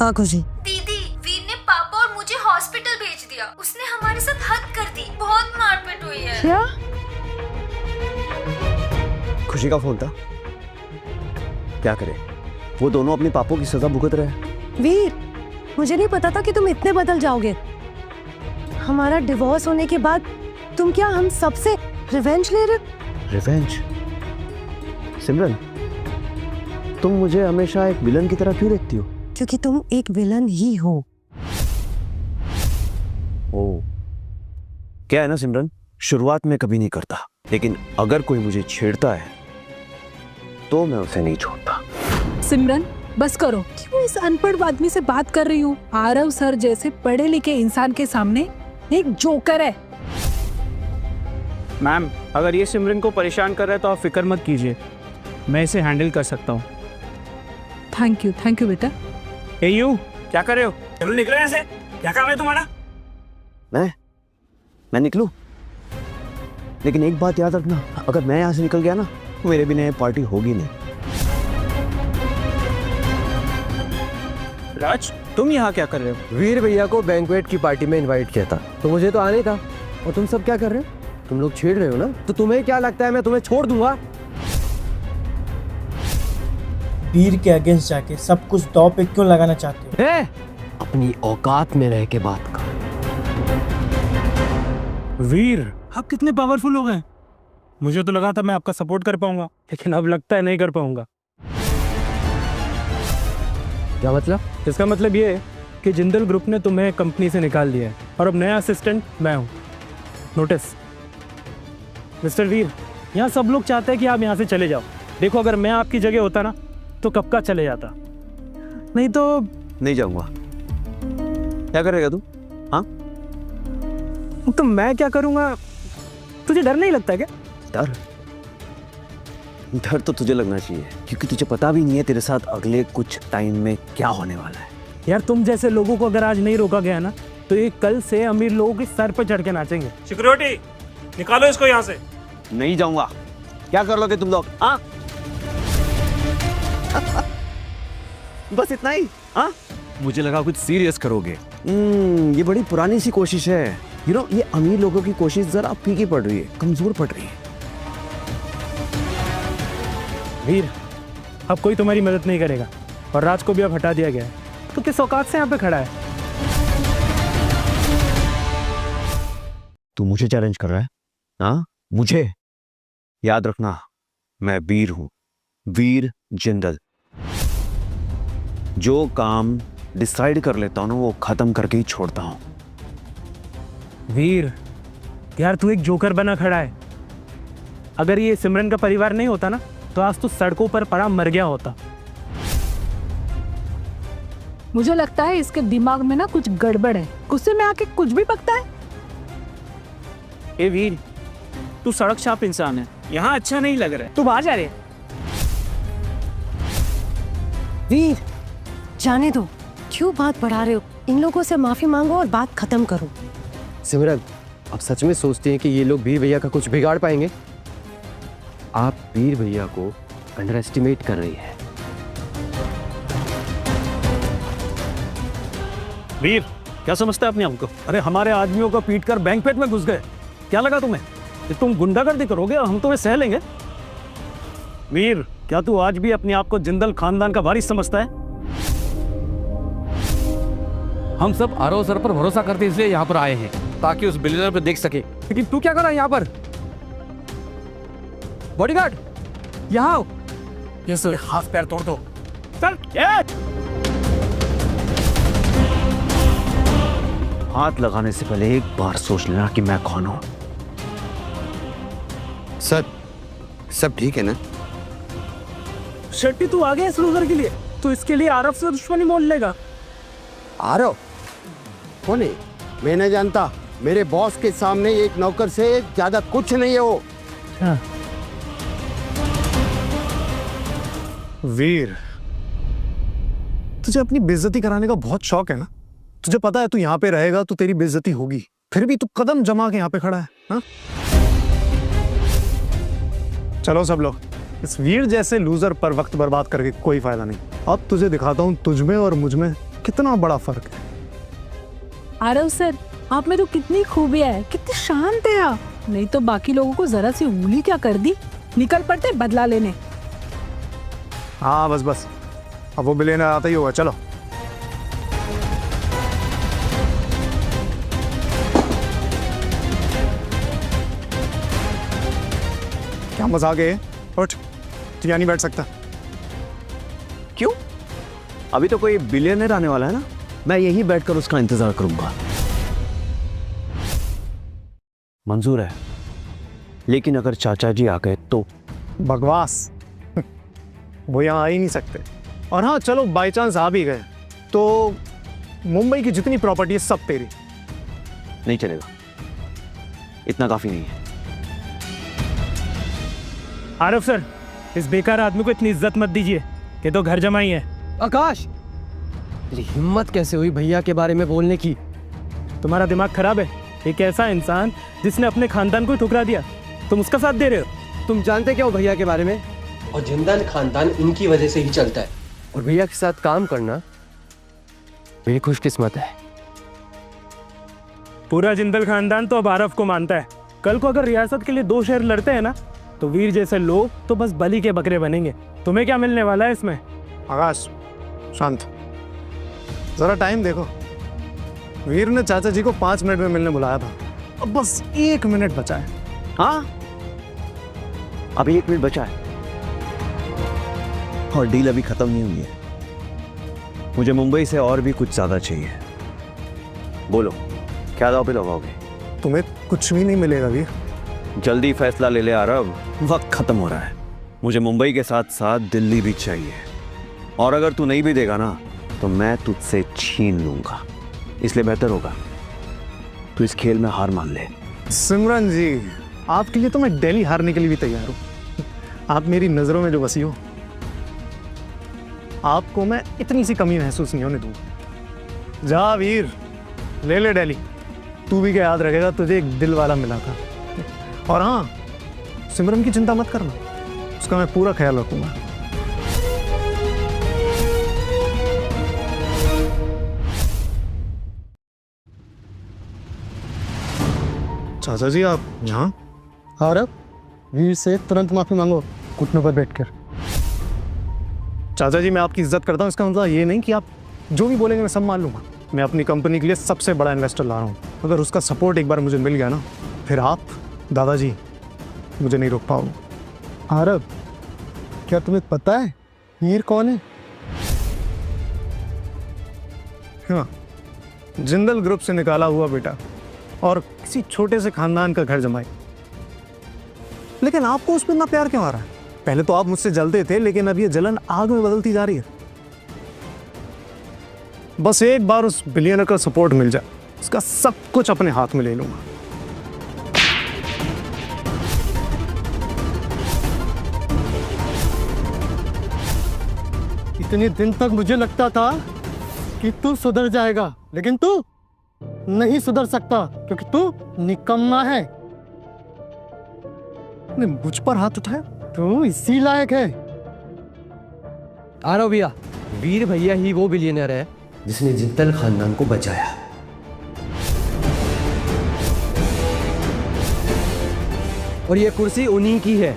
Speaker 5: हाँ खुशी।
Speaker 10: दीदी, वीर ने पापा और मुझे हॉस्पिटल भेज दिया। उसने हमारे साथ हद कर दी। बहुत मारपीट हुई है।
Speaker 5: क्या?
Speaker 1: खुशी का फोन था। क्या करे, वो दोनों अपने पापों की सजा भुगत रहे हैं।
Speaker 5: वीर, मुझे नहीं पता था कि तुम इतने बदल जाओगे। हमारा डिवोर्स होने के बाद तुम क्या हम सबसे रिवेंज ले रहे हो?
Speaker 1: रिवेंज? सिमरन, तुम मुझे हमेशा एक विलन की तरह क्यों देखती हो?
Speaker 5: क्योंकि तुम एक विलन ही हो।
Speaker 1: ओ, क्या है ना सिमरन, शुरुआत में कभी नहीं करता, लेकिन अगर कोई मुझे छेड़ता है तो मैं उसे नहीं छोड़ता।
Speaker 8: सिमरन बस करो, क्यों इस अनपढ़ आदमी से बात कर रही हूँ? आरव सर जैसे पढ़े लिखे इंसान के सामने एक जोकर है।
Speaker 6: मैम, अगर ये सिमरन को परेशान कर रहा है तो आप फिक्र मत कीजिए, मैं इसे हैंडल कर सकता हूँ।
Speaker 8: थैंक यू बेटा।
Speaker 6: ए यू, क्या कर रहे हो? चलो निकलो यहाँ से। क्या काम है तुम्हारा?
Speaker 1: मैं निकलूं? लेकिन एक बात याद रखना, अगर मैं यहाँ से निकल गया ना तो मेरे बिना ये पार्टी होगी नहीं।
Speaker 6: राज, तुम यहाँ क्या कर रहे हो?
Speaker 3: वीर भैया को बैंक्वेट की पार्टी में इनवाइट किया था तो मुझे तो आने था। और तुम सब क्या कर रहे हो? तुम लोग छेड़ रहे हो ना? तो तुम्हें क्या लगता है मैं तुम्हें छोड़ दूंगा?
Speaker 19: वीर के अगेंस्ट जाके सब कुछ दांव पे क्यों लगाना चाहते हो?
Speaker 3: अपनी औकात में रह के बात कर।
Speaker 9: वीर, आप कितने पावरफुल हो गए। मुझे तो लगा था मैं आपका सपोर्ट कर पाऊंगा, लेकिन अब लगता है नहीं कर पाऊंगा।
Speaker 3: क्या मतलब?
Speaker 6: इसका मतलब ये है कि जिंदल ग्रुप ने तुम्हें कंपनी से निकाल दिया है और अब नया असिस्टेंट मैं हूँ। नोटिस मिस्टर वीर, यहाँ सब लोग चाहते हैं कि आप यहाँ से चले जाओ। देखो, अगर मैं आपकी जगह होता ना तो कब का चले जाता। नहीं तो
Speaker 1: नहीं जाऊंगा। क्या करेगा तू? हाँ,
Speaker 6: तो मैं क्या करूँगा? तुझे डर नहीं लगता क्या?
Speaker 1: डर तो तुझे लगना चाहिए, क्योंकि तुझे पता भी नहीं है तेरे साथ अगले कुछ टाइम में क्या होने वाला है।
Speaker 6: यार, तुम जैसे लोगों को अगर आज नहीं रोका गया ना तो ये कल से अमीर लोगों के सर पर चढ़ के नाचेंगे।
Speaker 9: सिक्योरिटी, निकालो इसको यहाँ से।
Speaker 1: नहीं जाऊंगा। क्या कर लोगे तुम लोग? हाँ बस इतना ही? हाँ, मुझे लगा कुछ सीरियस करोगे। ये बड़ी पुरानी सी कोशिश है। ये अमीर लोगों की कोशिश जरा फीकी पड़ रही है, कमजोर पड़ रही है।
Speaker 6: वीर, अब कोई तुम्हारी मदद नहीं करेगा और राज को भी अब हटा दिया गया है, तो किस औकात से यहाँ पे खड़ा है?
Speaker 1: तू मुझे चैलेंज कर रहा है? हाँ, मुझे? याद रखना, मैं वीर हूं, वीर जिंदल। जो काम डिसाइड कर लेता हूँ ना वो खत्म करके ही छोड़ता हूँ।
Speaker 9: वीर यार तू एक जोकर बना खड़ा है। अगर ये सिमरन का परिवार नहीं होता ना तो आज तू सड़कों पर पड़ा मर गया होता।
Speaker 8: मुझे लगता है इसके दिमाग में ना कुछ गड़बड़ है, गुस्से में आके कुछ भी बकता है।
Speaker 9: ए वीर तू सड़क छाप इंसान है, यहाँ अच्छा नहीं लग रहा है, तू बाहर जा रहे है।
Speaker 5: वीर जाने दो, क्यों बात बढ़ा रहे हो? इन लोगों से माफी मांगो और बात खत्म करो।
Speaker 3: सिमरन, आप सच में सोचते हैं कि ये लोग वीर भैया का कुछ बिगाड़ पाएंगे? आप वीर भैया को अंडर एस्टिमेट कर रही है।
Speaker 9: वीर क्या समझता है अपने आप को? अरे हमारे आदमियों को पीट कर बैंक पेट में घुस गए, क्या लगा तुम्हें कि तुम गुंडागर्दी करोगे और हम तुम्हें सह लेंगे? वीर क्या तू आज भी अपने आप को जिंदल खानदान का वारिस समझता है?
Speaker 20: हम सब आरव सर पर भरोसा करते इसलिए यहाँ पर आए हैं ताकि उस बिलियनर पे देख सके।
Speaker 6: लेकिन तू क्या कर रहा है यहाँ पर? बॉडीगार्ड यहाँ आओ।
Speaker 20: Yes sir.
Speaker 9: हाथ पैर तोड़ दो। चल
Speaker 1: हाथ लगाने से पहले एक बार सोच लेना कि मैं कौन हूं।
Speaker 17: सर सब ठीक है ना?
Speaker 9: शेट्टी तू आ गया इस लूजर के लिए, तो इसके लिए आरव से दुश्मनी मोल लेगा।
Speaker 17: आरव कौन है? मैं नहीं जानता, मेरे बॉस के सामने एक नौकर से ज्यादा कुछ नहीं है वो।
Speaker 15: वीर तुझे अपनी बेइज्जती कराने का बहुत शौक है ना? तुझे पता है तू यहाँ पे रहेगा तो तेरी बेइज्जती होगी, फिर भी तू कदम जमा के यहाँ पे खड़ा है हा? चलो सब लोग, इस वीर जैसे लूजर पर वक्त बर्बाद करके कोई फायदा नहीं। अब तुझे दिखाता हूँ तुझ में और मुझ में कितना बड़ा फर्क है।
Speaker 8: आरव सर आप में तो कितनी खूबियां है, कितने शांत है आप। नहीं तो बाकी लोगों को जरा सी उंगली क्या कर दी, निकल पड़ते बदला लेने।
Speaker 15: हाँ बस बस, अब वो बिलियनर आता ही होगा। चलो क्या मजाक है? उठ, तू यहाँ नहीं बैठ सकता।
Speaker 1: क्यों? अभी तो कोई बिलियनर आने वाला है ना, मैं यही बैठकर उसका इंतजार करूंगा। मंजूर है, लेकिन अगर चाचा जी आ गए तो?
Speaker 15: बकवास, वो यहाँ आ ही नहीं सकते। और हाँ चलो बाई चांस आ भी गए तो मुंबई की जितनी प्रॉपर्टी है सब तेरी।
Speaker 1: नहीं चलेगा, इतना काफी नहीं है।
Speaker 9: आरव सर इस बेकार आदमी को इतनी इज्जत मत दीजिए, कि तो घर जमाई है।
Speaker 3: आकाश, तेरी हिम्मत कैसे हुई भैया के बारे में बोलने की?
Speaker 9: तुम्हारा दिमाग खराब है। एक ऐसा इंसान जिसने अपने खानदान को ठुकरा दिया, तुम उसका साथ दे रहे हो।
Speaker 3: तुम जानते क्या हो भैया के बारे में? और जिंदल खानदान इनकी वजह से ही चलता है, और भैया के साथ काम करना मेरी खुशकिस्मत है।
Speaker 9: पूरा जिंदल खानदान तो अब आरव को मानता है। कल को अगर रियासत के लिए दो शहर लड़ते हैं ना, तो वीर जैसे लोग तो बस बलि के बकरे बनेंगे। तुम्हें क्या मिलने वाला है इसमें?
Speaker 15: आकाश शांत, जरा टाइम देखो। वीर ने चाचा जी को 5 मिनट में मिलने बुलाया था, अब बस 1 मिनट बचा है।
Speaker 1: हाँ अभी 1 मिनट बचा है और डील अभी खत्म नहीं हुई है। मुझे मुंबई से और भी कुछ ज्यादा चाहिए। बोलो क्या दाव पे लगाओगे?
Speaker 15: तुम्हें कुछ भी नहीं मिलेगा वीर।
Speaker 1: जल्दी फैसला ले ले आरव, वक्त खत्म हो रहा है। मुझे मुंबई के साथ साथ दिल्ली भी चाहिए, और अगर तू नहीं भी देगा ना तो मैं तुझसे छीन लूंगा। इसलिए बेहतर होगा तू इस खेल में हार मान ले।
Speaker 15: सिमरन जी आपके लिए तो मैं दिल्ली हारने के लिए भी तैयार हूँ। आप मेरी नजरों में जो बसी हो, आपको मैं इतनी सी कमी महसूस नहीं होने दूंगा। जा वीर, ले ले दिल्ली। तू भी क्या याद रखेगा, तुझे एक दिल वाला मिला था। और हाँ सिमरन की चिंता मत करना, उसका मैं पूरा ख्याल रखूंगा। चाचा जी आप यहाँ?
Speaker 13: आरव, वीर से तुरंत माफी मांगो घुटनों पर बैठकर।
Speaker 15: चाचा जी मैं आपकी इज्जत करता हूँ, इसका मतलब ये नहीं कि आप जो भी बोलेंगे मैं सब मान लूंगा। मैं अपनी कंपनी के लिए सबसे बड़ा इन्वेस्टर ला रहा हूँ, अगर उसका सपोर्ट एक बार मुझे मिल गया ना, फिर आप दादाजी मुझे नहीं रोक पाओगे।
Speaker 13: आरव, क्या तुम्हें पता है वीर कौन है?
Speaker 15: हाँ, जिंदल ग्रुप से निकाला हुआ बेटा और किसी छोटे से खानदान का घर जमाई। लेकिन आपको उस पर इतना प्यार क्यों आ रहा है? पहले तो आप मुझसे जलते थे, लेकिन अब ये जलन आग में बदलती जा रही है। बस एक बार उस बिलियनर का सपोर्ट मिल जाए, उसका सब कुछ अपने हाथ में ले लूंगा।
Speaker 13: इतने दिन तक मुझे लगता था कि तू सुधर जाएगा, लेकिन तू नहीं सुधर सकता क्योंकि तू निकम्मा है। ने मुझ पर हाथ उठाया, तू इसी लायक है।
Speaker 3: आ रहा हूं भैया। वीर भैया ही वो बिलियनर है जिसने जिंदल खानदान को बचाया। और ये कुर्सी उन्हीं की है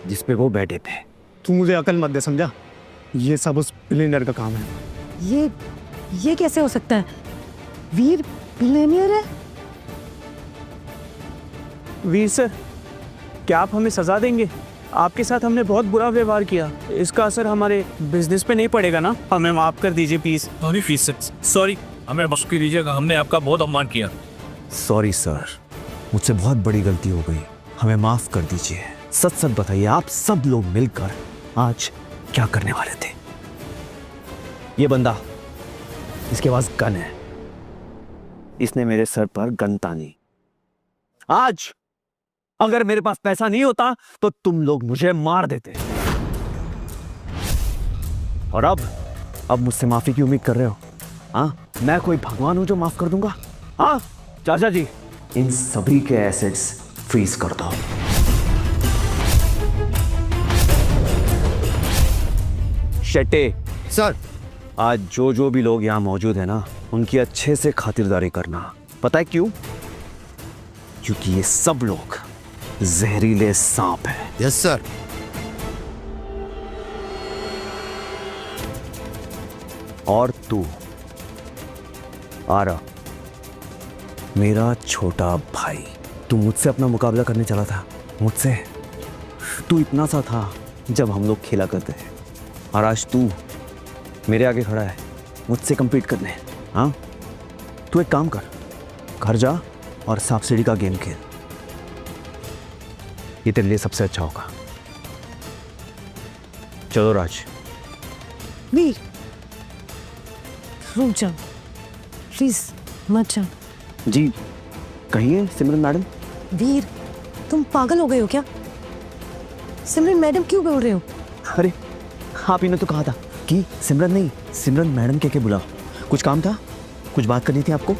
Speaker 3: जिस पे वो बैठे थे।
Speaker 15: तू मुझे अकल मत दे, समझा? ये सब उस बिलियनर का काम है।
Speaker 5: ये कैसे हो सकता है? वीर बिलियनर है?
Speaker 6: वीर सर, क्या आप हमें सजा देंगे? आपके साथ हमने बहुत बुरा व्यवहार किया, इसका असर हमारे बिजनेस पे नहीं पड़ेगा ना? हमें माफ कर दीजिए प्लीज।
Speaker 20: सॉरी फीस सॉरी, हमें माफ कीजिएगा, हमने आपका बहुत अपमान किया।
Speaker 1: सॉरी सर, मुझसे बहुत बड़ी गलती हो गई, हमें माफ कर दीजिए। सच सच बताइए, आप सब लोग मिलकर आज क्या करने वाले थे? ये बंदा, इसके पास गन है, इसने मेरे सर पर गन तानी। आज अगर मेरे पास पैसा नहीं होता तो तुम लोग मुझे मार देते। और अब मुझसे माफी की उम्मीद कर रहे हो? हाँ, मैं कोई भगवान हूं जो माफ कर दूंगा? हाँ चाचा जी, इन सभी के एसेट्स फ्रीज कर दो। शेट्टे
Speaker 17: सर,
Speaker 1: आज जो भी लोग यहां मौजूद है ना, उनकी अच्छे से खातिरदारी करना। पता है क्यों? क्योंकि ये सब लोग जहरीले सांप है।
Speaker 17: Yes sir.
Speaker 1: और तू आरा, मेरा छोटा भाई, तू मुझसे अपना मुकाबला करने चला था। मुझसे तू इतना सा था जब हम लोग खेला करते थे, और आज तू मेरे आगे खड़ा है मुझसे compete करने। हाँ, तू एक काम कर, घर जा और सांप सीढ़ी का गेम खेल, ये तेरे लिए सबसे अच्छा होगा। चलो राज।
Speaker 5: वीर रुक जाओ प्लीज, मत जाओ।
Speaker 1: जी कहिए सिमरन मैडम।
Speaker 5: वीर, तुम पागल हो गए हो क्या? सिमरन मैडम क्यों बोल रहे हो?
Speaker 1: अरे आप ही ने तो कहा था कि सिमरन नहीं, सिमरन मैडम कह के बुलाओ। कुछ काम था, कुछ बात करनी थी आपको।